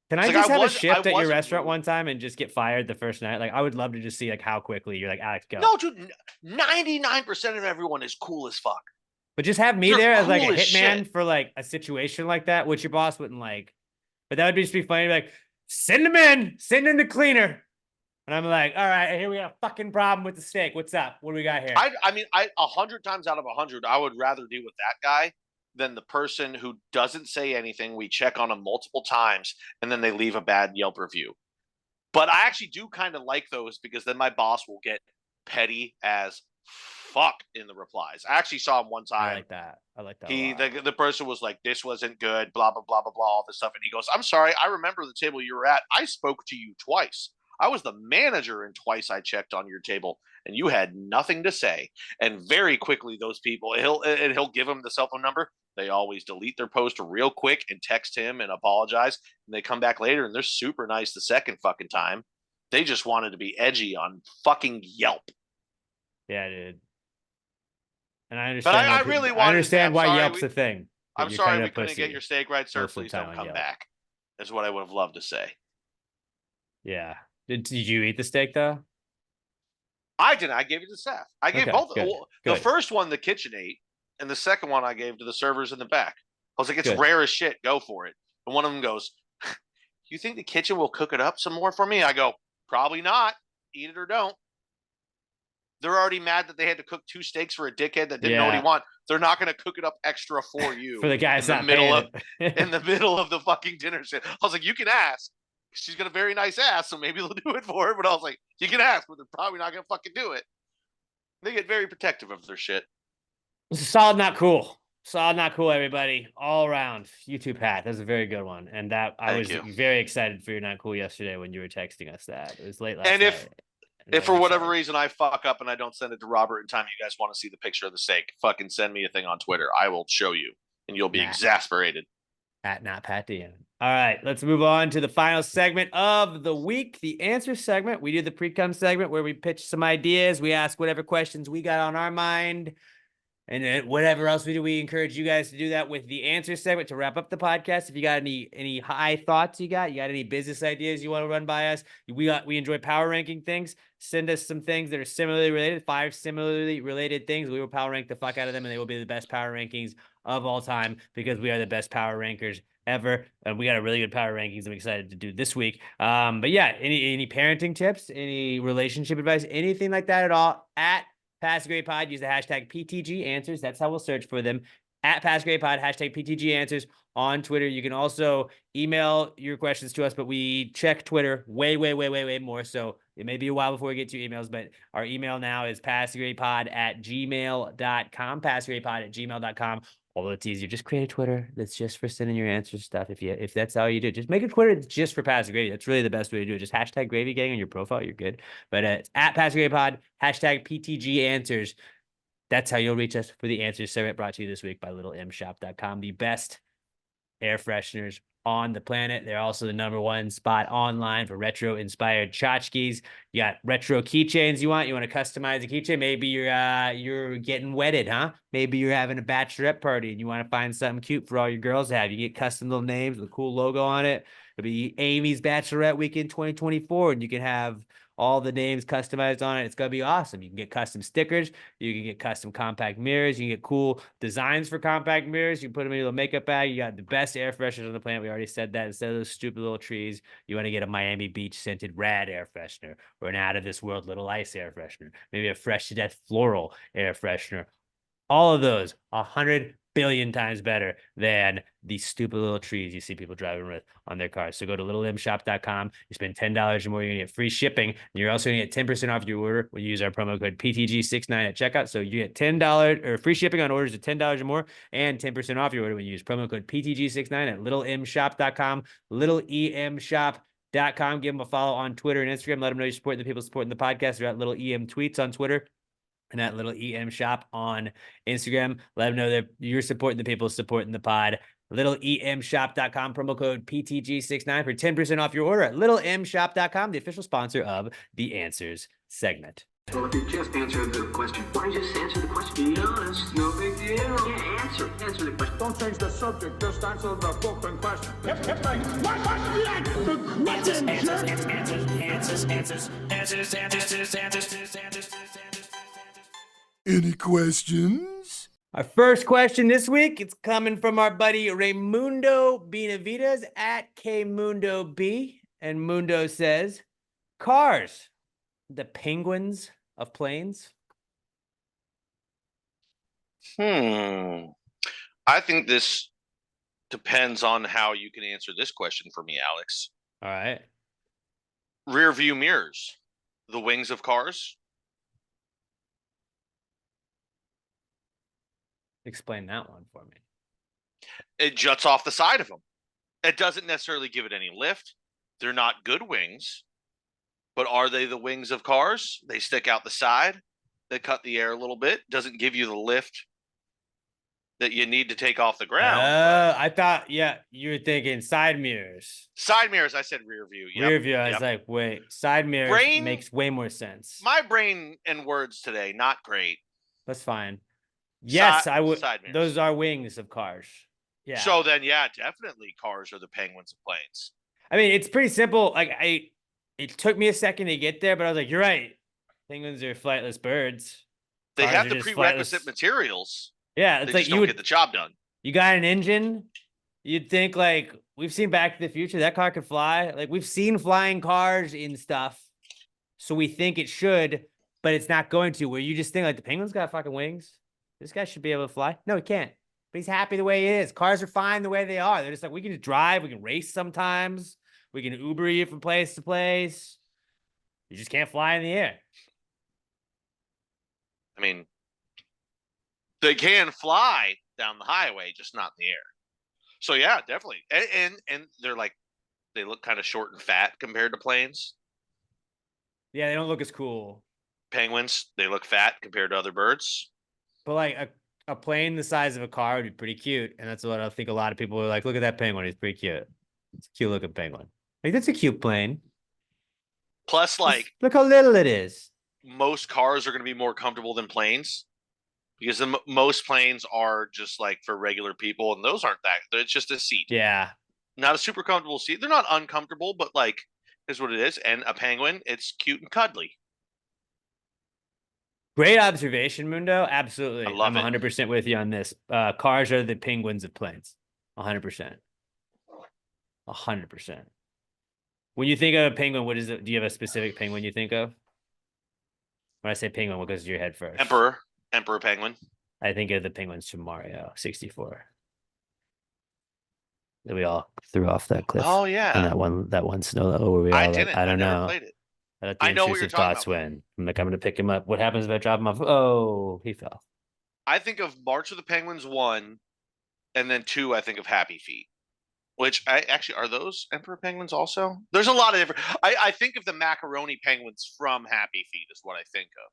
Speaker 2: Can I just have a shift at your restaurant one time and just get fired the first night? Like, I would love to just see like how quickly you're like, Alex, go.
Speaker 3: No, dude, 99% of everyone is cool as fuck.
Speaker 2: But just have me there as like a hitman for like a situation like that, which your boss wouldn't like. But that would just be funny. Like, send in the cleaner. And I'm like, all right, here we got a fucking problem with the steak. What's up? What do we got here?
Speaker 3: I mean, 100 times out of 100, I would rather deal with that guy than the person who doesn't say anything. We check on them multiple times, and then they leave a bad Yelp review. But I actually do kind of like those, because then my boss will get petty as fuck in the replies. I actually saw him one time.
Speaker 2: I like that.
Speaker 3: The person was like, this wasn't good, blah, blah, blah, blah, blah, all this stuff. And he goes, I'm sorry, I remember the table you were at. I spoke to you twice. I was the manager, and twice I checked on your table, and you had nothing to say. And very quickly, those people, he'll give them the cell phone number. They always delete their post real quick and text him and apologize. And they come back later, and they're super nice the second fucking time. They just wanted to be edgy on fucking Yelp.
Speaker 2: Yeah, dude. And I understand.
Speaker 3: But
Speaker 2: I understand why Yelp's a thing.
Speaker 3: I'm sorry we couldn't get your steak right, sir. Please don't come back. Is what I would have loved to say.
Speaker 2: Yeah. Did you eat the steak though?
Speaker 3: I didn't. I gave it to Seth. I gave both.
Speaker 2: Good.
Speaker 3: The first one the kitchen ate, and the second one I gave to the servers in the back. I was like, it's rare as shit. Go for it. And one of them goes, you think the kitchen will cook it up some more for me? I go, probably not. Eat it or don't. They're already mad that they had to cook 2 steaks for a dickhead that didn't know what he wanted. They're not going to cook it up extra for you.
Speaker 2: For the guys
Speaker 3: in the middle of the fucking dinner shit. I was like, you can ask. She's got a very nice ass, so maybe they'll do it for her. But I was like, you can ask, but they're probably not going to fucking do it. They get very protective of their shit.
Speaker 2: Solid, not cool. Solid, not cool, everybody. All around. You too, Pat. That's a very good one. And I was very excited for your not cool yesterday when you were texting us that. It was late last night.
Speaker 3: If for whatever reason I fuck up and I don't send it to Robert in time, you guys want to see the picture of the steak, fucking send me a thing on Twitter. I will show you, and you'll be exasperated.
Speaker 2: At not Pat Dean. All right, let's move on to the final segment of the week, the answer segment. We do the Precome segment where we pitch some ideas. We ask whatever questions we got on our mind. And whatever else we do, we encourage you guys to do that with the answer segment to wrap up the podcast. If you got any high thoughts you got any business ideas you want to run by us, we enjoy power ranking things. Send us some things that are similarly related, 5 similarly related things. We will power rank the fuck out of them, and they will be the best power rankings of all time because we are the best power rankers ever. And we got a really good power rankings I'm excited to do this week. But yeah, any parenting tips, any relationship advice, anything like that at all, at Pass Grade Pod, use the hashtag PTG Answers. That's how we'll search for them. At Pass Grade Pod, hashtag PTG Answers on Twitter. You can also email your questions to us, but we check Twitter way more. So it may be a while before we get to emails, but our email now is passgradepod@gmail.com. Passgradepod@gmail.com. Although it's easier, just create a Twitter that's just for sending your answers stuff. If that's how you do it, just make a Twitter that's just for Pass Gravy. That's really the best way to do it. Just hashtag Gravy Gang on your profile. You're good. But it's at Pass Gravy Pod, hashtag PTG Answers. That's how you'll reach us for the answers segment brought to you this week by littlemshop.com. The best air fresheners on the planet. They're also the #1 spot online for retro-inspired tchotchkes. You got retro keychains you want to customize a keychain. Maybe you're getting wedded, huh? Maybe you're having a bachelorette party and you want to find something cute for all your girls to have. You get custom little names with a cool logo on it. It'll be Amy's Bachelorette Weekend 2024, and you can have all the names customized on it. It's going to be awesome. You can get custom stickers. You can get custom compact mirrors. You can get cool designs for compact mirrors. You can put them in your little makeup bag. You got the best air fresheners on the planet. We already said that. Instead of those stupid little trees, you want to get a Miami Beach scented rad air freshener or an out of this world little ice air freshener. Maybe a fresh to death floral air freshener. All of those 100 billion times better than the stupid little trees you see people driving with on their cars. So go to littlemshop.com. You spend $10 or more, you're going to get free shipping. And you're also going to get 10% off your order when you use our promo code PTG69 at checkout. So you get $10 or free shipping on orders of $10 or more and 10% off your order when you use promo code PTG69 at littlemshop.com. littlemshop.com. Give them a follow on Twitter and Instagram. Let them know you're supporting the people supporting the podcast. They're at Little EM Tweets on Twitter and that Little EM Shop on Instagram. Let them know that you're supporting the people supporting the pod. littlemshop.com, promo code PTG69 for 10% off your order at littlemshop.com, the official sponsor of the Answers segment.
Speaker 6: Well, if you just answered the question, why don't you just answer the question? Be honest, no big deal. Yeah, answer the question.
Speaker 7: Don't change the subject, just answer the fucking question.
Speaker 1: Any questions?
Speaker 2: Our first question this week, it's coming from our buddy Raymundo Benavides at KMundoB. And Mundo says, cars, the penguins of planes.
Speaker 3: I think this depends on how you can answer this question for me, Alex.
Speaker 2: All right.
Speaker 3: Rear view mirrors, the wings of cars.
Speaker 2: Explain that one for me.
Speaker 3: It juts off the side of them. It doesn't necessarily give it any lift. They're not good wings, but are they the wings of cars? They stick out the side. They cut the air a little bit. Doesn't give you the lift that you need to take off the ground.
Speaker 2: I thought, you were thinking side mirrors.
Speaker 3: Side mirrors, I said rear view. Yep.
Speaker 2: Rear view, I was like, wait, side mirrors makes way more sense.
Speaker 3: My brain and words today, not great.
Speaker 2: That's fine. Yes, I would.
Speaker 3: Side mirrors.
Speaker 2: Those are wings of cars. Yeah.
Speaker 3: So then, definitely cars are the penguins of planes.
Speaker 2: I mean, it's pretty simple. Like it took me a second to get there, but I was like, you're right. Penguins are flightless birds.
Speaker 3: They
Speaker 2: Cars
Speaker 3: have
Speaker 2: are
Speaker 3: the
Speaker 2: just
Speaker 3: prerequisite
Speaker 2: flightless.
Speaker 3: materials.
Speaker 2: Yeah,
Speaker 3: They
Speaker 2: it's
Speaker 3: just
Speaker 2: like
Speaker 3: don't get the job done.
Speaker 2: You got an engine. You'd think like we've seen Back to the Future. That car could fly. Like we've seen flying cars in stuff, so we think it should, but it's not going to. Where you just think like the penguin's got fucking wings. This guy should be able to fly. No, he can't. But he's happy the way he is. Cars are fine the way they are. They're just like, we can just drive. We can race sometimes. We can Uber you from place to place. You just can't fly in the air.
Speaker 3: I mean, they can fly down the highway, just not in the air. So yeah, definitely. And they're like, they look kind of short and fat compared to planes.
Speaker 2: Yeah, they don't look as cool.
Speaker 3: Penguins, they look fat compared to other birds.
Speaker 2: But like a plane the size of a car would be pretty cute. And that's what I think a lot of people are like, look at that penguin. He's pretty cute. It's a cute looking penguin. Like, that's a cute plane.
Speaker 3: Plus, like,
Speaker 2: look how little it is.
Speaker 3: most cars are going to be more comfortable than planes. because most planes are just like for regular people, and those aren't that. It's just a seat.
Speaker 2: Yeah.
Speaker 3: Not a super comfortable seat. They're not uncomfortable, but like, is what it is. And a penguin, it's cute and cuddly.
Speaker 2: Great observation, Mundo. Absolutely.
Speaker 3: I love
Speaker 2: I'm
Speaker 3: it.
Speaker 2: 100% with you on this. Cars are the penguins of planes. 100%. 100%. When you think of a penguin, what is it? Do you have a specific penguin you think of? When I say penguin, what goes to your head first?
Speaker 3: Emperor penguin.
Speaker 2: I think of the penguins from Mario 64. That we all threw off that cliff.
Speaker 3: Oh
Speaker 2: And
Speaker 3: yeah.
Speaker 2: that one snow level where we all
Speaker 3: I
Speaker 2: like,
Speaker 3: didn't.
Speaker 2: I don't
Speaker 3: never
Speaker 2: know.
Speaker 3: played it.
Speaker 2: I let the
Speaker 3: I know what you're
Speaker 2: intrusive
Speaker 3: talking
Speaker 2: thoughts
Speaker 3: about.
Speaker 2: win. I'm like, I'm gonna pick him up. What happens if I drop him off? Oh, he fell.
Speaker 3: I think of March of the Penguins 1, and then 2. I think of Happy Feet. Which I actually are those Emperor Penguins also? There's a lot of different. I think of the macaroni penguins from Happy Feet is what I think of.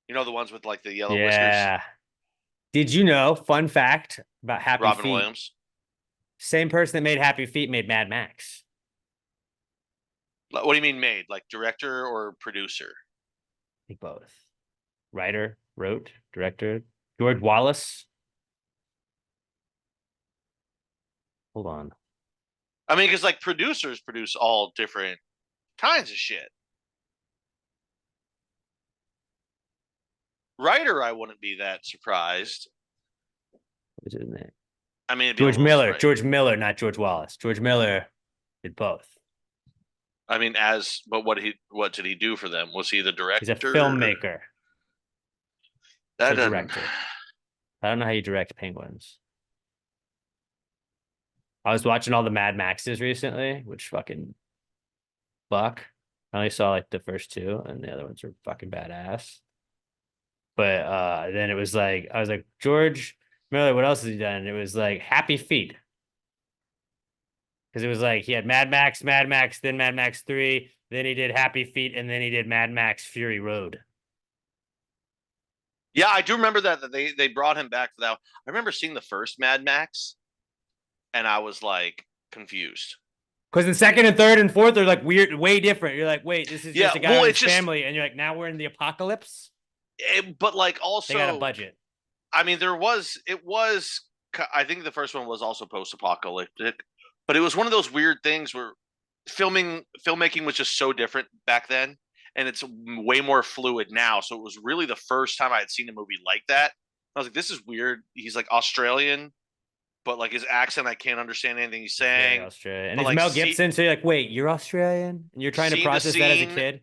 Speaker 3: You know, the ones with like the yellow whiskers.
Speaker 2: Yeah. Did you know? Fun fact about Happy
Speaker 3: Robin
Speaker 2: Feet.
Speaker 3: Williams.
Speaker 2: Same person that made Happy Feet made Mad Max.
Speaker 3: What do you mean made? Like director or producer?
Speaker 2: I think both. Writer, wrote, director. George Wallace. Hold on.
Speaker 3: I mean, because like producers produce all different kinds of shit. Writer, I wouldn't be that surprised.
Speaker 2: What's his name?
Speaker 3: I mean, it'd be a
Speaker 2: George
Speaker 3: little
Speaker 2: Miller.
Speaker 3: strange.
Speaker 2: George Miller, not George Wallace. George Miller did both.
Speaker 3: I mean, but what did he do for them? Was he the director?
Speaker 2: He's a filmmaker.
Speaker 3: That
Speaker 2: So
Speaker 3: doesn't-
Speaker 2: director. I don't know how you direct penguins. I was watching all the Mad Maxes recently, which fucking fuck. I only saw like the first 2, and the other ones were fucking badass. But then it was like, I was like, George Miller, what else has he done? And it was like Happy Feet. Because it was like he had Mad Max, then Mad Max 3, then he did Happy Feet, and then he did Mad Max Fury Road.
Speaker 3: Yeah, I do remember that they brought him back for that. I remember seeing the first Mad Max, and I was like confused.
Speaker 2: Because the second and third and fourth are like weird, way different. You're like, wait, this is just a guy with his family, and you're like, now we're in the apocalypse.
Speaker 3: But like also,
Speaker 2: They got a budget.
Speaker 3: I mean, it was. I think the first one was also post-apocalyptic, but it was one of those weird things where filmmaking was just so different back then, and it's way more fluid now. So it was really the first time I had seen a movie like that. I was like, this is weird. He's like Australian, but like his accent, I can't understand anything he's saying.
Speaker 2: Australian. And
Speaker 3: But,
Speaker 2: it's
Speaker 3: like,
Speaker 2: Mel Gibson, so you're like, wait, you're Australian? And you're trying to
Speaker 3: seeing the
Speaker 2: process that as a
Speaker 3: scene,
Speaker 2: kid?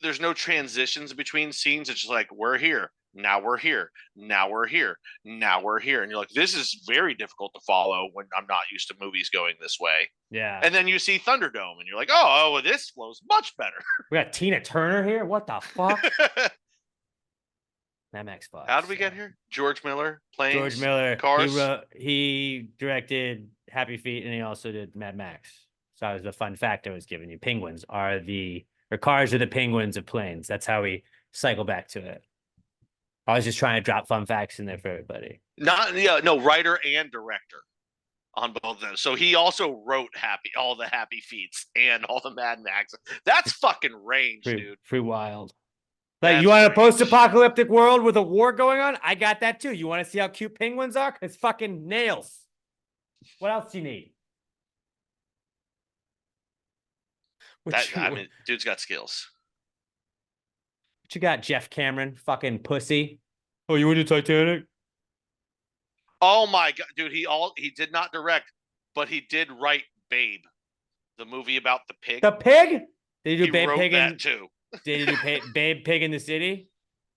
Speaker 3: There's no transitions between scenes. It's just like, we're here. Now we're here. Now we're here. Now we're here. And you're like, this is very difficult to follow when I'm not used to movies going this way.
Speaker 2: Yeah.
Speaker 3: And then you see Thunderdome and you're like, oh, well, this flows much better.
Speaker 2: We got Tina Turner here? What the fuck? Mad Max 5.
Speaker 3: How did we get here? George Miller, planes,
Speaker 2: George Miller.
Speaker 3: cars.
Speaker 2: He directed Happy Feet, and he also did Mad Max. So that was the fun fact I was giving you. Cars are the penguins of planes. That's how we cycle back to it. I was just trying to drop fun facts in there for everybody.
Speaker 3: Writer and director on both of them. So he also wrote all the Happy Feets and all the Mad Max. That's fucking range, dude.
Speaker 2: Pretty wild. Like,
Speaker 3: That's
Speaker 2: you want a
Speaker 3: range.
Speaker 2: post-apocalyptic world with a war going on? I got that too. You want to see how cute penguins are? It's fucking nails. What else do you need?
Speaker 3: Dude's got skills.
Speaker 2: What you got, Jeff Cameron? Fucking pussy. Oh, you went to Titanic?
Speaker 3: Oh my god, dude! He did not direct, but he did write Babe, the movie about the pig.
Speaker 2: The pig? Did you
Speaker 3: he
Speaker 2: do Babe
Speaker 3: wrote
Speaker 2: Pig
Speaker 3: that too.
Speaker 2: Did you do Babe Pig in the City?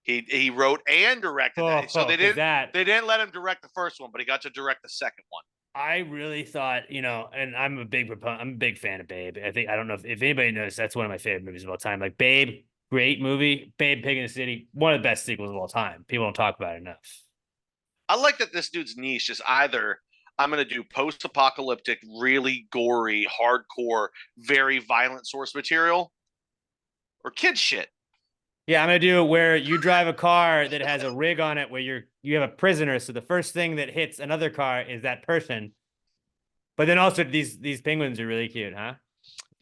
Speaker 3: He wrote and directed that. So they didn't let him direct the first one, but he got to direct the second one.
Speaker 2: I really thought, and I'm a big fan of Babe. I don't know if anybody knows, that's one of my favorite movies of all time. Like Babe, great movie. Babe Pig in the City, one of the best sequels of all time. People don't talk about it enough.
Speaker 3: I like that this dude's niche is either I'm going to do post-apocalyptic, really gory, hardcore, very violent source material, or kid shit.
Speaker 2: Yeah, I'm gonna do it where you drive a car that has a rig on it where you have a prisoner, so the first thing that hits another car is that person. But then also these penguins are really cute, huh?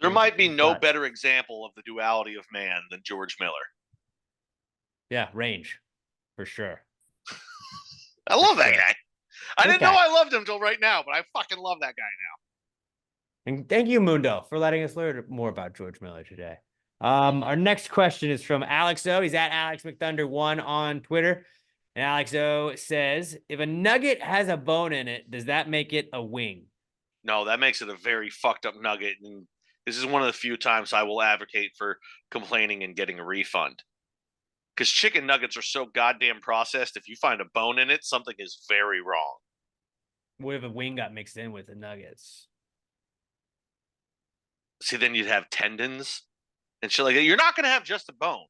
Speaker 3: There might be no better example of the duality of man than George Miller.
Speaker 2: Yeah, range, for sure.
Speaker 3: I love that
Speaker 2: sure.
Speaker 3: guy. I
Speaker 2: Good
Speaker 3: didn't know
Speaker 2: guy.
Speaker 3: I loved him till right now, but I fucking love that guy now.
Speaker 2: And thank you, Mundo, for letting us learn more about George Miller today. Our next question is from Alex O. He's at Alex McThunder1 on Twitter. And Alex O says, if a nugget has a bone in it, does that make it a wing?
Speaker 3: No, that makes it a very fucked up nugget. And this is one of the few times I will advocate for complaining and getting a refund. Because chicken nuggets are so goddamn processed. If you find a bone in it, something is very wrong.
Speaker 2: What if a wing got mixed in with the nuggets?
Speaker 3: See, then you'd have tendons and shit like that. You're not going to have just a bone.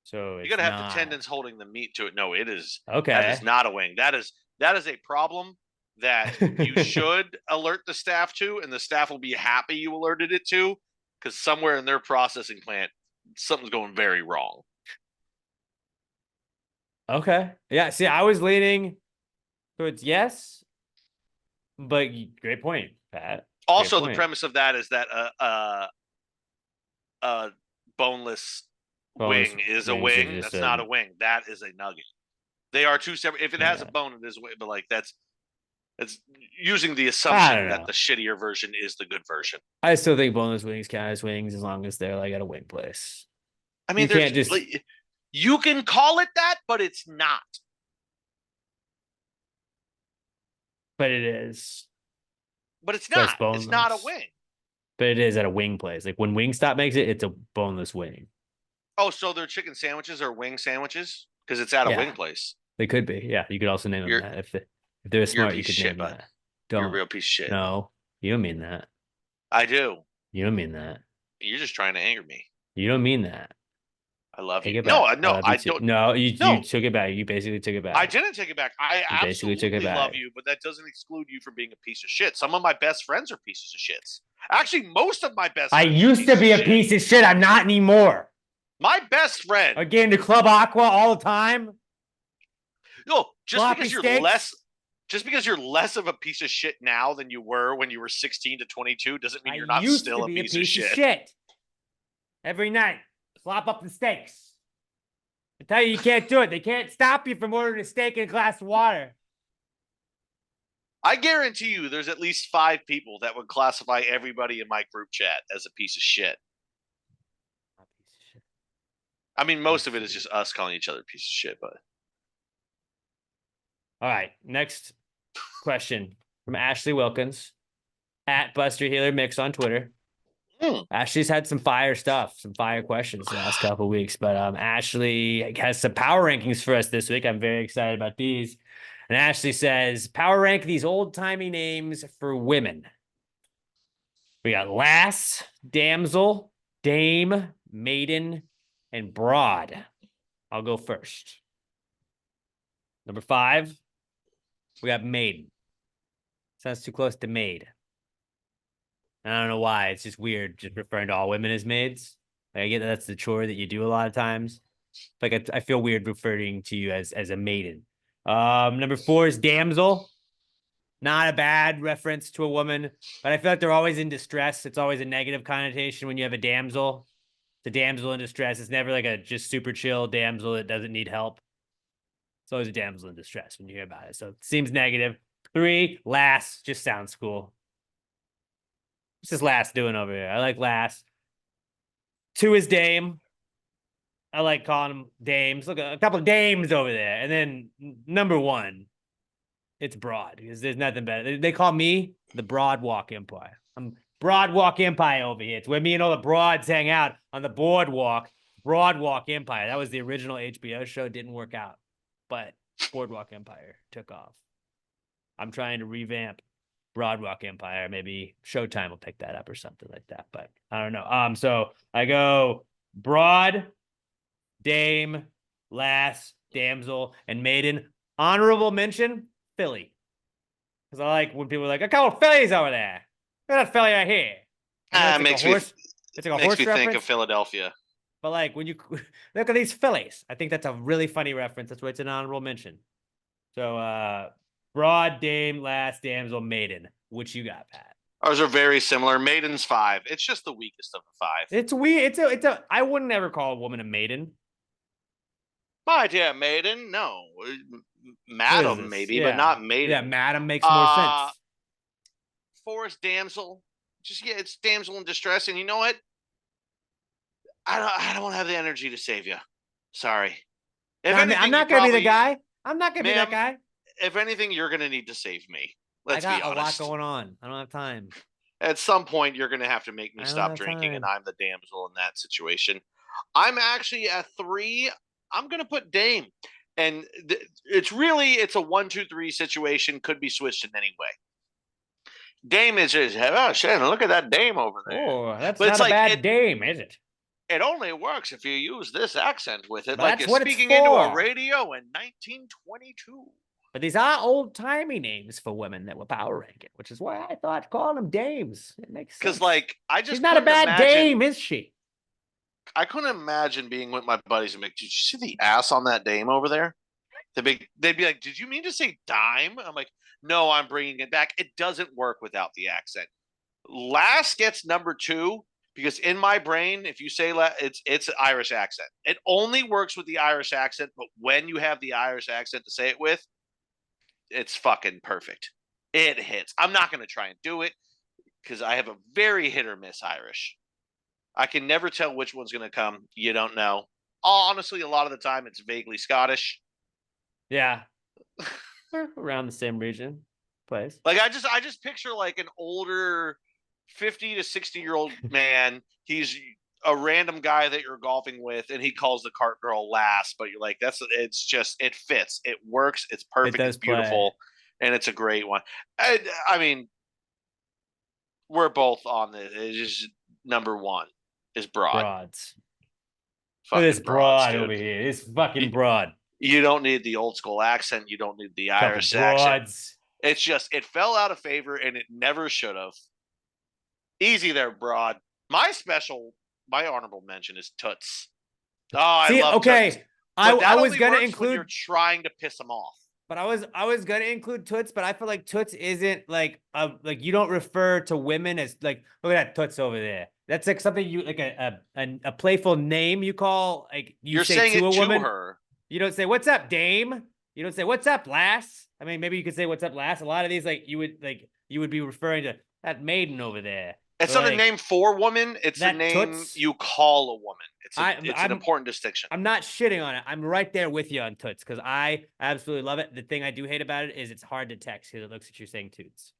Speaker 2: So
Speaker 3: You're going to have the tendons holding the meat to it. No, it is.
Speaker 2: Okay.
Speaker 3: That is not a wing. That is a problem that you should alert the staff to, and the staff will be happy you alerted it to, because somewhere in their processing plant, something's going very wrong.
Speaker 2: Okay. Yeah. See, I was leaning towards yes, but great point, Pat.
Speaker 3: Also,
Speaker 2: Great
Speaker 3: the
Speaker 2: point.
Speaker 3: premise of that is that boneless wing is a
Speaker 2: wings are
Speaker 3: wing.
Speaker 2: just
Speaker 3: That's not a wing. That is a nugget. They are two separate. If it has a bone, it is a wing. But like it's using the assumption that the shittier version is the good version.
Speaker 2: I still think boneless wings count as wings as long as they're like at a wing place.
Speaker 3: I mean,
Speaker 2: you can't just.
Speaker 3: Like, you can call it that, but it's not.
Speaker 2: But it is.
Speaker 3: But it's
Speaker 2: So it's
Speaker 3: not. It's not a wing.
Speaker 2: But it is at a wing place. Like when Wingstop makes it, it's a boneless wing.
Speaker 3: Oh, so their chicken sandwiches are wing sandwiches because it's at a wing place.
Speaker 2: They could be. Yeah, you could also name them that if they're smart. You could name that.
Speaker 3: You're a real piece of shit.
Speaker 2: No, you don't mean that.
Speaker 3: I do.
Speaker 2: You don't mean that.
Speaker 3: You're just trying to anger me.
Speaker 2: You don't mean that.
Speaker 3: I love
Speaker 2: Take
Speaker 3: you.
Speaker 2: it back.
Speaker 3: No, I don't.
Speaker 2: No, you took it back. You basically took it back.
Speaker 3: I didn't take it back. I
Speaker 2: basically took it
Speaker 3: absolutely
Speaker 2: back.
Speaker 3: love you, but that doesn't exclude you from being a piece of shit. Some of my best friends are pieces of shits. Actually, most of my best
Speaker 2: I
Speaker 3: friends
Speaker 2: used to be a piece of shit. I'm not anymore.
Speaker 3: My best friend.
Speaker 2: Again, to Club Aqua all the time.
Speaker 3: No, just
Speaker 2: Sloppy
Speaker 3: because you're
Speaker 2: steaks.
Speaker 3: you're less of a piece of shit now than you were when you were 16 to 22 doesn't mean you're not
Speaker 2: used
Speaker 3: still
Speaker 2: to
Speaker 3: a
Speaker 2: be
Speaker 3: piece of shit.
Speaker 2: Every night, slop up the steaks. I tell you can't do it. They can't stop you from ordering a steak and a glass of water.
Speaker 3: I guarantee you there's at least 5 people that would classify everybody in my group chat as a piece of shit. I mean, most of it is just us calling each other a piece of shit, but.
Speaker 2: All right, next question from Ashley Wilkins at Buster Healer Mix on Twitter. Ashley's had some fire stuff, some fire questions the last couple of weeks, but Ashley has some power rankings for us this week. I'm very excited about these. And Ashley says, power rank these old-timey names for women. We got lass, damsel, dame, maiden, and broad. I'll go first. Number 5, we got maiden. Sounds too close to maid. I don't know why. It's just weird just referring to all women as maids. Like, I get that's the chore that you do a lot of times. Like I feel weird referring to you as a maiden. Number 4 is damsel. Not a bad reference to a woman, but I feel like they're always in distress. It's always a negative connotation when you have a damsel. It's a damsel in distress. It's never like a just super chill damsel that doesn't need help. It's always a damsel in distress when you hear about it. So it seems negative. 3, lass. Just sounds cool. What's this lass doing over here? I like lass. 2 is dame. I like calling them dames. Look, a couple of dames over there. And then number 1, it's broad because there's nothing better. They call me the Broadwalk Empire. I'm Broadwalk Empire over here. It's where me and all the broads hang out on the boardwalk. Broadwalk Empire. That was the original HBO show. Didn't work out, but Boardwalk Empire took off. I'm trying to revamp Broadwalk Empire. Maybe Showtime will pick that up or something like that, but I don't know. So I go broad, dame, lass, damsel, and maiden. Honorable mention, Philly. Because I like when people are like, a couple of Phillies over there. Look at that Philly right here.
Speaker 3: Makes me think
Speaker 2: reference,
Speaker 3: of Philadelphia.
Speaker 2: But like when you look at these Phillies, I think that's a really funny reference. That's why it's an honorable mention. So broad, dame, lass, damsel, maiden. What you got, Pat?
Speaker 3: Ours are very similar. Maiden's 5. It's just the weakest of the 5.
Speaker 2: It's weird. I wouldn't ever call a woman a maiden.
Speaker 3: My dear maiden, no. Madam, maybe, but not maiden.
Speaker 2: Yeah, madam makes more sense.
Speaker 3: Forest damsel. Just it's damsel in distress, and you know what? I don't have the energy to save you. Sorry. If anything,
Speaker 2: I'm not gonna be the guy. I'm not gonna be that
Speaker 3: Ma'am,
Speaker 2: guy.
Speaker 3: If anything, you're gonna need to save me. Let's
Speaker 2: I
Speaker 3: be
Speaker 2: got a lot
Speaker 3: honest.
Speaker 2: going on. I don't have time.
Speaker 3: At some point, you're gonna have to make me
Speaker 2: I don't
Speaker 3: stop
Speaker 2: have
Speaker 3: drinking, and
Speaker 2: time.
Speaker 3: I'm the damsel in that situation. I'm actually at 3. I'm gonna put Dame, and it's a 1, 2, 3 situation. Could be switched in any way. Dame is just, oh shit, look at that Dame over there.
Speaker 2: Oh, that's
Speaker 3: But
Speaker 2: not
Speaker 3: it's
Speaker 2: a
Speaker 3: like,
Speaker 2: bad dame, is it?
Speaker 3: It only works if you use this accent with it,
Speaker 2: But
Speaker 3: like
Speaker 2: that's
Speaker 3: you're
Speaker 2: what it's
Speaker 3: speaking into a
Speaker 2: for.
Speaker 3: radio in 1922.
Speaker 2: But these are old-timey names for women that were power ranking, which is why I thought calling them dames. It makes sense.
Speaker 3: Because, like, I just
Speaker 2: She's not a
Speaker 3: couldn't
Speaker 2: bad dame, is she?
Speaker 3: I couldn't imagine being with my buddies and be like, did you see the ass on that Dame over there? They'd be like, did you mean to say dime? I'm like, no, I'm bringing it back. It doesn't work without the accent. Lass gets number 2 because in my brain, if you say it's Irish accent. It only works with the Irish accent, but when you have the Irish accent to say it with, it's fucking perfect. It hits. I'm not going to try and do it because I have a very hit or miss Irish. I can never tell which one's going to come. You don't know. Honestly, a lot of the time it's vaguely Scottish.
Speaker 2: Yeah. We're around the same region. Place.
Speaker 3: Like I just picture like an older 50 to 60-year-old man. He's a random guy that you're golfing with, and he calls the cart girl Lass, but you're like, it fits. It works. It's perfect. It's beautiful. And it's a great one. I mean, we're both on this. It's just number 1 is broad.
Speaker 2: Broads.
Speaker 3: Look
Speaker 2: at this broad over here. This fucking broad.
Speaker 3: You don't need the old school accent. You don't need the Irish accent. It's just, it fell out of favor, and it never should have. Easy there, broad. My honorable mention is Toots. Oh, I love Toots.
Speaker 2: I was gonna include.
Speaker 3: When you're trying to piss them off.
Speaker 2: But I was gonna include Toots, but I feel like Toots isn't like you don't refer to women as like, look at that Toots over there. That's like something you like a playful name you call, like you're say saying to a woman.
Speaker 3: Her.
Speaker 2: You don't say what's up, dame. You don't say what's up, lass. I mean, maybe you could say what's up, lass. A lot of these you would be referring to that maiden over there.
Speaker 3: It's not a name for woman. It's a name Toots, you call a woman. It's an important distinction.
Speaker 2: I'm not shitting on it. I'm right there with you on Toots because I absolutely love it. The thing I do hate about it is it's hard to text because it looks at you saying Toots.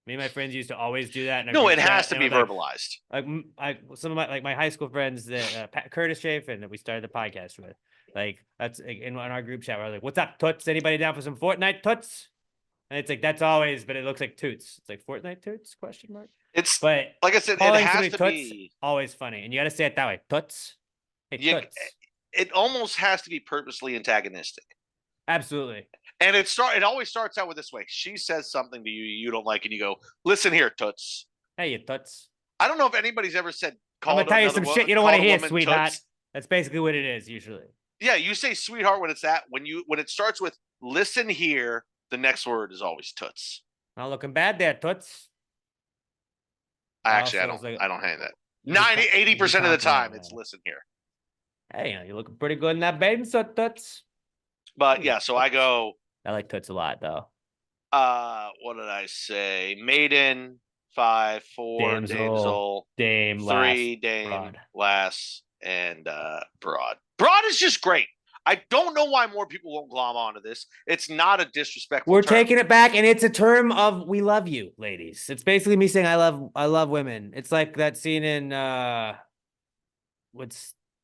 Speaker 2: Me and my friends used to always do that.
Speaker 3: No, it has to be verbalized.
Speaker 2: Like some of my high school friends that Curtis Chafin that we started the podcast with. Like that's in our group chat. We're like, "What's up, Toots? Anybody down for some Fortnite Toots?" And it's like that's always, but it looks like Toots. It's like Fortnite Toots ? But
Speaker 3: like I said, it has to be
Speaker 2: always funny, and you got to say it that way, Toots. Hey, Toots.
Speaker 3: It almost has to be purposely antagonistic.
Speaker 2: Absolutely.
Speaker 3: And it always starts out with this way. She says something to you you don't like, and you go, "Listen here, Toots."
Speaker 2: Hey, you Toots.
Speaker 3: I don't know if anybody's ever said.
Speaker 2: I'm gonna tell you some shit you don't want to hear, sweetheart. Toots. That's basically what it is usually.
Speaker 3: Yeah, you say sweetheart when it's that. When it starts with listen here, the next word is always Toots.
Speaker 2: Not looking bad there, Toots.
Speaker 3: I don't hang that. 80% of the time, it's listen here.
Speaker 2: Hey, you're looking pretty good in that bathing suit, Toots.
Speaker 3: But yeah, so I go.
Speaker 2: I like Toots a lot, though.
Speaker 3: What did I say? Maiden, 5, 4, damsel,
Speaker 2: dame,
Speaker 3: 3, dame, lass, and broad. Broad is just great. I don't know why more people won't glom onto this. It's not a disrespectful
Speaker 2: We're
Speaker 3: term.
Speaker 2: taking it back, and it's a term of we love you, ladies. It's basically me saying I love women. It's like that scene in I don't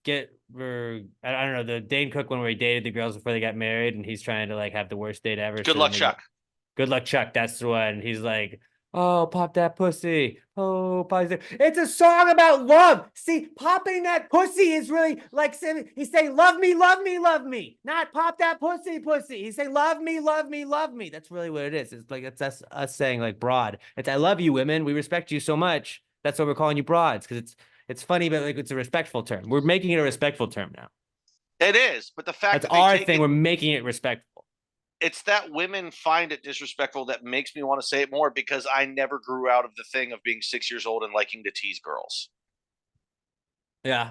Speaker 2: know, the Dane Cook one where he dated the girls before they got married, and he's trying to like have the worst date ever.
Speaker 3: Good luck, Chuck.
Speaker 2: Good luck, Chuck. That's the one. He's like, oh, pop that pussy. Oh, pop that. It's a song about love. See, popping that pussy is really like he's saying, love me, love me, love me. Not pop that pussy, pussy. He's saying, love me, love me, love me. That's really what it is. It's like it's us saying like broad. It's I love you, women. We respect you so much. That's why we're calling you broads because it's funny, but like it's a respectful term. We're making it a respectful term now.
Speaker 3: It is, but the fact
Speaker 2: that's our thing. We're making it respectful.
Speaker 3: It's that women find it disrespectful that makes me want to say it more because I never grew out of the thing of being 6 years old and liking to tease girls.
Speaker 2: Yeah.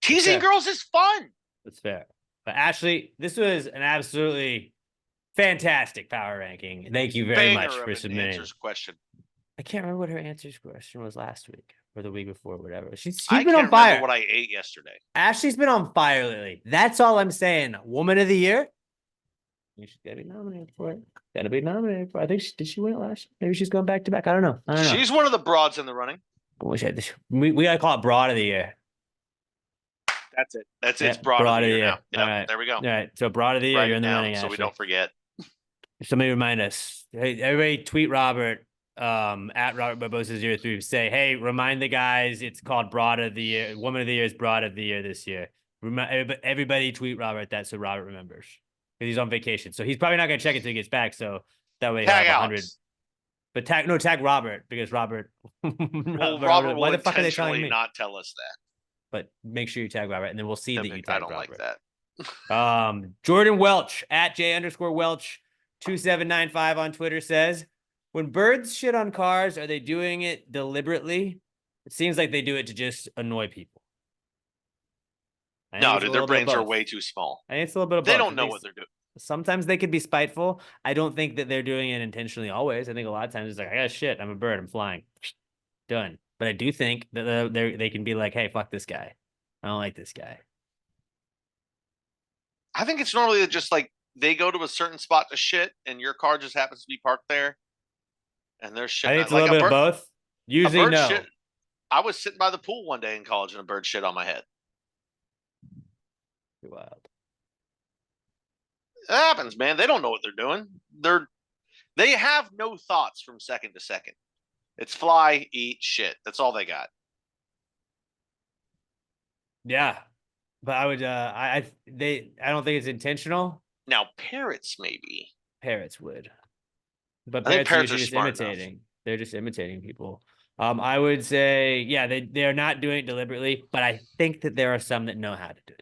Speaker 3: Teasing girls is fun.
Speaker 2: That's fair. But Ashley, this was an absolutely Fantastic power ranking. Thank you very
Speaker 3: Banger
Speaker 2: much
Speaker 3: of
Speaker 2: for
Speaker 3: an
Speaker 2: submitting.
Speaker 3: answers question.
Speaker 2: I can't remember what her answers question was last week or the week before, whatever. She's
Speaker 3: I
Speaker 2: been
Speaker 3: can't
Speaker 2: on fire.
Speaker 3: remember what I ate yesterday.
Speaker 2: Ashley's been on fire lately. That's all I'm saying. Woman of the year. You should gotta be nominated for it. Gotta be nominated for it. I think did she win it last year? Maybe she's going back to back. I don't know.
Speaker 3: She's one of the broads in the running.
Speaker 2: We gotta call it broad of the year.
Speaker 3: That's it. That's it.
Speaker 2: Yeah,
Speaker 3: It's broad of the year now. Yep,
Speaker 2: All right.
Speaker 3: there we go.
Speaker 2: All right. So broad of the year,
Speaker 3: Write
Speaker 2: you're
Speaker 3: it
Speaker 2: in the
Speaker 3: down
Speaker 2: running.
Speaker 3: so we
Speaker 2: Ashley.
Speaker 3: don't forget.
Speaker 2: Somebody remind us. Hey, everybody tweet Robert at Robert Barbosa 03. Say, hey, remind the guys it's called Broad of the Year. Woman of the Year is Broad of the Year this year. Everybody tweet Robert that so Robert remembers. Because he's on vacation. So he's probably not gonna check it until he gets back. So that way he'll
Speaker 3: Tag
Speaker 2: have 100.
Speaker 3: Alex.
Speaker 2: But tag Robert because Robert.
Speaker 3: Well, Robert
Speaker 2: why
Speaker 3: will
Speaker 2: the fuck are they telling
Speaker 3: intentionally
Speaker 2: me?
Speaker 3: not tell us that.
Speaker 2: But make sure you tag Robert, and then we'll see that you tag
Speaker 3: I don't
Speaker 2: Robert.
Speaker 3: like that.
Speaker 2: Jordan Welch at J_Welch 2795 on Twitter says, when birds shit on cars, are they doing it deliberately? It seems like they do it to just annoy people. I think
Speaker 3: No,
Speaker 2: it's a
Speaker 3: dude, their
Speaker 2: little bit of
Speaker 3: brains are
Speaker 2: both.
Speaker 3: way too small.
Speaker 2: I think it's a little bit of
Speaker 3: They
Speaker 2: both.
Speaker 3: don't know what they're doing.
Speaker 2: Sometimes they could be spiteful. I don't think that they're doing it intentionally always. I think a lot of times it's like, I got shit. I'm a bird. I'm flying. Done. But I do think that they can be like, hey, fuck this guy. I don't like this guy.
Speaker 3: I think it's normally just like they go to a certain spot to shit, and your car just happens to be parked there, and they're shit.
Speaker 2: I think it's a
Speaker 3: like
Speaker 2: little bit
Speaker 3: bird,
Speaker 2: of both. Usually,
Speaker 3: bird
Speaker 2: no.
Speaker 3: shit. I was sitting by the pool one day in college, and a bird shit on my head.
Speaker 2: Wild.
Speaker 3: It happens, man. They don't know what they're doing. They have no thoughts from second to second. It's fly, eat, shit. That's all they got.
Speaker 2: Yeah, but I would. I don't think it's intentional.
Speaker 3: Now parrots, maybe.
Speaker 2: Parrots would, but
Speaker 3: I think
Speaker 2: parrots
Speaker 3: parrots
Speaker 2: are
Speaker 3: are
Speaker 2: just
Speaker 3: smart enough.
Speaker 2: imitating. They're just imitating people. I would say, yeah, they are not doing it deliberately, but I think that there are some that know how to do it.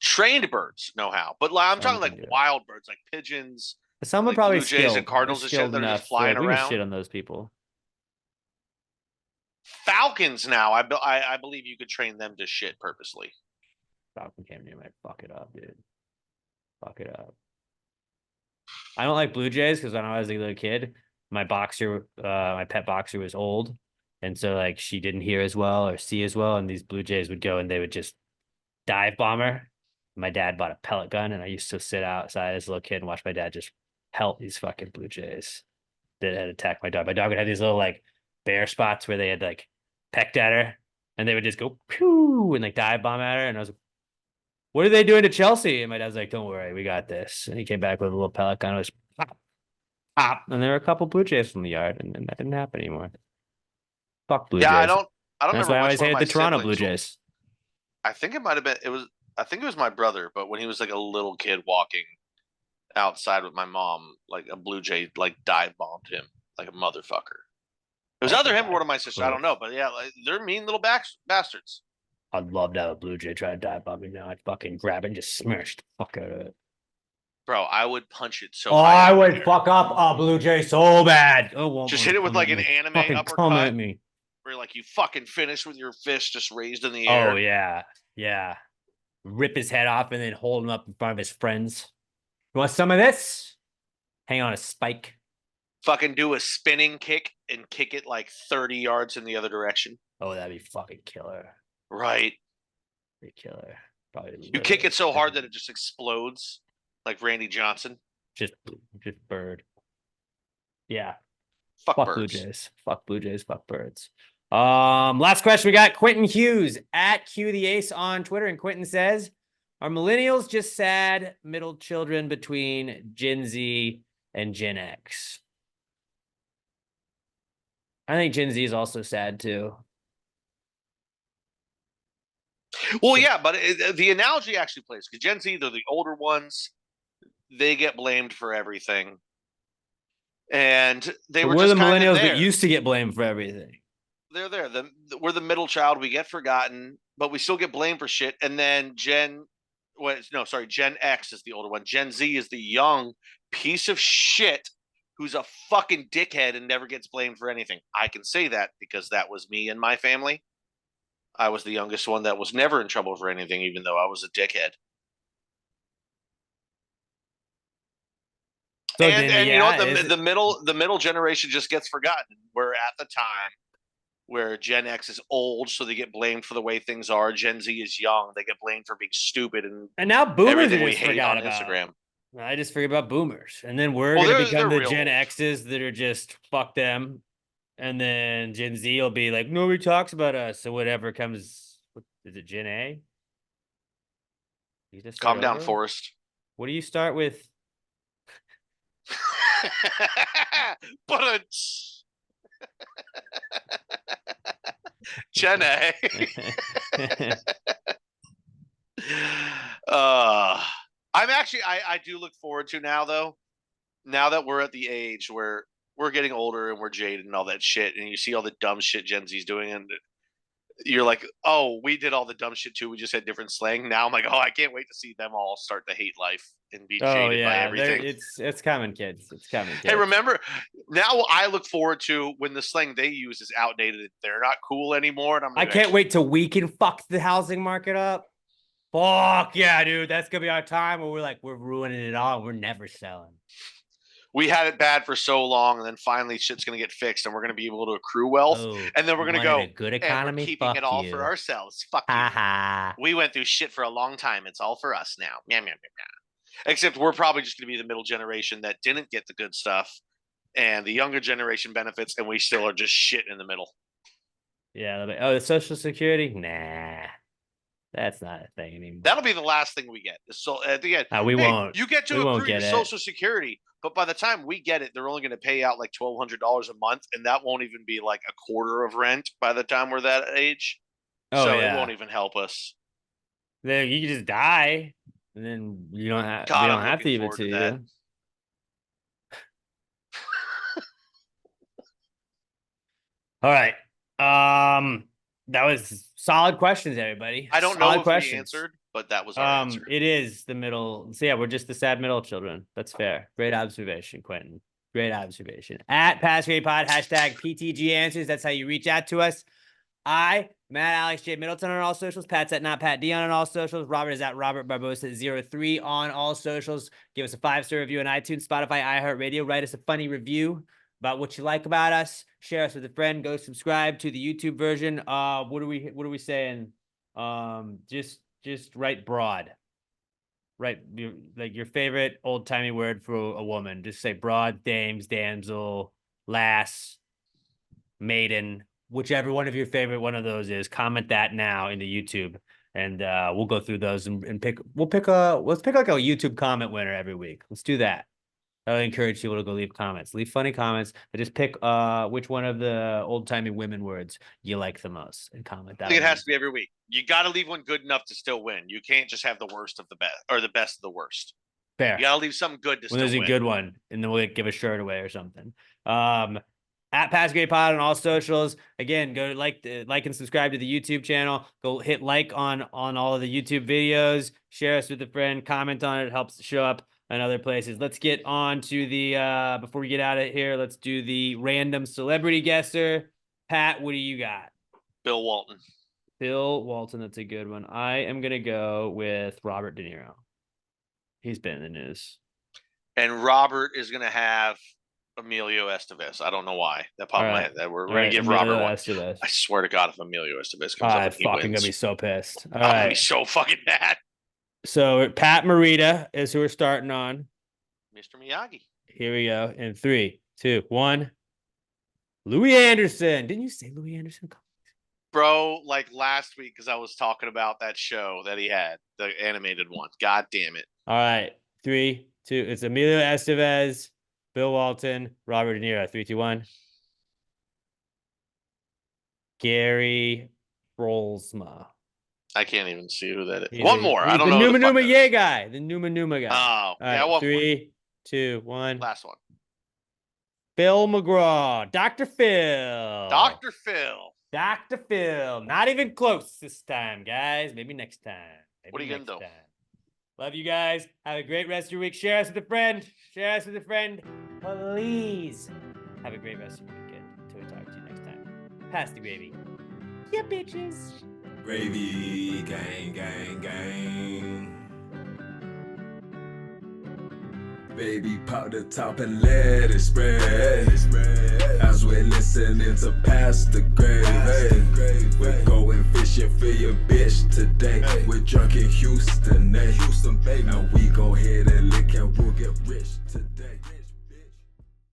Speaker 3: Trained birds know how, but I'm
Speaker 2: Some
Speaker 3: talking
Speaker 2: can
Speaker 3: like
Speaker 2: do it.
Speaker 3: wild birds, like pigeons.
Speaker 2: Some are
Speaker 3: Like
Speaker 2: probably
Speaker 3: Blue Jays
Speaker 2: skilled.
Speaker 3: and Cardinals
Speaker 2: They're
Speaker 3: and shit
Speaker 2: skilled
Speaker 3: that are just
Speaker 2: enough.
Speaker 3: flying
Speaker 2: We can
Speaker 3: around.
Speaker 2: shit on those people.
Speaker 3: Falcons now, I believe you could train them to shit purposely.
Speaker 2: Falcon came near might fuck it up, dude. Fuck it up. I don't like Blue Jays because when I was a little kid, my pet boxer was old. And so like she didn't hear as well or see as well. And these Blue Jays would go and they would just dive bomb her. My dad bought a pellet gun and I used to sit outside as a little kid and watch my dad just pelt these fucking Blue Jays that had attacked my dog. My dog would have these little like bare spots where they had like pecked at her and they would just go pew and like dive bomb at her. And I was like, what are they doing to Chelsea? And my dad's like, don't worry, we got this. And he came back with a little pellet gun. It was pop, pop. And there were a couple Blue Jays from the yard and that didn't happen anymore. Fuck Blue Jays.
Speaker 3: I don't
Speaker 2: That's
Speaker 3: remember
Speaker 2: why I
Speaker 3: which
Speaker 2: always
Speaker 3: one of
Speaker 2: hated
Speaker 3: my
Speaker 2: the Toronto Blue
Speaker 3: siblings-
Speaker 2: Jays.
Speaker 3: I think it might have been I think it was my brother, but when he was like a little kid walking outside with my mom, like a Blue Jay like dive bombed him like a motherfucker. It was either him or one of my sisters. I don't know, but yeah, like, they're mean little bastards.
Speaker 2: I'd love to have a Blue Jay try to dive bomb me now. I'd fucking grab it and just smash the fuck out of it.
Speaker 3: Bro, I would punch it so
Speaker 2: Oh,
Speaker 3: high.
Speaker 2: I would fuck up a Blue Jay so bad. Oh,
Speaker 3: Just hit it with like an anime
Speaker 2: fucking come
Speaker 3: uppercut.
Speaker 2: at me.
Speaker 3: Where like you fucking finish with your fist just raised in the air.
Speaker 2: Oh yeah, yeah. Rip his head off and then hold him up in front of his friends. You want some of this? Hang on a spike.
Speaker 3: Fucking do a spinning kick and kick it like 30 yards in the other direction.
Speaker 2: Oh, that'd be fucking killer.
Speaker 3: Right.
Speaker 2: Be killer. Probably
Speaker 3: You kick it so hard that it just explodes, like Randy Johnson.
Speaker 2: just bird. Yeah.
Speaker 3: Fuck
Speaker 2: Fuck
Speaker 3: birds.
Speaker 2: Blue Jays. Fuck Blue Jays. Fuck birds. Last question we got Quentin Hughes at Q the Ace on Twitter, and Quentin says, "Are millennials just sad middle children between Gen Z and Gen X?" I think Gen Z is also sad too.
Speaker 3: Well, yeah, but the analogy actually plays because Gen Z, they're the older ones. They get blamed for everything, and they
Speaker 2: But
Speaker 3: were
Speaker 2: we're
Speaker 3: just
Speaker 2: the
Speaker 3: kinda
Speaker 2: millennials
Speaker 3: there.
Speaker 2: that used to get blamed for everything.
Speaker 3: They're there. We're the middle child. We get forgotten, but we still get blamed for shit. And then Gen X is the older one. Gen Z is the young piece of shit who's a fucking dickhead and never gets blamed for anything. I can say that because that was me and my family. I was the youngest one that was never in trouble for anything, even though I was a dickhead.
Speaker 2: So
Speaker 3: and
Speaker 2: then,
Speaker 3: you know
Speaker 2: yeah,
Speaker 3: what? The middle generation just gets forgotten. We're at the time where Gen X is old, so they get blamed for the way things are. Gen Z is young; they get blamed for being stupid and
Speaker 2: now boomers
Speaker 3: everything
Speaker 2: are
Speaker 3: we
Speaker 2: just
Speaker 3: hate
Speaker 2: forgot
Speaker 3: on
Speaker 2: about.
Speaker 3: Instagram.
Speaker 2: I just forget about boomers, and then we're
Speaker 3: Well,
Speaker 2: gonna
Speaker 3: they're
Speaker 2: become the
Speaker 3: real
Speaker 2: Gen
Speaker 3: old.
Speaker 2: X's that are just fuck them, and then Gen Z will be like, nobody talks about us. So whatever comes, is it Gen A? You just start
Speaker 3: Calm down,
Speaker 2: over?
Speaker 3: Forrest.
Speaker 2: What do you start with?
Speaker 3: But Gen A. I'm actually I do look forward to now though. Now that we're at the age where we're getting older and we're jaded and all that shit, and you see all the dumb shit Gen Z's doing, and you're like, oh, we did all the dumb shit too. We just had different slang. Now I'm like, oh, I can't wait to see them all start to hate life and be
Speaker 2: Oh
Speaker 3: jaded by
Speaker 2: yeah,
Speaker 3: everything.
Speaker 2: it's coming, kids. It's coming, kids.
Speaker 3: Hey, remember, now I look forward to when the slang they use is outdated. They're not cool anymore. And
Speaker 2: I can't wait till we can fuck the housing market up. Fuck yeah, dude. That's gonna be our time where we're ruining it all and we're never selling.
Speaker 3: We had it bad for so long, and then finally shit's going to get fixed, and we're going to be able to accrue wealth, and then we're going to go,
Speaker 2: a good
Speaker 3: and
Speaker 2: economy.
Speaker 3: we're keeping it all for ourselves. Fuck you. We went through shit for a long time. It's all for us now. Meow, meow, meow, meow. Except we're probably just going to be the middle generation that didn't get the good stuff, and the younger generation benefits, and we still are just shit in the middle.
Speaker 2: Yeah. Oh, the Social Security? Nah. That's not a thing anymore.
Speaker 3: That'll be the last thing we get. So at the end,
Speaker 2: we won't.
Speaker 3: You get to accrue your Social Security, but by the time we get it, they're only going to pay out like $1,200 a month, and that won't even be like a quarter of rent by the time we're that age.
Speaker 2: Oh,
Speaker 3: so
Speaker 2: yeah.
Speaker 3: it won't even help us.
Speaker 2: Then you can just die, and then you don't have.
Speaker 3: God,
Speaker 2: we don't
Speaker 3: I'm
Speaker 2: have to
Speaker 3: looking
Speaker 2: give it
Speaker 3: forward
Speaker 2: to
Speaker 3: to
Speaker 2: you.
Speaker 3: that.
Speaker 2: All right. That was solid questions, everybody.
Speaker 3: I don't
Speaker 2: solid
Speaker 3: know if
Speaker 2: questions.
Speaker 3: we answered, but that was our answer.
Speaker 2: It is the middle. So yeah, we're just the sad middle children. That's fair. Great observation, Quentin. Great observation. At PassGradePod, hashtag PTG Answers. That's how you reach out to us. Matt Alex J. Middleton on all socials. Pat's at not Pat Dion on all socials. Robert is at Robert Barbosa03 on all socials. Give us a 5-star review on iTunes, Spotify, iHeartRadio. Write us a funny review about what you like about us. Share us with a friend. Go subscribe to the YouTube version. What are we saying? Just write broad. Right, like your favorite old timey word for a woman. Just say broad, dames, damsel, lass, maiden, whichever one of your favorite one of those is. Comment that now into YouTube, and we'll go through those and pick. Let's pick like a YouTube comment winner every week. Let's do that. I encourage people to go leave comments. Leave funny comments. But just pick which one of the old-timey women words you like the most and comment that.
Speaker 3: I think it has to be every week. You got to leave one good enough to still win. You can't just have the worst of the best or the best of the worst.
Speaker 2: Fair.
Speaker 3: You got to leave something good to still win.
Speaker 2: There's a good one, and then we'll give a shirt away or something. At PassGradePod on all socials. Again, go like and subscribe to the YouTube channel. Go hit like on all of the YouTube videos. Share us with a friend. Comment on it. It helps show up and other places. Let's get on to the before we get out of here, let's do the random celebrity guesser. Pat, what do you got?
Speaker 3: Bill Walton.
Speaker 2: Bill Walton, that's a good one. I am gonna go with Robert De Niro. He's been in the news.
Speaker 3: And Robert is gonna have Emilio Estevez. I don't know why. That popped in my head. That we're gonna give
Speaker 2: Emilio
Speaker 3: Robert one.
Speaker 2: Estevez.
Speaker 3: I swear to God, if Emilio Estevez comes up and he
Speaker 2: fucking
Speaker 3: wins,
Speaker 2: gonna be so pissed.
Speaker 3: I'm gonna be so fucking mad.
Speaker 2: So Pat Morita is who we're starting on.
Speaker 3: Mr. Miyagi.
Speaker 2: Here we go. In 3, 2, 1. Louis Anderson. Didn't you say Louis Anderson?
Speaker 3: Bro, like last week, because I was talking about that show that he had, the animated one. God damn it.
Speaker 2: All right. 3, 2. It's Emilio Estevez, Bill Walton, Robert De Niro. 3, 2, 1. Gary Brolsma.
Speaker 3: I can't even see who that is.
Speaker 2: He's
Speaker 3: One more. I don't know.
Speaker 2: The Numa Yeah guy. The Numa guy.
Speaker 3: Oh,
Speaker 2: all
Speaker 3: yeah.
Speaker 2: right,
Speaker 3: One
Speaker 2: 3, 2, 1.
Speaker 3: Last one.
Speaker 2: Phil McGraw. Dr. Phil.
Speaker 3: Dr. Phil.
Speaker 2: Dr. Phil. Not even close this time, guys. Maybe next time.
Speaker 3: What are you going to do?
Speaker 2: Love you guys. Have a great rest of your week. Share us with a friend. Share us with a friend. Please. Have a great rest of your weekend. Until we talk to you next time. Pass the gravy. Yeah, bitches.
Speaker 1: Gravy, gang, gang, gang. Baby, pop the top and let it spread. As we're listening to Past the Grave. Hey. We're going fishing for your bitch today. We're drunk in Houston, eh? Now we go ahead